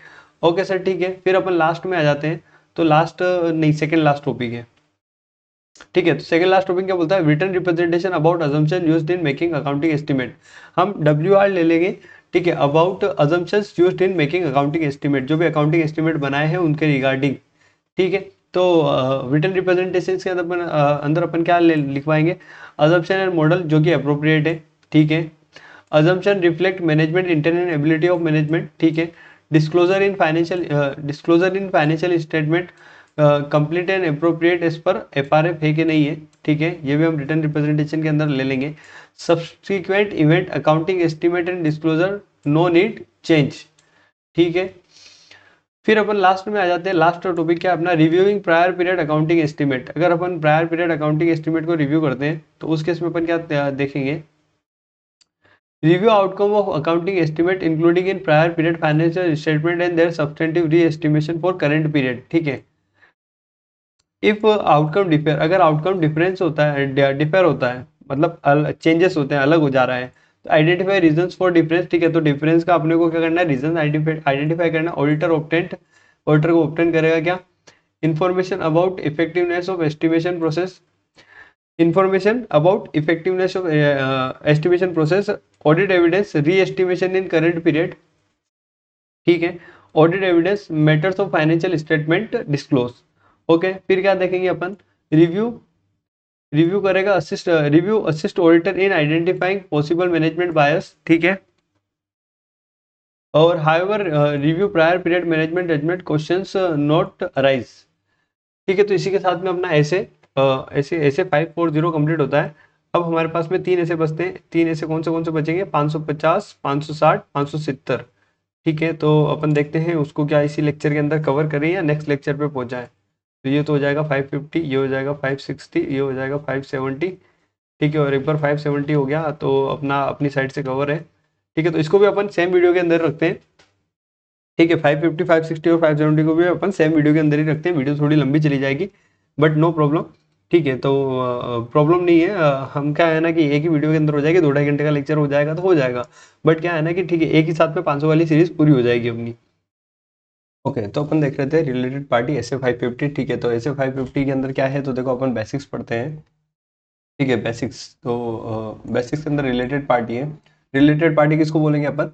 ओके सर, ठीक है, फिर अपन लास्ट में आ जाते हैं। तो लास्ट नहीं, सेकेंड लास्ट टॉपिक है। ठीक है। तो सेकंड लास्ट टॉपिक क्या बोलता है, written representation about assumption used in making accounting estimate. हम WR ले लेंगे, ठीक है, about assumptions used in making accounting estimate, जो भी अकाउंटिंग एस्टीमेट बनाए हैं उनके रिगार्डिंग, ठीक है। तो रिटन रिप्रेजेंटेशन के अंदर अपन क्या लिखवाएंगे, अजम्पशन एंड मॉडल जो कि अप्रोप्रिएट है, ठीक है। Assumption reflect management intent and ability of management, ठीक है। Disclosure in financial statement complete and appropriate as per FRF है कि नहीं है, ठीक है, ये भी हम रिटर्न रिप्रेजेंटेशन के अंदर ले लेंगे। Subsequent event accounting estimate and disclosure no need change, ठीक है। फिर अपन लास्ट में आ जाते हैं, लास्ट टॉपिक क्या है अपना, reviewing prior period accounting estimate. अगर अपन प्रायर पीरियड अकाउंटिंग एस्टीमेट को रिव्यू करते हैं तो उस केस में अपन क्या देखेंगे, review outcome of accounting estimate including in prior period financial statement and their substantive reestimation for current period, ठीक है। इफ आउटकम डिफर, अगर आउटकम डिफरेंस होता है, डिफर होता है, मतलब चेंजेस होते हैं, अलग हो जा रहा है, तो आइडेंटिफाई रीजंस फॉर डिफरेंस, ठीक है। तो डिफरेंस का अपने को क्या करना है, रीजन आइडेंटिफाई करना। ऑडिटर को ऑब्टेन करेगा क्या, information about effectiveness of estimation process, information about effectiveness of estimation process, audit evidence, reestimation in current period, ठीक है। Audit evidence, matters of financial statement disclose, okay. फिर क्या देखेंगे अपन, रिव्यू करेगा, assist auditor in identifying possible management bias, ठीक है। और however review prior period management judgement questions not arise, ठीक है। तो इसी के साथ में अपना ऐसे 540 कंप्लीट होता है। अब हमारे पास में 3 ऐसे बचते हैं, 3 ऐसे कौन से बचेंगे, 550, 560, 570, ठीक है। तो अपन देखते हैं उसको क्या इसी लेक्चर के अंदर कवर करें या नेक्स्ट लेक्चर पे पहुंचाएं। तो ये तो हो जाएगा 550, ये हो जाएगा 560, ये हो जाएगा 570, ठीक है। और एक बार 570 हो गया तो अपना अपनी साइड से कवर है, ठीक है। तो इसको भी अपन सेम वीडियो के अंदर रखते हैं, ठीक है। 550, 560 और 570 को भी अपन सेम वीडियो के अंदर ही रखते हैं। वीडियो थोड़ी लंबी चली जाएगी बट नो प्रॉब्लम, ठीक है। तो प्रॉब्लम नहीं है, हम क्या है ना कि एक ही वीडियो के अंदर हो जाएगी, 2-2.5 घंटे का लेक्चर हो जाएगा तो हो जाएगा। बट क्या है ना कि ठीक है, एक ही साथ में 500 वाली सीरीज पूरी हो जाएगी अपनी। ओके, तो अपन देख रहे थे रिलेटेड पार्टी SA 550, ठीक है। तो SA 550 के अंदर क्या है, तो देखो अपन बेसिक्स पढ़ते हैं, ठीक है। बेसिक्स, तो बेसिक्स के अंदर रिलेटेड पार्टी है। रिलेटेड पार्टी किसको बोलेंगे अपन,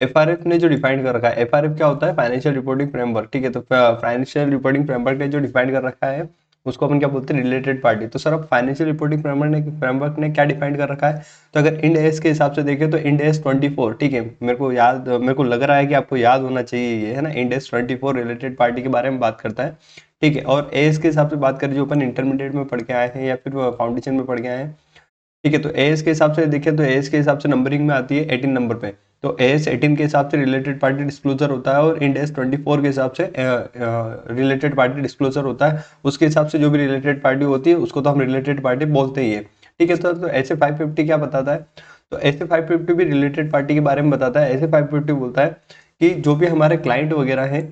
FRF ने जो डिफाइन कर रखा है। FRF क्या होता है, फाइनेंशियल रिपोर्टिंग फ्रेमवर्क, ठीक है। तो फाइनेंशियल रिपोर्टिंग फ्रेमवर्क ने जो डिफाइन कर रखा है उसको अपन क्या बोलते हैं, रिलेटेड पार्टी। तो सर अब फाइनेंशियल रिपोर्टिंग फ्रेमवर्क ने क्या डिफाइन कर रखा है, तो अगर इंड एस के हिसाब से देखें तो इंड एस 24, ठीक है। मेरे को लग रहा है कि आपको याद होना चाहिए ये, है ना। इंड एस 24 रिलेटेड पार्टी के बारे में बात करता है, ठीक है। और एएस के हिसाब से बात करें, जो अपन इंटरमीडिएट में पढ़ के आए हैं या फिर फाउंडेशन में पढ़ के आए हैं, ठीक है। तो एएस के हिसाब से देखें तो एएस के हिसाब से नंबरिंग में आती है 18 नंबर पे। तो एएस 18 के हिसाब से रिलेटेड पार्टी डिस्क्लोजर होता है और इंड एस 24 के हिसाब से रिलेटेड पार्टी डिस्क्लोजर होता है। उसके हिसाब से जो भी रिलेटेड पार्टी होती है उसको तो हम रिलेटेड पार्टी बोलते ही है, ठीक है। तो ऐसे 550 क्या बताता है, तो ऐसे 550 भी रिलेटेड पार्टी के बारे में बताता है। ऐसे 550 बोलता है कि जो भी हमारे क्लाइंट वगैरह है,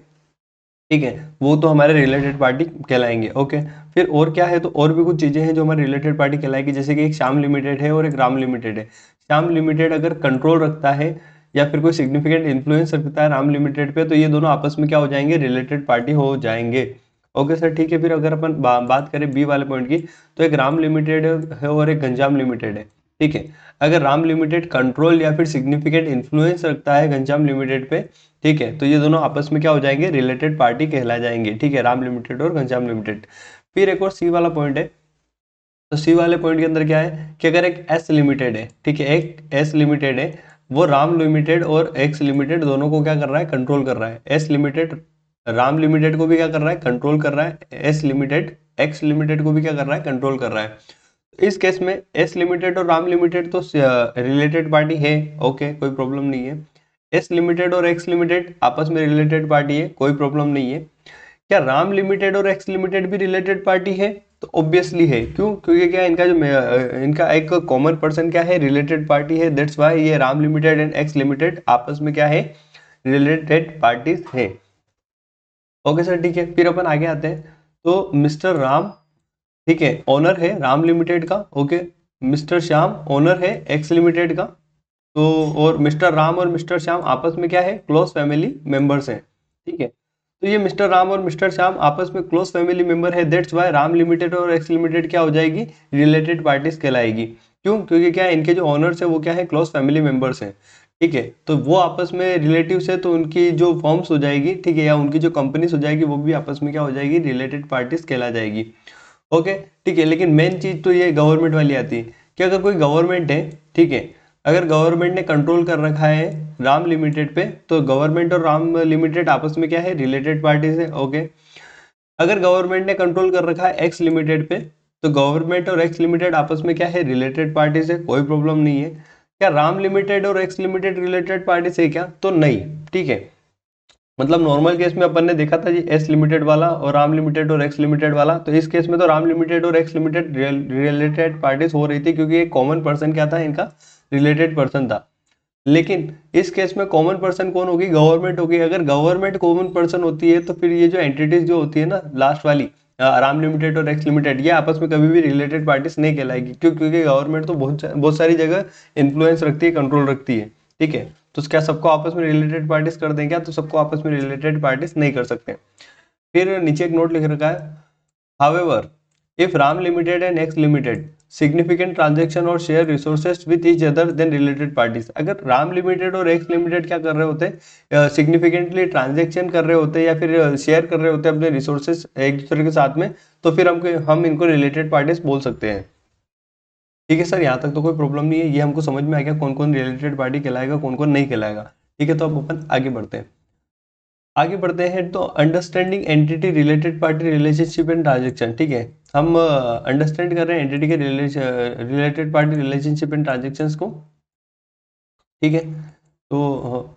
ठीक है, वो तो हमारे रिलेटेड पार्टी कहलाएंगे, ओके। फिर और क्या है, तो और भी कुछ चीजें हैं जो हमारे रिलेटेड पार्टी कहलाएगी, जैसे कि एक श्याम लिमिटेड है और एक राम लिमिटेड है। श्याम लिमिटेड अगर कंट्रोल रखता है या फिर कोई सिग्निफिकेंट इन्फ्लुएंस रखता है राम लिमिटेड पे, तो ये दोनों आपस में क्या हो जाएंगे, रिलेटेड पार्टी हो जाएंगे, ओके सर, ठीक है। फिर अगर अपन बात करें बी वाले पॉइंट की, तो एक राम लिमिटेड है और एक घनश्याम लिमिटेड है, ठीक है। अगर राम लिमिटेड कंट्रोल या फिर सिग्निफिकेंट इन्फ्लुएंस रखता है घनश्याम लिमिटेड पे, ठीक है, तो ये दोनों आपस में क्या हो जाएंगे, रिलेटेड पार्टी कहला जाएंगे, ठीक है, राम लिमिटेड और घनश्याम लिमिटेड। फिर एक और सी वाला पॉइंट है, तो सी वाले पॉइंट के अंदर क्या है कि अगर एक एस लिमिटेड है, ठीक है, एक एस लिमिटेड है, वो राम लिमिटेड और एक्स लिमिटेड दोनों को क्या कर रहा है, कंट्रोल कर रहा है। एस लिमिटेड राम लिमिटेड को भी क्या कर रहा है, कंट्रोल कर रहा है। एस लिमिटेड एक्स लिमिटेड को भी क्या कर रहा है, कंट्रोल कर रहा है। इस केस में एस लिमिटेड और राम लिमिटेड तो रिलेटेड पार्टी है, ओके, कोई प्रॉब्लम नहीं है। एस लिमिटेड और एक्स लिमिटेड आपस में रिलेटेड पार्टी है, कोई प्रॉब्लम नहीं है। क्या राम लिमिटेड और एक्स लिमिटेड भी रिलेटेड पार्टी है, तो ऑब्वियसली है। क्यों, क्योंकि क्या इनका एक कॉमन पर्सन क्या है, रिलेटेड पार्टी है। दैट्स वाई ये Ram limited and x limited आपस में क्या है, रिलेटेड पार्टीज है, ओके सर, ठीक है। फिर अपन आगे आते हैं, तो मिस्टर राम, ठीक है, ओनर है राम लिमिटेड का, ओके। मिस्टर श्याम ओनर है एक्स लिमिटेड का। तो और मिस्टर राम और मिस्टर श्याम आपस में क्या है, क्लोज फैमिली मेंबर्स हैं, ठीक है। तो ये मिस्टर राम और मिस्टर श्याम आपस में क्लोज फैमिली मेंबर है, दैट्स वाई राम लिमिटेड और एक्स लिमिटेड क्या हो जाएगी, रिलेटेड पार्टीज कहलाएगी। क्यों? क्योंकि क्या है, इनके जो ऑनर्स है वो क्या है, क्लोज फैमिली मेंबर्स हैं। ठीक है, तो वो आपस में रिलेटिव्स है, तो उनकी जो फॉर्म्स हो जाएगी, ठीक है, या उनकी जो कंपनीज हो जाएगी वो भी आपस में क्या हो जाएगी, रिलेटेड पार्टीज कहला जाएगी। ओके, ठीक है, लेकिन मेन चीज तो ये गवर्नमेंट वाली आती है कि अगर कोई गवर्नमेंट है, ठीक है, अगर गवर्नमेंट ने कंट्रोल कर रखा है राम लिमिटेड पे, तो गवर्नमेंट और राम लिमिटेड आपस में क्या है, रिलेटेड पार्टीज है। ओके, अगर गवर्नमेंट ने कंट्रोल कर रखा है एक्स लिमिटेड पे, तो गवर्नमेंट और एक्स लिमिटेड आपस में क्या है, रिलेटेड पार्टीज है, कोई प्रॉब्लम नहीं है। क्या राम लिमिटेड और एक्स लिमिटेड रिलेटेड पार्टीज है क्या? तो नहीं। ठीक है, मतलब नॉर्मल केस में अपन ने देखा था जी एस लिमिटेड वाला और राम लिमिटेड और एक्स लिमिटेड वाला, तो इस केस में तो राम लिमिटेड और एक्स लिमिटेड रिलेटेड पार्टीज हो रही थी, क्योंकि एक कॉमन पर्सन क्या था, इनका रिलेटेड पर्सन था। लेकिन इस केस में कॉमन पर्सन कौन होगी, गवर्नमेंट होगी। अगर गवर्नमेंट कॉमन पर्सन होती है तो फिर ये जो एंटिटीज जो होती है ना लास्ट वाली, राम लिमिटेड और एक्स लिमिटेड, ये आपस में कभी भी रिलेटेड पार्टीज नहीं कहलाएगी। क्यों? क्योंकि गवर्नमेंट तो बहुत बहुत सारी जगह इन्फ्लुएंस रखती है, कंट्रोल रखती है। ठीक है, तो क्या सबको आपस में रिलेटेड पार्टीज कर दें क्या? तो सबको आपस में रिलेटेड पार्टीज नहीं कर सकते। फिर नीचे एक नोट लिख रखा है, however if Ram limited and x limited significant transaction और share resources with each other than related parties, अगर राम लिमिटेड और एक्स लिमिटेड क्या कर रहे होते हैं, सिग्निफिकेंटली ट्रांजेक्शन कर रहे होते हैं या फिर शेयर कर रहे होते हैं अपने रिसोर्सेज एक दूसरे के साथ में, तो फिर हम इनको रिलेटेड पार्टीज बोल सकते हैं। ठीक है सर, यहाँ तक तो कोई प्रॉब्लम नहीं है, ये हमको समझ में आ गया कौन कौन रिलेटेड पार्टी कहलाएगा, कौन कौन नहीं कहलाएगा। ठीक है, तो अब अपन आगे बढ़ते हैं तो understanding entity related party relationship and transaction. ठीक है, हम अंडरस्टैंड कर रहे हैं एंटिटी के related party relationship and transactions को। ठीक है, तो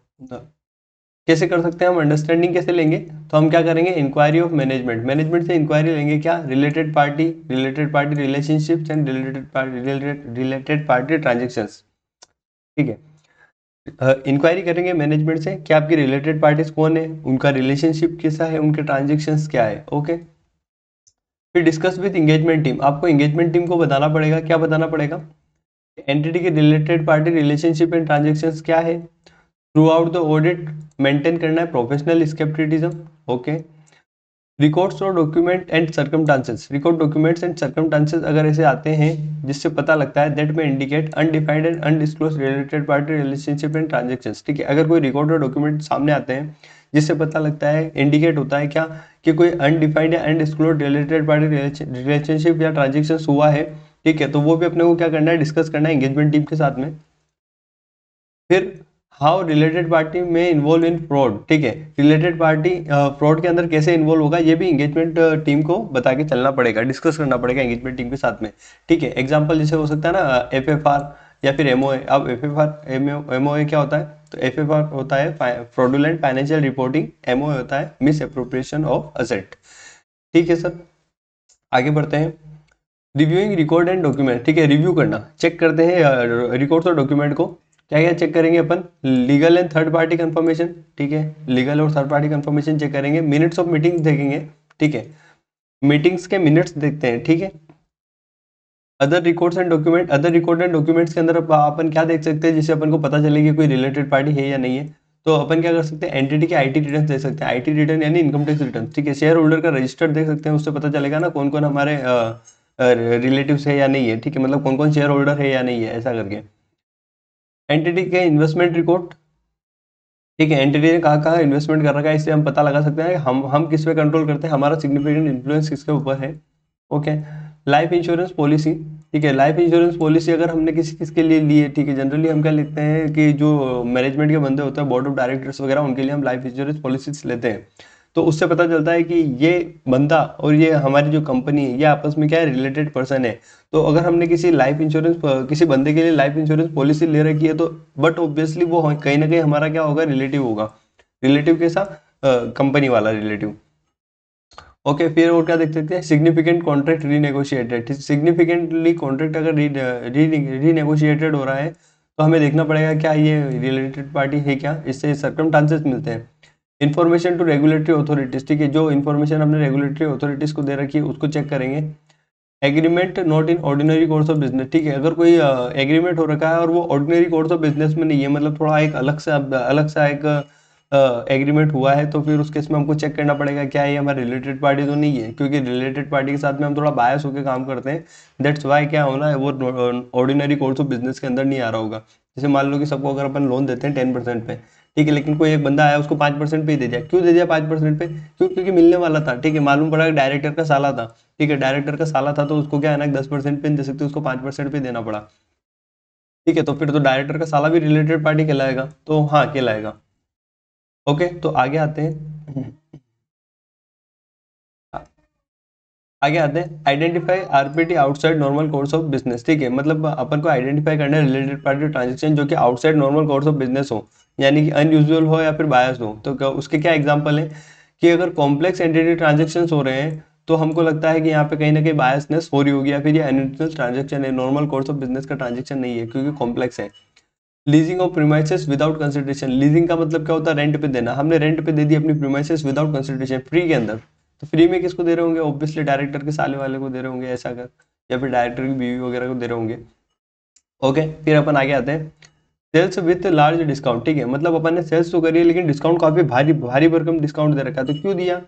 कैसे कर सकते हैं हम, अंडरस्टैंडिंग कैसे लेंगे? तो हम क्या करेंगे, इंक्वायरी ऑफ मैनेजमेंट, मैनेजमेंट से इंक्वायरी लेंगे क्या, related party relationships and related party transactions. ठीक है, इंक्वायरी करेंगे मैनेजमेंट से कि आपकी रिलेटेड पार्टीज कौन है, उनका रिलेशनशिप कैसा है, उनके ट्रांजेक्शन्स क्या है। ओके, फिर डिस्कस विद एंगेजमेंट टीम, आपको एंगेजमेंट टीम को बताना पड़ेगा, क्या बताना पड़ेगा, एंटिटी के related party relationship and transactions क्या है। Through out the audit maintain करना है प्रोफेशनल स्केप्टिसिज्म। ओके, रिकॉर्ड्स और document and circumstances, record documents and circumstances अगर ऐसे आते हैं जिससे पता लगता है दैट में indicate undefined and undisclosed related party relationship and transactions. ठीक है, अगर कोई रिकॉर्ड और डॉक्यूमेंट सामने आते हैं जिससे पता लगता है, इंडिकेट होता है क्या, कि कोई अनडिफाइंड या अनडिस्क्लोज्ड रिलेटेड पार्टी रिलेशनशिप या ट्रांजेक्शंस हुआ है। ठीक है, तो वो भी अपने को क्या करना है, डिस्कस करना है एंगेजमेंट टीम के साथ में। फिर हाउ रिलेटेड पार्टी में इन्वॉल्व इन फ्रॉड। ठीक है, रिलेटेड पार्टी फ्रॉड के अंदर कैसे इन्वॉल्व होगा, ये भी एंगेजमेंट टीम को बता के चलना पड़ेगा, डिस्कस करना पड़ेगा एंगेजमेंट टीम के साथ में। ठीक है, एग्जांपल जैसे हो सकता है ना एफएफआर या फिर एमओए। अब एफएफआर एमओए क्या होता है, तो एफएफआर होता है फ्रॉडुलेंट फाइनेंशियल रिपोर्टिंग, एमओए होता है मिस अप्रोप्रिएशन ऑफ असेट। ठीक है सर, आगे बढ़ते हैं। Reviewing record and document. ठीक है, रिव्यू करना, चेक करते हैं रिकॉर्ड्स और डॉक्यूमेंट को। क्या क्या चेक करेंगे अपन, legal and third party confirmation. ठीक है, लीगल और थर्ड पार्टी कंफर्मेशन चेक करेंगे, मिनट्स ऑफ मीटिंग्स देखेंगे। ठीक है, मीटिंग्स के मिनट्स देखते हैं। ठीक है, other records and document, other record and documents के अंदर अपन क्या देख सकते हैं जिससे अपन को पता चले कि कोई रिलेटेड पार्टी है या नहीं है। तो अपन क्या कर सकते हैं, एंटिटी के आईटी रिटर्न देख सकते हैं, आईटी रिटर्न यानी इनकम टैक्स रिटर्न। ठीक है, शेयर होल्डर का रजिस्टर देख सकते हैं, उससे पता चलेगा ना कौन कौन हमारे रिलेटिव्स है या नहीं है। ठीक है, मतलब कौन कौन शेयर होल्डर है या नहीं है, ऐसा करके। एंटिटी के इन्वेस्टमेंट रिकॉर्ड। ठीक है, एंटिटी ने कहाँ कहाँ इन्वेस्टमेंट कर रखा है, इससे हम पता लगा सकते हैं हम किस पे कंट्रोल करते हैं, हमारा सिग्निफिकेंट इन्फ्लुएंस किसके ऊपर है। Okay, life insurance policy. ठीक है, लाइफ इंश्योरेंस पॉलिसी अगर हमने किसी किसके लिए ली है, ठीक है, जनरली हम क्या लेते हैं कि जो मैनेजमेंट के बंदे होते हैं, बोर्ड ऑफ डायरेक्टर्स वगैरह, उनके लिए हम लाइफ इंश्योरेंस पॉलिसीज लेते हैं। तो उससे पता चलता है कि ये बंदा और ये हमारी जो कंपनी है ये आपस में क्या है, रिलेटेड पर्सन है। तो अगर हमने किसी लाइफ इंश्योरेंस किसी बंदे के लिए लाइफ इंश्योरेंस पॉलिसी ले रखी है, तो बट ऑब्वियसली वो कहीं ना कहीं हमारा क्या होगा, रिलेटिव होगा। रिलेटिव कैसा, कंपनी वाला रिलेटिव। ओके, फिर और क्या देख सकते हैं, सिग्निफिकेंट कॉन्ट्रैक्ट रीनेगोशिएटेड। सिग्निफिकेंटली कॉन्ट्रैक्ट अगर रीनेगोशिएटेड हो रहा है तो हमें देखना पड़ेगा क्या ये रिलेटेड पार्टी है क्या, इससे सर्कमस्टांसेस मिलते हैं। Information to regulatory authorities. ठीक है, जो इन्फॉर्मेशन हमने रेगुलेटरी अथॉरिटीज को दे रखी है उसको चेक करेंगे। Agreement not in ordinary course of business. ठीक है, अगर कोई एग्रीमेंट हो रखा है और वो ऑर्डिनरी कोर्स ऑफ बिजनेस में नहीं है, मतलब थोड़ा एक अलग सा एक एग्रीमेंट हुआ है तो फिर उस केस में हमको चेक करना पड़ेगा क्या ये हमारा रिलेटेड पार्टी तो नहीं है, क्योंकि रिलेटेड पार्टी के साथ में हम थोड़ा बायस होकर काम करते हैं। दैट्स वाई क्या होना है, वो ऑर्डिनरी कोर्स ऑफ बिजनेस के अंदर नहीं आ रहा होगा। जैसे मान लो कि सबको अगर अपन लोन देते हैं 10% पे, ठीक है, लेकिन कोई एक बंदा आया उसको 5% पे ही दे दिया। क्यों दे दिया 5% पे? क्योंकि मिलने वाला था, ठीक है। मालूम पड़ा कि डायरेक्टर का साला था, ठीक है, डायरेक्टर का साला था तो उसको क्या है ना 10% पे नहीं दे सकते, उसको 5% पे देना पड़ा, ठीक है। तो फिर तो डायरेक्टर का साला भी रिलेटेड पार्टी कहलाएगा, तो हाँ कहलाएगा। ओके, तो आगे आते हैं। आगे आते हैं, identify RPT outside normal course of business, ठीक है। मतलब अपन को आइडेंटिफाई करना है रिलेटेड पार्टी ट्रांजेक्शन जो कि outside normal course of business हो, यानी कि अनयूजुअल हो या फिर बायस हो। तो उसके क्या एग्जांपल है कि अगर कॉम्प्लेक्स एंटिटी ट्रांजेक्शन हो रहे हैं तो हमको लगता है कि यहाँ पे कहीं ना कहीं बायसनेस हो रही होगी, या फिर ये अनयूजुअल ट्रांजेक्शन है, नॉर्मल कोर्स ऑफ बिजनेस का ट्रांजेक्शन नहीं है क्योंकि कॉम्प्लेक्स है। Leasing of premises without consideration, leasing का मतलब क्या होता है, रेंट पे देना। हमने रेंट पे दे दी अपनी प्रीमाइसेस विदाउट कंसिडरेशन, फ्री के अंदर। तो फ्री में किसको दे रहे होंगे, ऑब्वियसली डायरेक्टर के साले वाले को दे रहे होंगे ऐसा कर, या फिर डायरेक्टर की बीवी वगैरह को दे रहे होंगे। ओके, फिर अपन आगे आते हैं, सेल्स विथ लार्ज डिस्काउंट, ठीक है। मतलब अपन ने सेल्स तो करी है लेकिन डिस्काउंट काफी भारी भारी भरकम डिस्काउंट दे रखा है। तो क्यों दिया?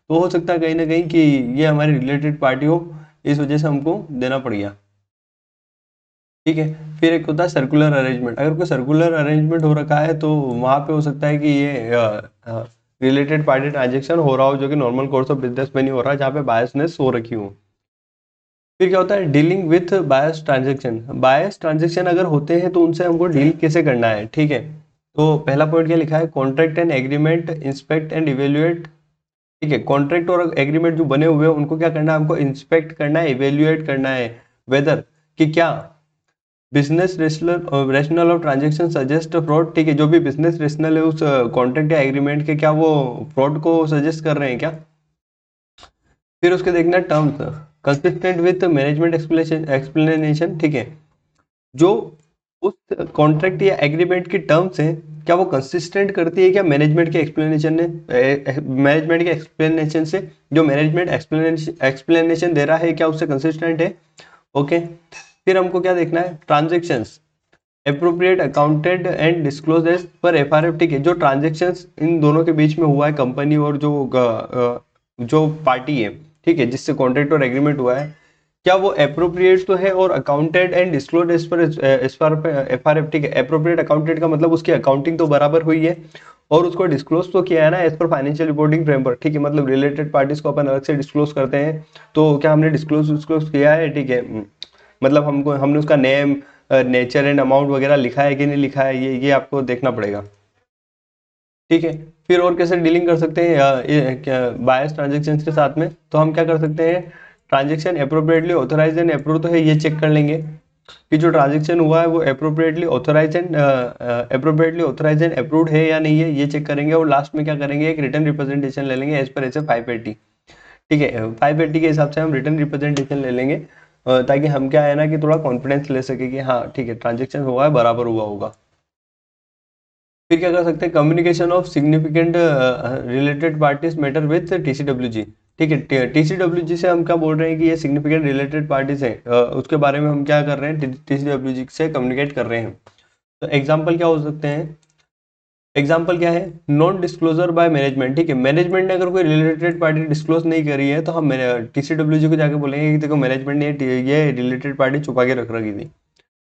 तो हो सकता है कहीं ना कहीं कि ये हमारी रिलेटेड पार्टी हो, इस वजह से हमको देना पड़ गया, ठीक है। फिर एक होता है सर्कुलर अरेंजमेंट। अगर कोई सर्कुलर अरेंजमेंट हो रखा है तो वहां पे हो सकता है कि ये रिलेटेड पार्टी ट्रांजेक्शन हो रहा हो जो कि नॉर्मल कोर्स ऑफ बिजनेस में नहीं हो रहा, जहाँ पे बायसनेस हो रखी हो। फिर क्या होता है, dealing with bias transaction. Bias transaction अगर होते हैं तो उनसे हमको डील कैसे करना है, ठीक है। तो पहला पॉइंट क्या लिखा है, contract and agreement inspect and evaluate, ठीक है। कॉन्ट्रैक्ट और एग्रीमेंट जो बने हुए हैं उनको क्या करना है, हमको इंस्पेक्ट करना है, इवेल्युएट करना है, वेदर कि क्या business rational of transaction suggest fraud, ठीक है। जो भी बिजनेस रेशनल है उस कॉन्ट्रैक्ट या एग्रीमेंट के, क्या वो फ्रॉड को सजेस्ट कर रहे हैं क्या। फिर उसके देखना terms consistent with management explanation, ठीक है। जो उस कॉन्ट्रैक्ट या एग्रीमेंट की टर्म्स हैं क्या वो कंसिस्टेंट करती है क्या मैनेजमेंट के एक्सप्लेनेशन ने, मैनेजमेंट के एक्सप्लेनेशन से, जो मैनेजमेंट एक्सप्लेनेशन दे रहा है क्या उससे कंसिस्टेंट है। ओके, फिर हमको क्या देखना है, transactions appropriate accounted and disclose as per FRF, ठीक है। जो ट्रांजेक्शन्स इन दोनों के बीच में हुआ है, कंपनी और जो पार्टी है, ठीक है, जिससे कॉन्ट्रैक्ट और एग्रीमेंट हुआ है, क्या वो अप्रोप्रिएट तो है और accounted and disclose as per FRF, ठीक है। अप्रोप्रिएट अकाउंटेड का मतलब उसकी अकाउंटिंग तो बराबर हुई है और उसको डिस्क्लोज तो किया है ना as per financial reporting framework, ठीक है। मतलब रिलेटेड पार्टीज को अपन अलग से डिस्क्लोज करते हैं, तो क्या हमने डिस्क्लोज किया है, ठीक है। मतलब हमने उसका नेम, नेचर एंड अमाउंट वगैरह लिखा है कि नहीं लिखा है, ये आपको देखना पड़ेगा, ठीक है। फिर और कैसे डीलिंग कर सकते हैं क्या बायस ट्रांजेक्शन के साथ में, तो हम क्या कर सकते हैं, transaction appropriately authorise and approve तो है, ये चेक कर लेंगे कि जो ट्रांजेक्शन हुआ है वो अप्रोप्रिएटली ऑथोराइज एंड अप्रूव्ड है या नहीं है, ये चेक करेंगे। और लास्ट में क्या करेंगे, एक रिटर्न रिप्रेजेंटेशन ले लेंगे एज पर ऐसे 580, ठीक है। 580 के हिसाब से हम रिटर्न रिप्रेजेंटेशन ले लेंगे, ताकि हम क्या है ना कि थोड़ा कॉन्फिडेंस ले सके कि हाँ ठीक है ट्रांजेक्शन हुआ है, बराबर हुआ होगा। फिर क्या कर सकते हैं, communication of significant related parties matter with TCWG, ठीक है। टीसीडब्ल्यूजी से हम क्या बोल रहे हैं कि ये सिग्निफिकेंट रिलेटेड पार्टीज हैं, उसके बारे में हम क्या कर रहे हैं, टीसीडब्ल्यूजी से कम्युनिकेट कर रहे हैं। तो एग्जाम्पल क्या हो सकते हैं, एग्जाम्पल क्या है, नॉन डिस्क्लोजर बाय मैनेजमेंट, ठीक है। मैनेजमेंट ने अगर कोई रिलेटेड पार्टी डिस्क्लोज नहीं करी है तो हम टीसीडब्ल्यूजी को जाके बोलेंगे कि देखो मैनेजमेंट ने ये रिलेटेड पार्टी छुपा के रख रखी थी।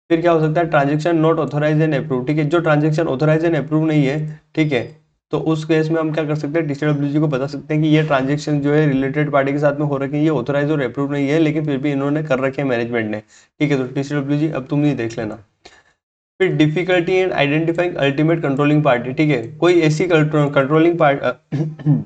फिर क्या हो सकता है, transaction not authorise and approve, ठीक है। जो ट्रांजेक्शन ऑथोराइज एंड अप्रूव नहीं है, ठीक है, तो उस केस में हम क्या कर सकते हैं, टीसीडब्ल्यूजी को बता सकते हैं कि ये ट्रांजेक्शन जो है रिलेटेड पार्टी के साथ में हो रखी है, ये ऑथोराइज और अप्रूव नहीं है, लेकिन फिर भी इन्होंने कर रखे हैं मैनेजमेंट ने, ठीक है। तो टीसीडब्ल्यूजी अब तुम नहीं देख लेना। फिर difficulty in identifying ultimate controlling party, ठीक है। कोई ऐसी कंट्रोलिंग पार्टी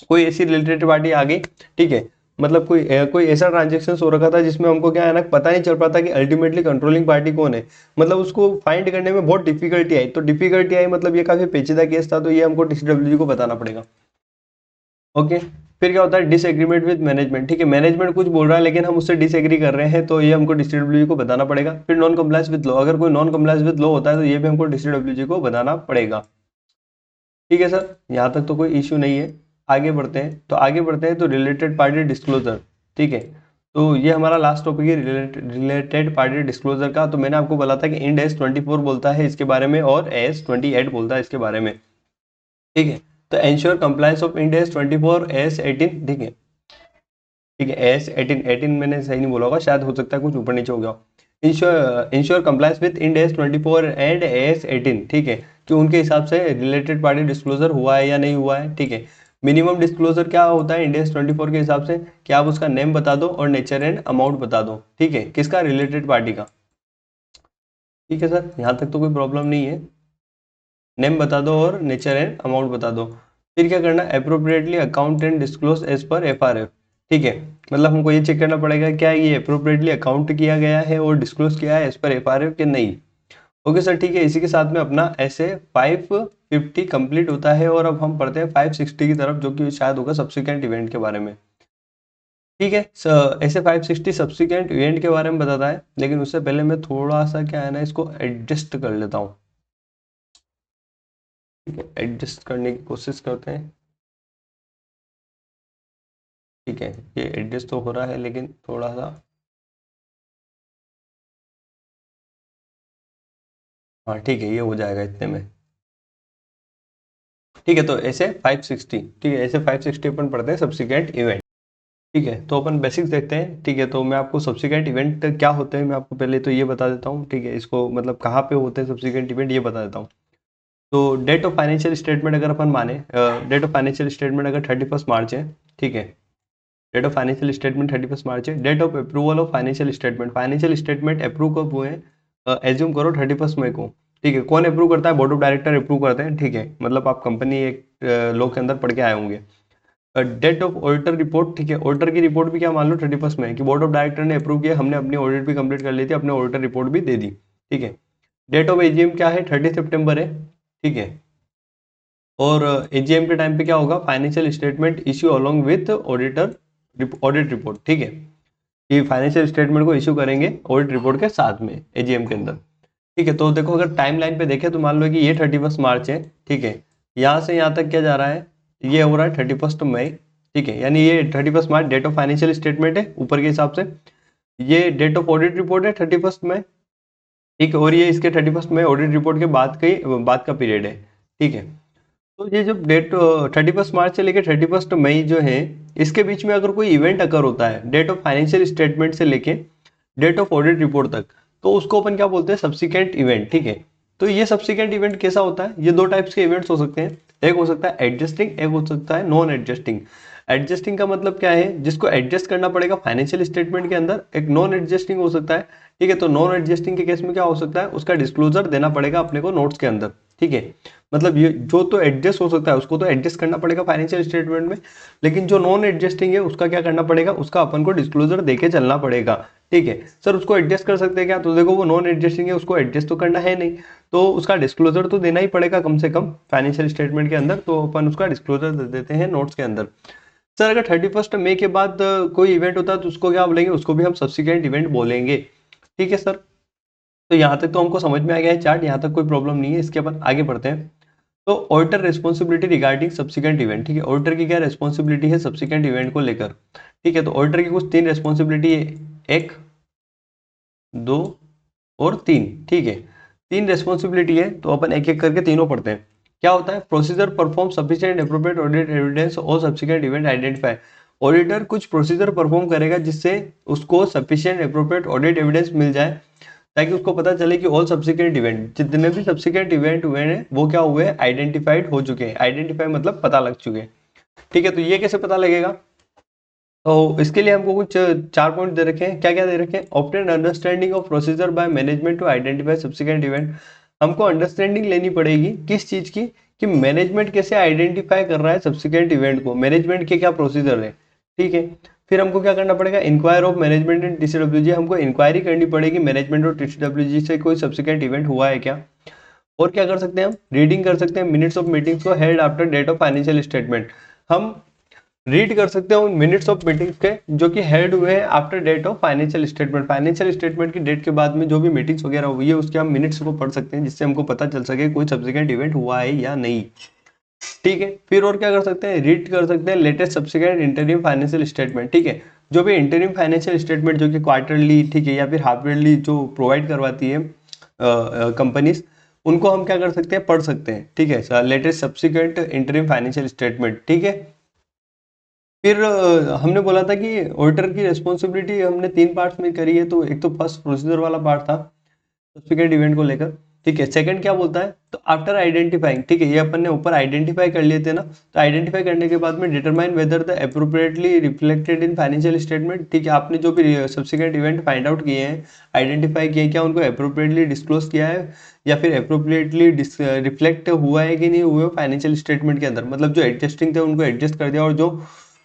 कोई ऐसी रिलेटेड पार्टी आ गई, ठीक है। मतलब कोई ऐसा ट्रांजेक्शन हो रखा था जिसमें हमको क्या है ना पता नहीं चल पाता कि अल्टीमेटली कंट्रोलिंग पार्टी कौन है, मतलब उसको फाइंड करने में बहुत डिफिकल्टी आई। तो डिफिकल्टी आई मतलब ये काफी पेचीदा केस था, तो ये हमको टीसीडब्ल्यूजी को बताना पड़ेगा। ओके, फिर क्या होता है, डिसएग्रीमेंट विद मैनेजमेंट, ठीक है। मैनेजमेंट कुछ बोल रहा है लेकिन हम उससे डिसएग्री कर रहे हैं, तो ये हमको डीसीडब्ल्यूजी को बताना पड़ेगा। फिर नॉन कंप्लायंस विद लॉ, अगर कोई नॉन कंप्लायंस विद लॉ होता है तो ये भी हमको डीसीडब्ल्यूजी को बताना पड़ेगा, ठीक है सर। यहाँ तक तो कोई इश्यू नहीं है। आगे बढ़ते हैं, तो रिलेटेड पार्टी डिस्क्लोजर, ठीक है। तो ये हमारा लास्ट टॉपिक है रिलेटेड पार्टी डिस्क्लोजर का। तो मैंने आपको बोला था कि इंड एस 24 बोलता है इसके बारे में और एस 28 बोलता है इसके बारे में। ठीक है। तो ensure compliance of end S 24 S 18, ठीक है, ठीक है, एस 18 मैंने सही नहीं बोला होगा, शायद हो सकता है कुछ ऊपर नीचे हो गया। Ensure compliance with end S 24 and S 18, ठीक है, कि उनके हिसाब से रिलेटेड पार्टी डिस्क्लोजर हुआ है या नहीं हुआ है, ठीक है। मिनिमम डिस्क्लोजर क्या होता है इंड एस 24 के हिसाब से, कि आप उसका नेम बता दो और नेचर एंड अमाउंट बता दो, ठीक है, किसका, रिलेटेड पार्टी का। ठीक है सर, यहाँ तक तो कोई प्रॉब्लम नहीं है। नेम बता दो और नेचर एंड अमाउंट बता दो। फिर क्या करना, appropriately account and disclose as per FRF, ठीक है, मतलब हमको ये चेक करना पड़ेगा क्या ये अप्रोप्रिएटली अकाउंट किया गया है और डिस्क्लोज किया है एज पर एफआरएफ कि नहीं। ओके सर, ठीक है, इसी के साथ में अपना ऐसे 550 कंप्लीट होता है और अब हम पढ़ते हैं 560 की तरफ, जो कि शायद होगा सब्सिक्वेंट इवेंट के बारे में। ठीक है, ऐसे 560 सब्सिक्वेंट इवेंट के बारे में बताता है, लेकिन उससे पहले मैं थोड़ा सा क्या है ना, इसको एडजस्ट कर लेता हूँ। ठीक है, एडजस्ट करने की कोशिश करते हैं। ठीक है, ये एडजस्ट तो हो रहा है लेकिन थोड़ा सा, हाँ ठीक है, ये हो जाएगा इतने में। ठीक है, तो ऐसे 560, ठीक है, ऐसे 560 अपन पढ़ते हैं सब्सिक्वेंट इवेंट। ठीक है, तो अपन बेसिक्स देखते हैं। ठीक है, तो मैं आपको सब्सिक्वेंट इवेंट क्या होते हैं मैं आपको पहले तो ये बता देता हूँ। ठीक है, इसको मतलब कहाँ पे होते हैं सब्सिक्वेंट इवेंट ये बता देता हूँ। तो डेट ऑफ फाइनेंशियल स्टेटमेंट अगर अपन माने, डेट ऑफ फाइनेंशियल स्टेटमेंट अगर 31 मार्च है, ठीक है, date of financial statement 31 March है। Date of approval of financial statement approve कब हुए हैं, एज्यूम करो 31 मई को। ठीक है, कौन अप्रूव करता है, बोर्ड ऑफ डायरेक्टर अप्रूव करते हैं। ठीक है, मतलब आप कंपनी एक लॉ के अंदर पढ़ के आए होंगे। डेट ऑफ ऑडिटर रिपोर्ट, ठीक है, ऑडिटर की रिपोर्ट भी क्या मान लो 31 में, कि बोर्ड ऑफ डायरेक्टर ने अप्रूव किया, हमने अपनी ऑडिट भी कंप्लीट कर ली थी, अपने ऑडिटर रिपोर्ट भी दे दी। ठीक है, डेट ऑफ एजीएम क्या है, 30 सितंबर है। ठीक है, और एजीएम के टाइम पे क्या होगा, financial statement issue along with audit report. ठीक है, कि फाइनेंशियल स्टेटमेंट को इश्यू करेंगे ऑडिट रिपोर्ट के साथ में एजीएम के अंदर। ठीक है, तो देखो अगर टाइम लाइन पे देखें तो मान लो कि ये 31 मार्च है। ठीक है, यहाँ से यहाँ तक क्या जा रहा है, ये हो रहा है 31 मई। ठीक है, यानी ये 31 मार्च डेट ऑफ फाइनेंशियल स्टेटमेंट है ऊपर के हिसाब से, ये डेट ऑफ ऑडिट रिपोर्ट है 31 मई। ठीक है, और ये इसके 31 मई ऑडिट रिपोर्ट के बाद का पीरियड है। ठीक है, तो ये जब डेट 31 मार्च से लेकर 31 मई जो है, इसके बीच में अगर कोई इवेंट अकर होता है डेट ऑफ फाइनेंशियल स्टेटमेंट से लेके डेट ऑफ ऑडिट रिपोर्ट तक, तो उसको अपन क्या बोलते हैं, सब्सिक्वेंट इवेंट। ठीक है, तो ये सब्सिक्वेंट इवेंट कैसा होता है, ये दो टाइप्स के इवेंट्स हो सकते हैं। एक हो सकता है एडजस्टिंग, एक हो सकता है नॉन एडजस्टिंग। एडजस्टिंग का मतलब क्या है, जिसको एडजस्ट करना पड़ेगा फाइनेंशियल स्टेटमेंट के अंदर। एक नॉन एडजस्टिंग हो सकता है। ठीक है, तो नॉन एडजस्टिंग के केस में क्या हो सकता है, उसका डिस्क्लोजर देना पड़ेगा अपने को नोट्स के अंदर। ठीक है, मतलब ये जो तो एडजस्ट हो सकता है उसको तो एडजस्ट करना पड़ेगा फाइनेंशियल स्टेटमेंट में, लेकिन जो नॉन एडजस्टिंग है उसका क्या करना पड़ेगा, उसका अपन को डिस्क्लोजर देके चलना पड़ेगा। ठीक है सर, उसको एडजस्ट कर सकते हैं क्या, तो देखो वो नॉन एडजस्टिंग है, उसको एडजस्ट तो करना है नहीं, तो उसका डिस्क्लोजर तो देना ही पड़ेगा कम से कम फाइनेंशियल स्टेटमेंट के अंदर, तो अपन उसका डिस्क्लोजर दे देते हैं नोट्स के अंदर। सर अगर 31 मई के बाद कोई इवेंट होता है तो उसको क्या बोलेंगे, उसको भी हम सब्सिक्वेंट इवेंट बोलेंगे। ठीक है सर, तो यहाँ तक तो हमको समझ में आ गया है चार्ट, यहाँ तक कोई प्रॉब्लम नहीं है। इसके बाद आगे बढ़ते हैं। तो auditor responsibility regarding subsequent event. ठीक है, ऑडिटर की क्या रिस्पॉन्सिबिलिटी है सब्सिक्वेंट इवेंट को लेकर। ठीक है, तो ऑडिटर की कुछ 3 रिस्पॉन्सिबिलिटी है, 1, 2 और 3। ठीक है, 3 रिस्पॉन्सिबिलिटी है, तो अपन एक एक करके तीनों पढ़ते हैं। क्या होता है, procedure perform sufficient appropriate audit evidence और सब्सिक्वेंट इवेंट आइडेंटिफाई। ऑडिटर कुछ प्रोसीजर परफॉर्म करेगा जिससे उसको सफिशिएंट एप्रोप्रिएट ऑडिट एविडेंस मिल जाए, ताकि उसको पता चले कि ऑल सब्सिक्वेंट इवेंट, जितने भी सब्सिक्वेंट इवेंट हुए हैं वो क्या हुए हैं, आइडेंटिफाइड हो चुके हैं। आइडेंटिफाई मतलब पता लग चुके हैं। ठीक है, तो ये कैसे पता लगेगा, तो इसके लिए हमको कुछ 4 पॉइंट दे रखे हैं। क्या क्या दे रखे हैं, obtain understanding of procedure by management to identify subsequent event. हमको अंडरस्टैंडिंग लेनी पड़ेगी किस चीज की, कि मैनेजमेंट कैसे आइडेंटिफाई कर रहा है सब्सिक्वेंट इवेंट को, मैनेजमेंट के क्या प्रोसीजर है। ठीक है, फिर हमको क्या करना पड़ेगा, inquire of management and TCWG, हमको इंक्वायरी करनी पड़ेगी मैनेजमेंट और टीसीडब्ल्यूजी से कोई सब्सिक्वेंट इवेंट हुआ है क्या। और क्या कर सकते हैं, हम रीडिंग कर सकते हैं मिनट्स ऑफ मीटिंग्स को held after date of financial statement. हम रीड कर सकते हैं उन मिनट्स ऑफ मीटिंग्स के जो कि हेल्ड हुए हैं after date of financial statement. Financial statement की डेट के बाद में जो भी मीटिंग्स वगैरह हुई है उसके हम मिनट्स को पढ़ सकते हैं, जिससे हमको पता चल सके कोई सब्सिक्वेंट इवेंट हुआ है या नहीं। ठीक है, फिर और क्या कर सकते हैं, रीड कर सकते हैं latest subsequent interim financial statement. ठीक है, जो भी इंटरिम फाइनेंशियल स्टेटमेंट जो कि क्वार्टरली, ठीक है, या फिर हाफ ईयरली जो प्रोवाइड करवाती है कंपनीज, उनको हम क्या कर सकते हैं, पढ़ सकते हैं, ठीक है। Latest subsequent interim financial statement, ठीक है। फिर हमने बोला था कि ऑडिटर की रिस्पॉन्सिबिलिटी हमने 3 पार्ट्स में करी है। तो एक तो फर्स्ट प्रोसीजर वाला पार्ट था सब्सिक्वेंट इवेंट को लेकर, ठीक है। सेकंड क्या बोलता है, तो आफ्टर आइडेंटिफाइंग, ठीक है, ये अपन ने ऊपर आइडेंटिफाई कर लिए थे ना, तो आइडेंटिफाई करने के बाद में determine whether the appropriately reflected in financial statement, ठीक है। आपने जो भी सब्सिक्वेंट इवेंट फाइंड आउट किए हैं, आइडेंटिफाई किए, क्या उनको अप्रोप्रिएटली डिस्क्लोज किया है या फिर अप्रोप्रिएटली रिफ्लेक्ट हुआ है कि नहीं हुआ फाइनेंशियल स्टेटमेंट के अंदर, मतलब जो एडजस्टिंग थे उनको एडजस्ट कर दिया और जो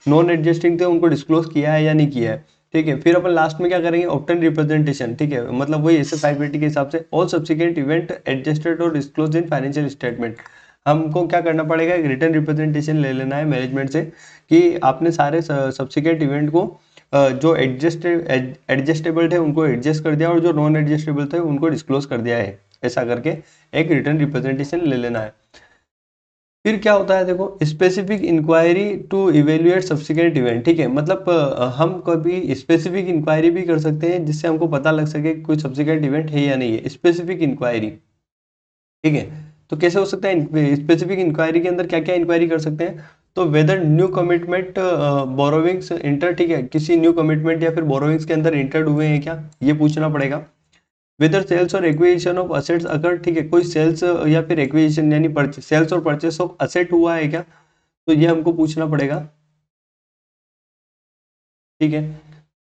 नॉन एडजस्टिंग थे उनको डिस्क्लोज किया है या नहीं किया है, ठीक है। फिर अपन लास्ट में क्या करेंगे, ऑप्टेन रिप्रेजेंटेशन, ठीक है, मतलब वही एस 580 के हिसाब से ऑल सब्सिक्वेंट इवेंट एडजस्टेड और डिस्क्लोज इन फाइनेंशियल स्टेटमेंट। हमको क्या करना पड़ेगा, एक रिटर्न रिप्रेजेंटेशन ले लेना है मैनेजमेंट से कि आपने सारे सब्सिक्वेंट इवेंट को जो एडजस्टेबल थे उनको एडजस्ट कर दिया और जो नॉन एडजस्टेबल थे उनको डिस्क्लोज कर दिया है, ऐसा करके एक रिटर्न रिप्रेजेंटेशन ले लेना है। फिर क्या होता है, देखो specific inquiry to evaluate subsequent event, ठीक है, मतलब हम कभी स्पेसिफिक इंक्वायरी भी कर सकते हैं जिससे हमको पता लग सके कि कोई सब्सिक्वेंट इवेंट है या नहीं है, स्पेसिफिक इंक्वायरी, ठीक है। तो कैसे हो सकता है स्पेसिफिक इंक्वायरी के अंदर, क्या क्या इंक्वायरी कर सकते हैं, तो whether new commitment borrowings enter, ठीक है, किसी न्यू कमिटमेंट या फिर बोरोविंग्स के अंदर इंटर्ड हुए हैं क्या, ये पूछना पड़ेगा। वेदर सेल्स और एक्विजिशन ऑफ असेट्स अगर, ठीक है, कोई सेल्स या फिर एक्विजिशन यानी सेल्स और परचेस ऑफ असेट हुआ है क्या, तो ये हमको पूछना पड़ेगा, ठीक है।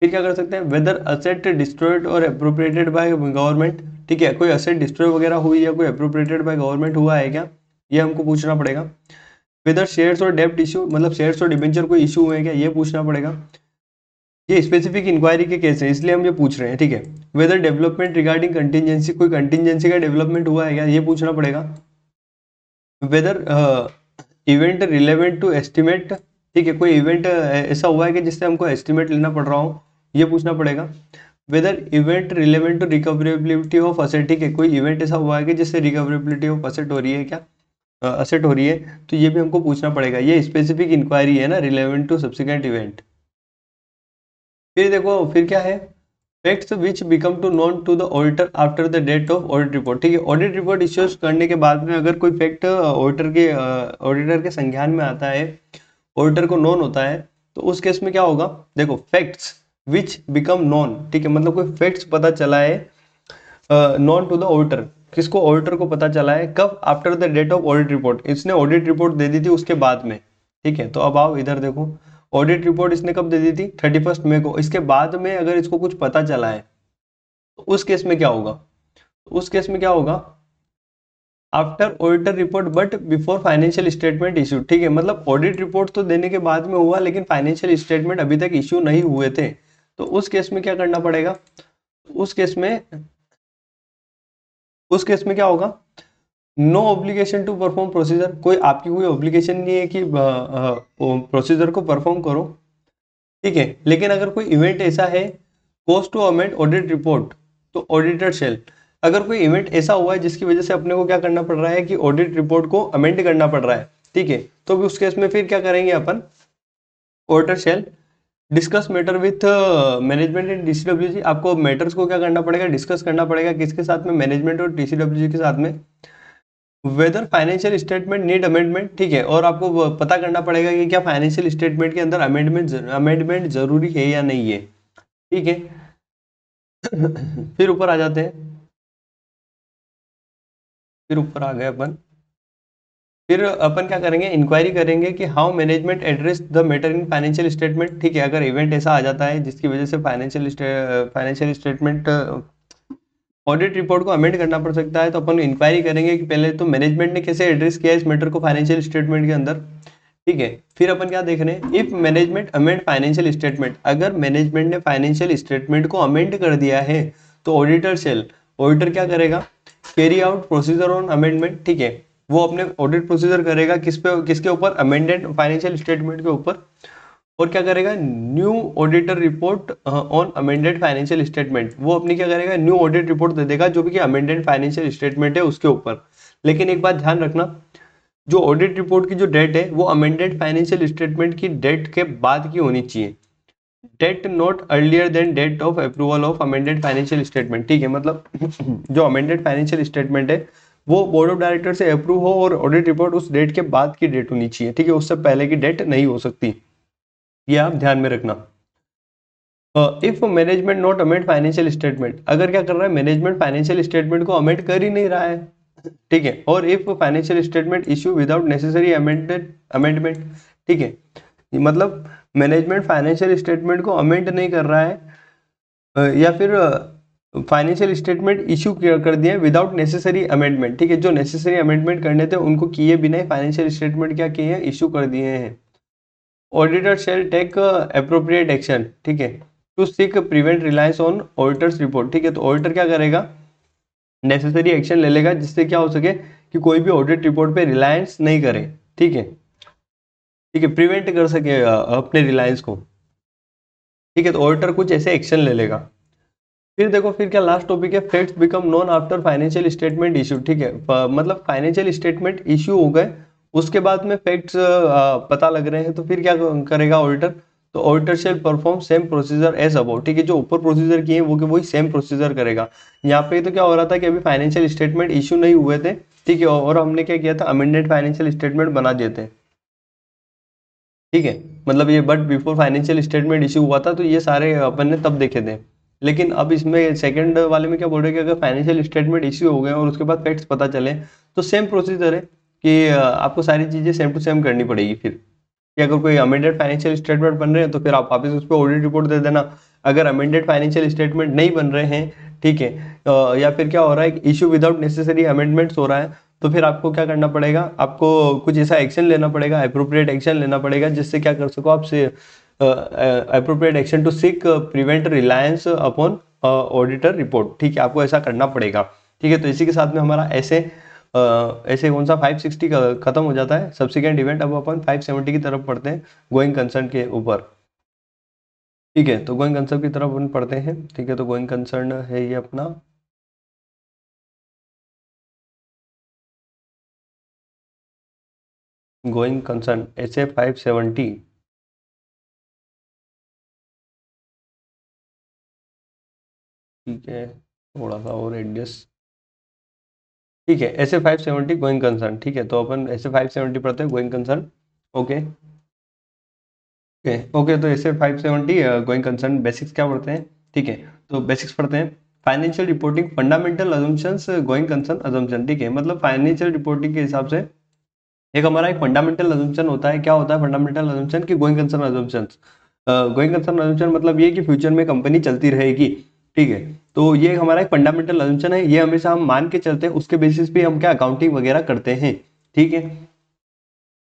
फिर क्या कर सकते हैं, वेदर असेट डिस्ट्रॉयड और अप्रोप्रिएटेड बाय गवर्नमेंट, ठीक है, कोई असेट डिस्ट्रॉय वगैरह हुई या कोई अप्रोप्रिएटेड बाय गवर्नमेंट हुआ है क्या, ये हमको पूछना पड़ेगा। वेदर शेयर्स और डेब्ट इशू, मतलब शेयर्स और डिबेंचर कोई इशू हुए हैं क्या, ये पूछना पड़ेगा। ये स्पेसिफिक इंक्वायरी के केस है इसलिए हम ये पूछ रहे हैं, ठीक है। वेदर डेवलपमेंट रिगार्डिंग कंटीजेंसी, कोई कंटीजेंसी का डेवलपमेंट हुआ है क्या, ये पूछना पड़ेगा। Whether event relevant to estimate, ठीक है, कोई इवेंट ऐसा हुआ है कि जिससे हमको एस्टिमेट लेना पड़ रहा हो, ये पूछना पड़ेगा। Whether event relevant to recoverability of asset, ठीक है, कोई इवेंट ऐसा हुआ है कि जिससे रिकवरेबिलिटी ऑफ असेट हो रही है क्या, असेट हो रही है, तो ये भी हमको पूछना पड़ेगा। ये स्पेसिफिक इंक्वायरी है ना, रिलेवेंट टू सब्सिक्वेंट इवेंट। फिर देखो फिर क्या है, facts which become to known to the auditor after the date of audit report, ठीक है, ऑडिट रिपोर्ट इश्यूज करने के बाद में अगर कोई फैक्ट ऑडिटर के संज्ञान में आता है, ऑडिटर को नोन होता है, तो उस केस में क्या होगा, देखो फैक्ट्स विच बिकम नॉन, ठीक है, मतलब कोई फैक्ट्स पता चला है नॉन टू द ऑडिटर, किसको, ऑडिटर को पता चला है कब, after the date of audit report, इसने ऑडिट रिपोर्ट दे दी थी उसके बाद में, ठीक है। तो अब आओ इधर देखो, ऑडिट रिपोर्ट इसने कब दे दी थी, 31 मई को, इसके बाद में अगर इसको कुछ पता चला है तो उस केस में क्या होगा, उस केस में क्या होगा, after auditor report but before financial statement issue, ठीक है, मतलब ऑडिट रिपोर्ट तो देने के बाद में हुआ लेकिन फाइनेंशियल स्टेटमेंट अभी तक इशू नहीं हुए थे, तो उस केस में क्या करना पड़ेगा, उस केस में क्या होगा, no obligation to perform procedure, कोई आपकी कोई ऑब्लिगेशन नहीं है कि प्रोसीजर को परफॉर्म करो, ठीक है। लेकिन अगर कोई इवेंट ऐसा है, cost to amend audit report, तो ऑडिटर शेल, अगर कोई इवेंट ऐसा हुआ है जिसकी वजह से अपने को क्या करना पड़ रहा है कि ऑडिट रिपोर्ट को अमेंड करना पड़ रहा है, ठीक है, तो उस केस में फिर क्या करेंगे अपन, auditor shall discuss matter with management and DCWG, आपको मैटर्स को क्या करना पड़ेगा, डिस्कस करना पड़ेगा, किसके साथ में, मैनेजमेंट और डीसीडब्ल्यूजी के साथ में। Weather financial statement need amendment, ठीक है, और आपको पता करना पड़ेगा कि क्या फाइनेंशियल स्टेटमेंट के अंदर अमेंडमेंट जरूरी है या नहीं है, ठीक है। फिर ऊपर आ जाते हैं, फिर ऊपर आ गए अपन, फिर अपन क्या करेंगे, इंक्वायरी करेंगे कि how management address the matter in financial statement, ठीक है, अगर इवेंट ऐसा आ जाता है जिसकी वजह से फाइनेंशियल स्टेटमेंट ऑडिट रिपोर्ट को अमेंड करना पड़ सकता है, तो अपन इंक्वायरी करेंगे कि पहले तो मैनेजमेंट ने कैसे एड्रेस किया इस मैटर को फाइनेंशियल स्टेटमेंट के अंदर, ठीक है। फिर अपन क्या देख रहे हैं, if management amend financial statement, अगर मैनेजमेंट ने फाइनेंशियल स्टेटमेंट को अमेंड कर दिया है तो ऑडिटर शेल, ऑडिटर क्या करेगा, carry out procedure on amendment, ठीक है, वो अपने ऑडिट प्रोसीजर करेगा किस पे, किसके ऊपर, अमेंडेड फाइनेंशियल स्टेटमेंट के ऊपर, और क्या करेगा, new auditor report on amended financial statement, वो अपनी क्या करेगा, न्यू ऑडिट रिपोर्ट दे देगा जो भी कि अमेंडेड फाइनेंशियल स्टेटमेंट है उसके ऊपर। लेकिन एक बात ध्यान रखना, जो ऑडिट रिपोर्ट की जो डेट है वो अमेंडेड फाइनेंशियल स्टेटमेंट की डेट के बाद की होनी चाहिए, date not earlier than date of approval of amended financial statement, ठीक है, मतलब जो अमेंडेड फाइनेंशियल स्टेटमेंट है वो बोर्ड ऑफ डायरेक्टर से अप्रूव हो और ऑडिट रिपोर्ट उस डेट के बाद की डेट होनी चाहिए, ठीक है, उससे पहले की डेट नहीं हो सकती, ये आप ध्यान में रखना। If management not amend financial statement, अगर क्या कर रहा है मैनेजमेंट फाइनेंशियल स्टेटमेंट को अमेंड कर ही नहीं रहा है, ठीक है, और if financial statement issue without necessary amendment, ठीक है, मतलब मैनेजमेंट फाइनेंशियल स्टेटमेंट को अमेंड नहीं कर रहा है, या फिर फाइनेंशियल स्टेटमेंट इशू कर दिए विदाउट नेसेसरी अमेंडमेंट, ठीक है, जो नेसेसरी अमेंडमेंट करने थे उनको किए बिना ही फाइनेंशियल स्टेटमेंट क्या किए हैं, इशू कर दिए हैं। Auditor shall take appropriate action, ठीक है, to seek prevent reliance on auditor's report, ठीक है, तो ऑडिटर क्या करेगा, नेसेसरी एक्शन ले लेगा जिससे क्या हो सके कि कोई भी ऑडिट रिपोर्ट पे रिलायंस नहीं करे, ठीक है, ठीक है, प्रिवेंट कर सके अपने रिलायंस को, ठीक है, तो ऑडिटर कुछ ऐसे एक्शन ले लेगा। फिर देखो फिर क्या लास्ट टॉपिक है, facts become known after financial statement issue, ठीक है, मतलब फाइनेंशियल स्टेटमेंट इशू हो गए उसके बाद में फैक्ट्स पता लग रहे हैं, तो फिर क्या करेगा ऑडिटर, तो auditor shall perform same procedure as about, ठीक है, जो ऊपर प्रोसीजर किए वो वही सेम प्रोसीजर करेगा। यहाँ पे तो क्या हो रहा था कि अभी फाइनेंशियल स्टेटमेंट इशू नहीं हुए थे, ठीक है, और हमने क्या किया था अमेंडेड फाइनेंशियल स्टेटमेंट बना दिए थे, ठीक है, मतलब ये but before financial statement issue हुआ था तो ये सारे अपन ने तब देखे थे। लेकिन अब इसमें सेकंड वाले में क्या बोल रहे हैं कि अगर फाइनेंशियल स्टेटमेंट इशू हो गए और उसके बाद फैक्ट्स पता चले तो सेम प्रोसीजर है कि आपको सारी चीज़ें सेम टू सेम करनी पड़ेगी फिर, कि अगर कोई अमेंडेड फाइनेंशियल स्टेटमेंट बन रहे हैं तो फिर आप वापस उस पर ऑडिट रिपोर्ट दे देना, अगर अमेंडेड फाइनेंशियल स्टेटमेंट नहीं बन रहे हैं, ठीक है, या फिर क्या हो रहा है इशू विदाउट नेसेसरी अमेंडमेंट्स हो रहा है, तो फिर आपको क्या करना पड़ेगा, आपको कुछ ऐसा एक्शन लेना पड़ेगा, अप्रोप्रिएट एक्शन लेना पड़ेगा जिससे क्या कर सको आपसे appropriate action to seek prevent reliance upon auditor report, ठीक है, आपको ऐसा करना पड़ेगा, ठीक है, तो इसी के साथ में हमारा ऐसे ऐसे कौन सा 560 का खत्म हो जाता है सब्सिक्वेंट इवेंट। अब अपन 570 की तरफ पढ़ते हैं गोइंग कंसर्न के ऊपर, ठीक है, तो गोइंग कंसर्न की तरफ अपन पढ़ते हैं, ठीक है, तो गोइंग कंसर्न है ये अपना गोइंग कंसर्न ऐसे 570, ठीक है, थोड़ा सा और एडजस्ट, ठीक है, ऐसे 570 गोइंग कंसर्न, ठीक है, तो अपन ऐसे 570 पढ़ते हैं going concern, okay okay okay, तो ऐसे 570 गोइंग कंसर्न बेसिक्स क्या पढ़ते हैं, ठीक है, तो बेसिक्स पढ़ते हैं financial reporting fundamental assumptions going concern assumption, ठीक है, मतलब फाइनेंशियल रिपोर्टिंग के हिसाब से एक हमारा एक फंडामेंटल अजम्पशन होता है, क्या होता है फंडामेंटल अजम्पशन की going concern assumptions, going concern assumption मतलब ये कि फ्यूचर में कंपनी चलती रहेगी, ठीक है, तो ये हमारा एक फंडामेंटल अजम्पशन है, ये हमेशा हम मान के चलते हैं, उसके बेसिस पे हम क्या अकाउंटिंग वगैरह करते हैं, ठीक है।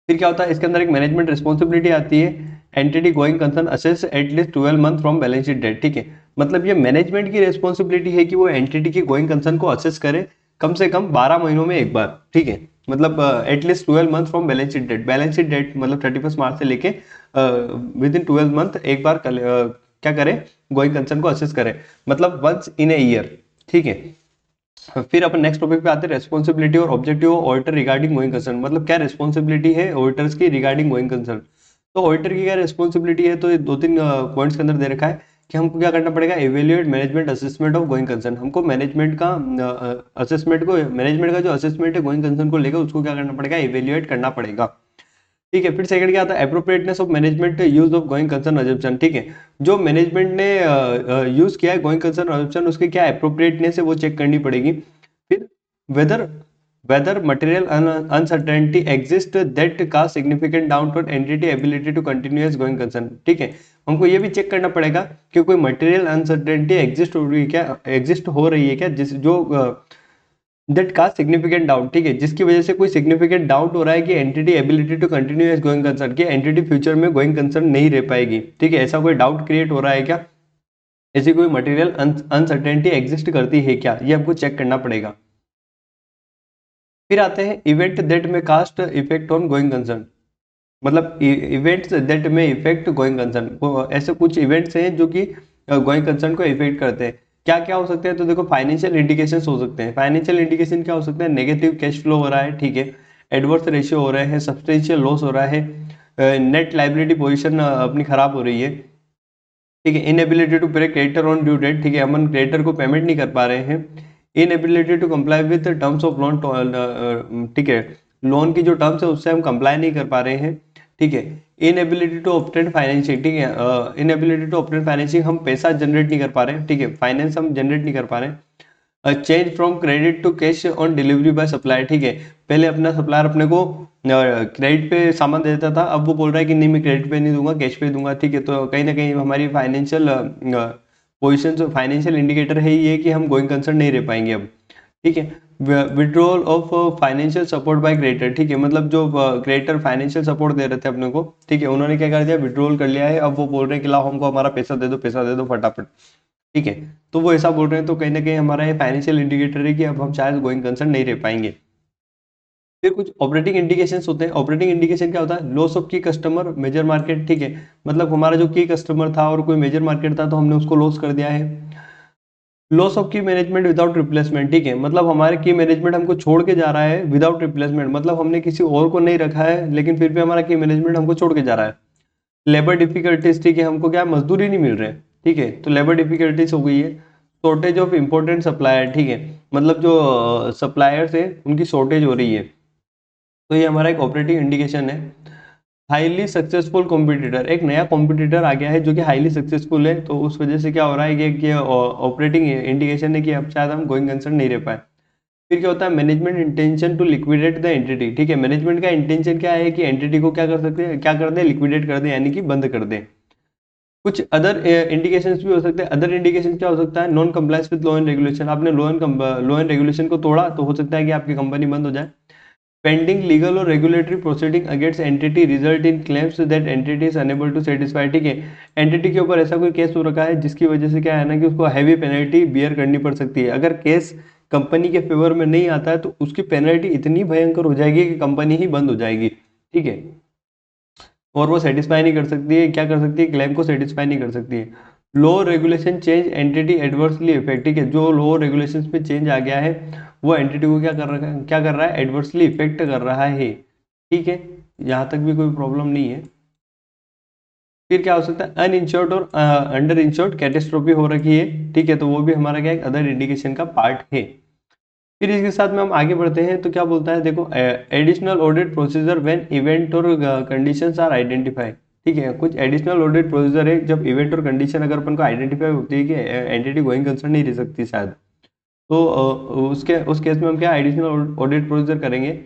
फिर क्या होता है इसके अंदर एक मैनेजमेंट रिस्पॉन्सिबिलिटी आती है, entity going concern assess at least 12 month from balance sheet date, ठीक है, मतलब ये मैनेजमेंट की रिस्पॉन्सिबिलिटी है कि वो एंटिटी की गोइंग कंसर्न को असेस करे कम से कम 12 महीनों में एक बार, ठीक है, मतलब at least 12 month from balance sheet date मतलब 31 मार्च से लेके विद इन 12 मंथ एक बार क्या करे गोइंग कंसर्न को असेस करे, मतलब वंस इन ए ईयर, ठीक है। फिर अपन नेक्स्ट टॉपिक पे आते हैं रेस्पॉन्सिबिलिटी और objective auditor regarding going concern, मतलब क्या रेस्पॉन्सिबिलिटी है ऑडिटर्स की रिगार्डिंग गोइंग कंसर्न, तो ऑडिटर की क्या रेस्पॉन्सिबिलिटी है, तो ये दो तीन पॉइंट्स के अंदर दे रखा है कि हमको क्या करना पड़ेगा, evaluate management assessment of going concern, हमको मैनेजमेंट का असेसमेंट को मैनेजमेंट का जो असेसमेंट है गोइंग कंसर्न को लेकर उसको क्या करना पड़ेगा, एवेल्युएट करना पड़ेगा, ठीक है। फिर सेकंड क्या आता है appropriateness of management use of going concern assumption, ठीक है, जो मैनेजमेंट ने यूज किया है गोइंग कंसर्न अजम्पशन उसकी क्या अप्रोप्रिएटनेस है वो चेक करनी पड़ेगी। फिर whether whether material uncertainty exist that का significant doubt on entity ability to continue as going concern, ठीक है, हमको ये भी चेक करना पड़ेगा कि कोई मटेरियल अनसर्टेनिटी एग्जिस्ट हो रही है क्या जिस जो दैट का सिग्निफिकेंट डाउट, ठीक है, जिसकी वजह से कोई सिग्निफिकेंट डाउट हो रहा है कि entity ability to continue as going concern, कि एंटिटी फ्यूचर में गोइंग कंसर्न नहीं रह पाएगी, ठीक है, ऐसा कोई डाउट क्रिएट हो रहा है क्या, ऐसी कोई मटेरियल अनसर्टेनिटी एग्जिस्ट करती है क्या, ये हमको चेक करना पड़ेगा। फिर आते हैं इवेंट दैट में cast effect on going concern, मतलब इवेंट्स दैट में इफेक्ट गोइंग कंसर्न, ऐसे कुछ इवेंट्स हैं जो कि गोइंग कंसर्न को इफेक्ट करते हैं, क्या क्या हो सकते हैं, तो देखो फाइनेंशियल इंडिकेशंस हो सकते हैं, फाइनेंशियल इंडिकेशन क्या हो सकते हैं, नेगेटिव कैश फ्लो हो रहा है, ठीक है, एडवर्स रेशियो हो रहे हैं, सब्सटेंशियल लॉस हो रहा है, नेट लाइबिलिटी पोजीशन अपनी खराब हो रही है, ठीक है, इनएबिलिटी टू पे क्रेडिटर ऑन ड्यू डेट, ठीक है, हम क्रेडिटर को पेमेंट नहीं कर पा रहे हैं, inability to comply with terms of loan, ठीक है, लोन की जो टर्म्स है उससे हम कंप्लाई नहीं कर पा रहे हैं, ठीक है। इनएबिलिटी टू ऑब्टेन फाइनेंशिंग, ठीक है, इनएबिलिटी टू ऑब्टेन फाइनेंशिंग, हम पैसा जनरेट नहीं कर पा रहे हैं, ठीक है, फाइनेंस हम जनरेट नहीं कर पा रहे हैं। Change from credit to cash on delivery by supplier, ठीक है, पहले अपना सप्लायर अपने को क्रेडिट पे सामान दे देता था, अब वो बोल रहा है कि नहीं मैं क्रेडिट पे नहीं दूंगा, कैश पे दूंगा, ठीक है। तो कहीं ना कहीं हमारी फाइनेंशियल पोजिशन, फाइनेंशियल इंडिकेटर है ये कि हम गोइंग कंसर्न नहीं रह पाएंगे अब, ठीक है। Withdrawal of financial support bye creditor, ठीक है, मतलब जो क्रेडिटर फाइनेंशियल सपोर्ट दे रहे थे अपने को, ठीक है, उन्होंने क्या कर दिया, विड्रॉल कर लिया है। अब वो बोल रहे हैं कि लाओ हमको हमारा पैसा दे दो फटाफट, ठीक है। तो वो ऐसा बोल रहे हैं, तो कहीं ना कहीं हमारा ये फाइनेंशियल इंडिकेटर है कि अब हम शायद गोइंग कंसर्न नहीं रह पाएंगे। फिर कुछ ऑपरेटिंग इंडिकेशंस होते हैं। ऑपरेटिंग इंडिकेशन क्या होता है, लॉस ऑफ की कस्टमर मेजर मार्केट, ठीक है, मतलब हमारा जो की कस्टमर था और कोई मेजर मार्केट था तो हमने उसको लॉस कर दिया है। लॉस ऑफ की मैनेजमेंट विदाउट रिप्लेसमेंट, ठीक है, मतलब हमारे की मैनेजमेंट हमको छोड़ के जा रहा है विदाउट रिप्लेसमेंट, मतलब हमने किसी और को नहीं रखा है लेकिन फिर भी हमारा की मैनेजमेंट हमको छोड़ के जा रहा है। लेबर डिफिकल्टीज, ठीक है, हमको क्या मजदूरी नहीं मिल रहे, ठीक है, तो लेबर डिफिकल्टीज हो गई है। शॉर्टेज ऑफ इंपॉर्टेंट सप्लायर, ठीक है, मतलब जो सप्लायर्स है उनकी शॉर्टेज हो रही है, तो ये हमारा एक ऑपरेटिंग इंडिकेशन है। हाईली सक्सेसफुल कॉम्पिटिटर, एक नया कॉम्पिटिटर आ गया है जो कि हाईली सक्सेसफुल है, तो उस वजह से क्या हो रहा है कि ऑपरेटिंग इंडिकेशन है कि अब शायद हम गोइंग कंसर्न नहीं रह पाए। फिर क्या होता है, management intention to liquidate the entity, ठीक है, मैनेजमेंट का इंटेंशन क्या है कि एंटिटी को क्या कर सकते हैं, क्या कर दें, लिक्विडेट कर दें, यानी कि बंद कर दें। कुछ अदर इंडिकेशंस भी हो सकते हैं। अदर इंडिकेशन क्या हो सकता है, non compliance with law and regulation, आपने लॉ एंड रेगुलेशन को तोड़ा तो हो सकता है कि आपकी कंपनी बंद हो जाए। पेंडिंग लीगल और regulatory proceeding against entity result in claims that entity is unable to satisfy, ठीक है, एंटिटी के ऊपर ऐसा कोई केस हो रखा है जिसकी वजह से क्या है ना कि उसको हैवी पेनल्टी बियर करनी पड़ सकती है। अगर केस कंपनी के फेवर में नहीं आता है तो उसकी पेनल्टी इतनी भयंकर हो जाएगी कि कंपनी ही बंद हो जाएगी, ठीक है, और वो सेटिस्फाई नहीं कर सकती है, क्या कर सकती है, क्लेम को सेटिस्फाई नहीं कर सकती है। Law regulation change entity adversely effect, ठीक है, जो लो रेगुलेशंस में चेंज आ गया है वो एंटिटी को क्या कर रहा है, एडवर्सली इफेक्ट कर रहा है, ठीक है, यहाँ तक भी कोई प्रॉब्लम नहीं है। फिर क्या हो सकता है, अनइंश्योर्ड और अंडर इंश्योर्ड कैटेस्ट्रोफी हो रखी है, ठीक है, तो वो भी हमारा क्या एक अदर इंडिकेशन का पार्ट है। फिर इसके साथ में हम आगे बढ़ते हैं, तो क्या बोलता है, देखो, additional audit procedure when event और कंडीशंस आर आइडेंटिफाई, ठीक है, कुछ एडिशनल ऑडिट प्रोसीजर है जब इवेंट और कंडीशन अगर अपन को आइडेंटिफाई होती है कि एंटिटी गोइंग कंसर्न नहीं रह सकती शायद, तो उस केस में हम क्या एडिशनल ऑडिट प्रोसीजर करेंगे।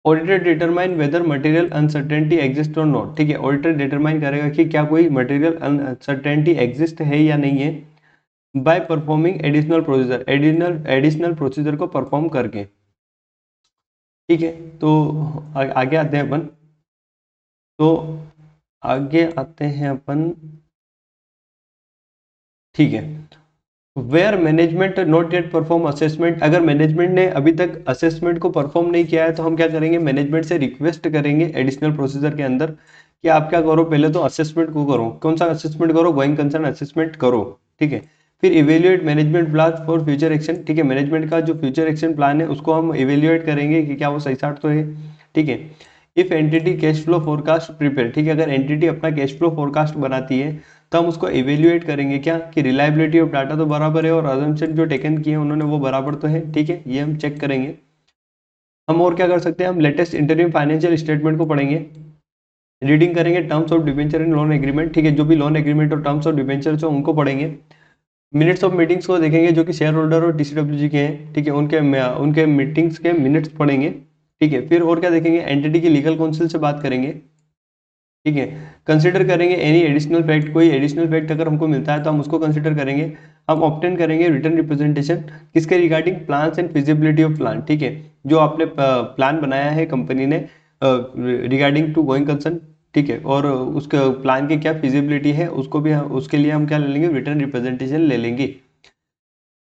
Auditor determine whether material uncertainty exist और नॉट, ठीक है, ऑडिटर डिटरमाइन करेगा कि क्या कोई मटेरियल अनसर्टेनिटी एग्जिस्ट है या नहीं है, by performing additional procedure, additional procedure को परफॉर्म करके, ठीक है। तो आगे आते हैं अपन, तो आगे आते हैं अपन, ठीक है, where management not yet perform assessment, अगर मैनेजमेंट ने अभी तक असेसमेंट को परफॉर्म नहीं किया है तो हम क्या करेंगे, मैनेजमेंट से रिक्वेस्ट करेंगे एडिशनल प्रोसीजर के अंदर कि आप क्या करो, पहले तो असेसमेंट को करो, कौन सा असेसमेंट करो, गोइंग कंसर्न असेसमेंट करो, ठीक है। फिर evaluate management plan for future action, ठीक है, मैनेजमेंट का जो फ्यूचर एक्शन प्लान है उसको हम इवेल्युएट करेंगे कि क्या वो सही साठ तो है, ठीक है। If entity cash flow forecast prepare, ठीक है, अगर एंटिटी अपना कैश फ्लो फोरकास्ट बनाती है तो हम उसको इवेल्युएट करेंगे क्या कि रिलायबिलिटी ऑफ डाटा तो बराबर है और अजम्पशन जो टेकन किए हैं उन्होंने वो बराबर तो है, ठीक है, ये हम चेक करेंगे। हम और क्या कर सकते हैं, हम लेटेस्ट इंटरिम फाइनेंशियल स्टेटमेंट को पढ़ेंगे, रीडिंग करेंगे terms of debenture and loan agreement, ठीक है, जो भी लोन एग्रीमेंट और टर्म्स ऑफ डिबेंचर हो उनको पढ़ेंगे। मिनट्स ऑफ मीटिंग्स को देखेंगे जो कि शेयर होल्डर और टीसीडब्ल्यूजी के हैं, ठीक है, उनके मीटिंग्स के मिनट्स पढ़ेंगे, ठीक है। फिर और क्या देखेंगे, एंटिटी की लीगल काउंसिल से बात करेंगे, ठीक है। कंसिडर करेंगे एनी एडिशनल फैक्ट, कोई एडिशनल फैक्ट अगर हमको मिलता है तो हम उसको कंसिडर करेंगे। हम ऑब्टेन करेंगे रिटर्न रिप्रेजेंटेशन किसके regarding, plans and feasibility of plan, ठीक है, जो आपने प्लान बनाया है कंपनी ने रिगार्डिंग टू गोइंग कंसर्न, ठीक है, और उसके प्लान की क्या फिजिबिलिटी है उसको भी उसके लिए हम क्या ले लेंगे, रिटर्न रिप्रेजेंटेशन ले लेंगे।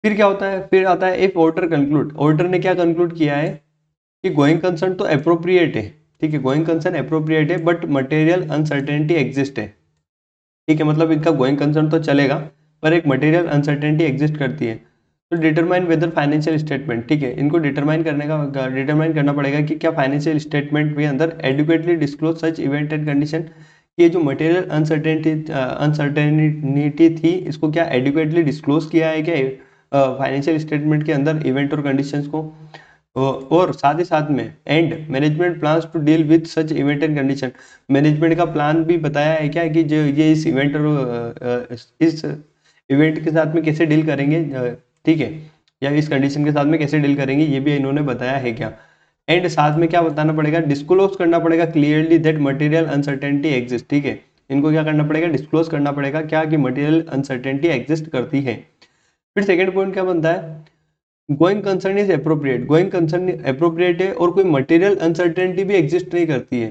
फिर क्या होता है, फिर आता है इफ ऑडिटर कंक्लूड, ऑडिटर ने क्या कंक्लूड किया है कि गोइंग कंसर्न तो अप्रोप्रिएट है, ठीक है, गोइंग कंसर्न अप्रोप्रिएट है बट मटेरियल अनसर्टेनिटी एग्जिस्ट है, ठीक है, मतलब इनका गोइंग कंसर्न तो चलेगा पर एक मटेरियल अनसर्टेनिटी एग्जिस्ट करती है। तो डिटरमाइन वेदर फाइनेंशियल स्टेटमेंट, ठीक है, इनको डिटरमाइन करना पड़ेगा कि क्या फाइनेंशियल स्टेटमेंट के अंदर adequately disclose such event and condition, ये जो मटेरियल अनसर्टेनिटी थी इसको क्या एडुकेटली डिस्क्लोज किया है क्या फाइनेंशियल स्टेटमेंट के अंदर इवेंट और कंडीशंस को, और साथ ही साथ में and management plans to deal with such event and condition. Management का प्लान भी बताया है क्या कि जो ये इस इवेंट और इस इवेंट के साथ में कैसे डील करेंगे, ठीक है, या इस कंडीशन के साथ में कैसे डील करेंगे, ये भी इन्होंने बताया है क्या। एंड साथ में क्या बताना पड़ेगा, डिस्क्लोज करना पड़ेगा clearly that material uncertainty exist, ठीक है, इनको क्या करना पड़ेगा, डिस्क्लोज करना पड़ेगा क्या कि मटेरियल अनसर्टेनिटी एग्जिस्ट करती है। फिर सेकंड पॉइंट क्या बनता है, going concern is appropriate, going concern appropriate है और कोई मटेरियल अनसर्टेनिटी भी एग्जिस्ट नहीं करती है।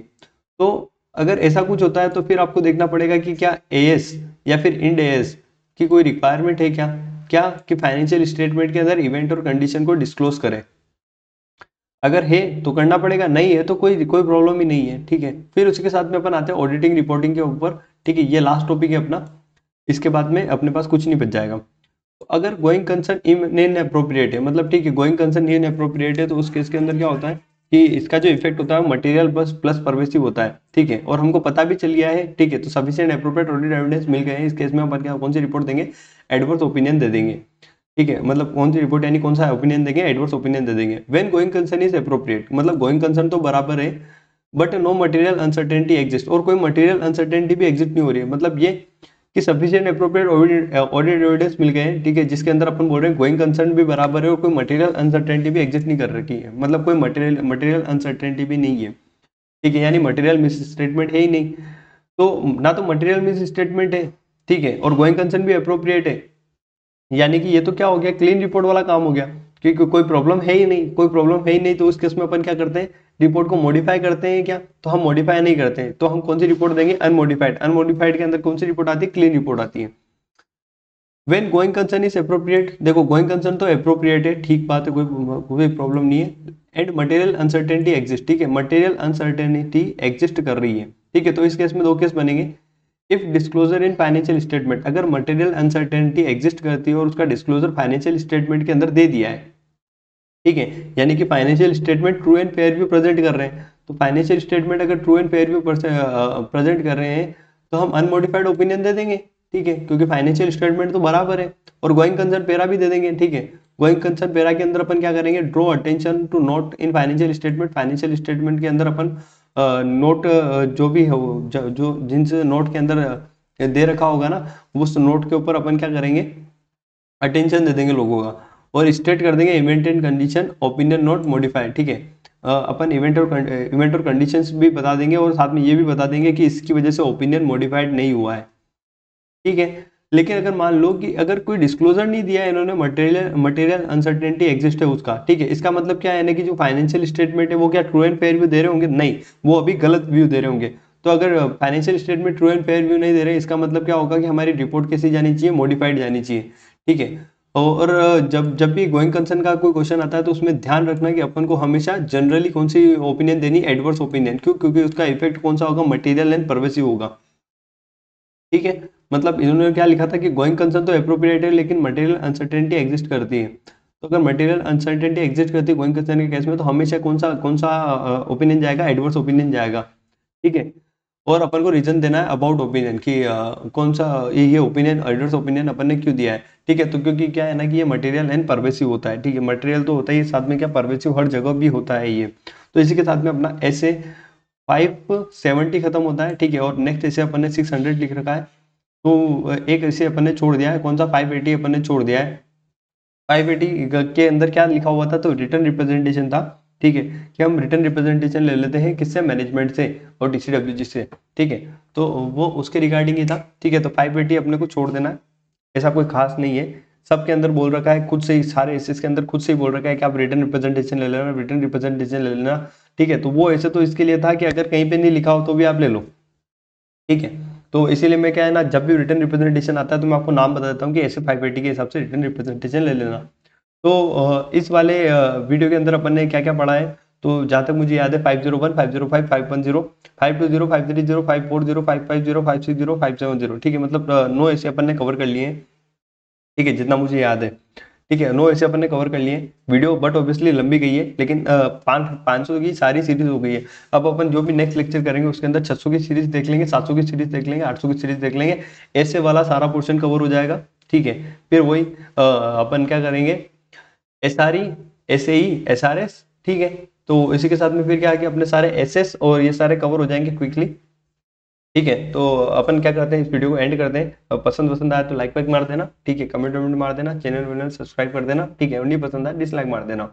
तो अगर ऐसा कुछ होता है तो फिर आपको देखना पड़ेगा कि क्या एएस या फिर इंड एएस की कोई रिक्वायरमेंट है क्या, क्या कि फाइनेंशियल स्टेटमेंट के अंदर इवेंट और कंडीशन को डिस्क्लोज करें। अगर है तो करना पड़ेगा, नहीं है तो कोई कोई प्रॉब्लम ही नहीं है, ठीक है। फिर उसके साथ में अपन आते हैं ऑडिटिंग रिपोर्टिंग के ऊपर, ठीक है, ये लास्ट टॉपिक है अपना, इसके बाद में अपने पास कुछ नहीं बच जाएगा। तो अगर गोइंग कंसर्न इन अप्रोप्रिएट है, मतलब ठीक है गोइंग कंसर्न इन अप्रोप्रिएट है, तो उस केस के अंदर क्या होता है कि इसका जो इफेक्ट होता है मटेरियल बस प्लस परवेसिव होता है, ठीक है, और हमको पता भी चल गया है, ठीक है, तो सफिशिएंट अप्रोप्रिएट ऑडिट एविडेंस मिल गए हैं। इस केस में अपन क्या कौन सी रिपोर्ट देंगे, एडवर्स ओपिनियन दे देंगे, ठीक है, मतलब कौन सी रिपोर्ट यानी कौन सा ओपिनियन देंगे, एडवर्स ओपिनियन दे देंगे। When going concern is appropriate, मतलब गोइंग कंसर्न तो बराबर है but no material uncertainty exist, और कोई मटेरियल अनसर्टेनिटी भी एग्जिस्ट नहीं हो रही है, मतलब ये कि सफिशिएंट अप्रोप्रिएट ऑडिट एविडेंस मिल गए हैं, ठीक है, जिसके अंदर अपन बोल रहे हैं गोइंग कंसर्न भी बराबर है और कोई मटेरियल अनसर्टेनिटी भी एग्जिस्ट नहीं कर रखी है, मतलब कोई मटेरियल अनसर्टेनिटी भी नहीं है, ठीक है, यानी मटेरियल मिस स्टेटमेंट है ही नहीं। तो ना तो मटेरियल मिस स्टेटमेंट है, ठीक है, और गोइंग कंसर्न भी अप्रोप्रिएट है, यानी कि ये तो क्या हो गया, क्लीन रिपोर्ट वाला काम हो गया, क्योंकि कोई प्रॉब्लम है ही नहीं, कोई प्रॉब्लम है ही नहीं, तो उस केस में अपन क्या करते हैं, रिपोर्ट को मॉडिफाई करते हैं क्या, तो हम मॉडिफाई नहीं करते हैं, तो हम कौन सी रिपोर्ट देंगे, अनमोडिफाइड। अनमोडिफाइड के अंदर कौन सी रिपोर्ट आती है, क्लीन रिपोर्ट आती है। When going concern is appropriate, देखो गोइंग कंसर्न तो अप्रोप्रिएट है, ठीक बात है, कोई प्रॉब्लम नहीं है। एंड मटेरियल अनसर्टेनिटी एग्जिस्ट, ठीक है, मटेरियल अनसर्टेनिटी एग्जिस्ट कर रही है, ठीक है, तो इस केस में दो केस बनेंगे। If disclosure in financial statement, अगर मटेरियल अनसर्टेनिटी एग्जिस्ट करती है और उसका डिस्क्लोजर फाइनेंशियल स्टेटमेंट के अंदर दे दिया है, ठीक है, यानी कि financial statement true and fair view present कर रहे हैं, तो फाइनेंशियल स्टेटमेंट अगर true and fair view present कर रहे हैं तो हम अनमोडिफाइड ओपिनियन दे देंगे, ठीक है, क्योंकि फाइनेंशियल स्टेटमेंट तो बराबर है, और गोइंग कंसर्न पेरा भी दे देंगे, ठीक है। गोइंग कंसर्न पेरा के अंदर अपन क्या करेंगे, draw attention to note in financial statement, financial statement के अंदर अपन नोट जो भी है जो जिन नोट के अंदर दे रखा होगा ना, उस नोट के ऊपर अपन क्या करेंगे, अटेंशन दे देंगे लोगों का, और स्टेट कर देंगे event and condition opinion note modified, ठीक है। अपन इवेंट और कंडीशंस भी बता देंगे और साथ में ये भी बता देंगे कि इसकी वजह से ओपिनियन मॉडिफाइड नहीं हुआ है, ठीक है। लेकिन अगर मान लो कि अगर कोई डिस्क्लोजर नहीं दिया है इन्होंने, मटेरियल अनसर्टेनिटी एग्जिस्ट है उसका, ठीक है, इसका मतलब क्या है ना कि जो फाइनेंशियल स्टेटमेंट है वो क्या ट्रू एंड फेयर व्यू दे रहे होंगे, नहीं, वो अभी गलत व्यू दे रहे होंगे। तो अगर financial statement true and fair view नहीं दे रहे, इसका मतलब क्या होगा कि हमारी रिपोर्ट कैसी जानी चाहिए, मॉडिफाइड जानी चाहिए, ठीक है। और जब जब भी गोइंग कंसर्न का कोई क्वेश्चन आता है तो उसमें ध्यान रखना कि अपन को हमेशा जनरली कौन सी ओपिनियन देनी, एडवर्स ओपिनियन, क्यों, क्योंकि उसका इफेक्ट कौन सा होगा, मटेरियल एंड परवेसिव होगा, ठीक है। मतलब इन्होंने क्या लिखा था कि गोइंग कंसर्न तो अप्रोप्रिएट है लेकिन मटेरियल अनसर्टेनिटी एग्जिस्ट करती है, तो अगर मटेरियल अनसर्टेनिटी एग्जिस्ट करती है गोइंग कंसर्न के केस में, तो हमेशा कौन सा ओपिनियन जाएगा, एडवर्स ओपिनियन जाएगा, ठीक है। और अपन को रीजन देना है अबाउट ओपिनियन कि कौन सा ये ओपिनियन, एडवर्स ओपिनियन अपन ने क्यों दिया है, ठीक है। तो क्योंकि क्या है ना कि ये मटेरियल एंड परवेसिव होता है, ठीक है, मटेरियल तो होता है, साथ में क्या परवेसिव हर जगह भी होता है ये। तो इसी के साथ में अपना ऐसे 570 खत्म होता है, ठीक है, और नेक्स्ट ऐसे अपन ने 600 लिख रखा है, तो एक ऐसे अपन ने छोड़ दिया है, कौन सा 580 अपन ने छोड़ दिया है। 580 के अंदर क्या लिखा हुआ था, तो रिटर्न रिप्रेजेंटेशन था, ठीक है, कि हम रिटर्न रिप्रेजेंटेशन ले लेते हैं किससे, मैनेजमेंट से और DCWG से, ठीक है, तो वो उसके रिगार्डिंग ही था, ठीक है। तो 580 अपने को छोड़ देना है, ऐसा कोई खास नहीं है, सबके अंदर बोल रखा है, खुद से ही सारे एसेस के अंदर खुद से ही बोल रखा है कि आप रिटर्न रिप्रेजेंटेशन ले लेना, रिटर्न रिप्रेजेंटेशन ले लेना, ठीक है। तो वो ऐसे तो इसके लिए था कि अगर कहीं पे नहीं लिखा हो तो भी आप ले लो, ठीक है। तो इसीलिए मैं क्या है ना, जब भी रिटर्न रिप्रेजेंटेशन आता है तो मैं आपको नाम बता देता हूँ कि ऐसे 580 के हिसाब से रिटर्न रिप्रेजेंटेशन ले लेना। तो इस वाले वीडियो के अंदर अपन ने क्या क्या पढ़ा है, तो जहाँ तक मुझे याद है 501, 505, 510, 520, 530, 540, 550, 560, 570, ठीक है, मतलब 9 ऐसे अपन ने कवर कर लिए हैं, ठीक है, जितना मुझे याद है, ठीक है, 9 ऐसे अपन ने कवर कर लिए वीडियो, बट ऑब्वियसली लंबी गई है, लेकिन 500 की सारी सीरीज हो गई है। अब अपन जो भी नेक्स्ट लेक्चर करेंगे उसके अंदर 600 की सीरीज देख लेंगे, 700 की सीरीज देख लेंगे, 800 की सीरीज देख लेंगे, ऐसे वाला सारा पोर्शन कवर हो जाएगा, ठीक है। फिर वही अपन क्या करेंगे, SRE, SAE, SRS, ठीक है। तो इसी के साथ में फिर क्या है कि अपने सारे SS और ये सारे कवर हो जाएंगे क्विकली, ठीक है। तो अपन क्या करते हैं, इस वीडियो को एंड करते हैं। पसंद पसंद आया तो लाइक वाइक मार देना, ठीक है। कमेंट वमेंट मार देना, चैनल वैनल सब्सक्राइब कर देना, ठीक है। और नहीं पसंद आया डिसलाइक मार देना।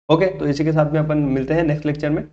ओके, तो इसी के साथ में अपन मिलते हैं नेक्स्ट लेक्चर में।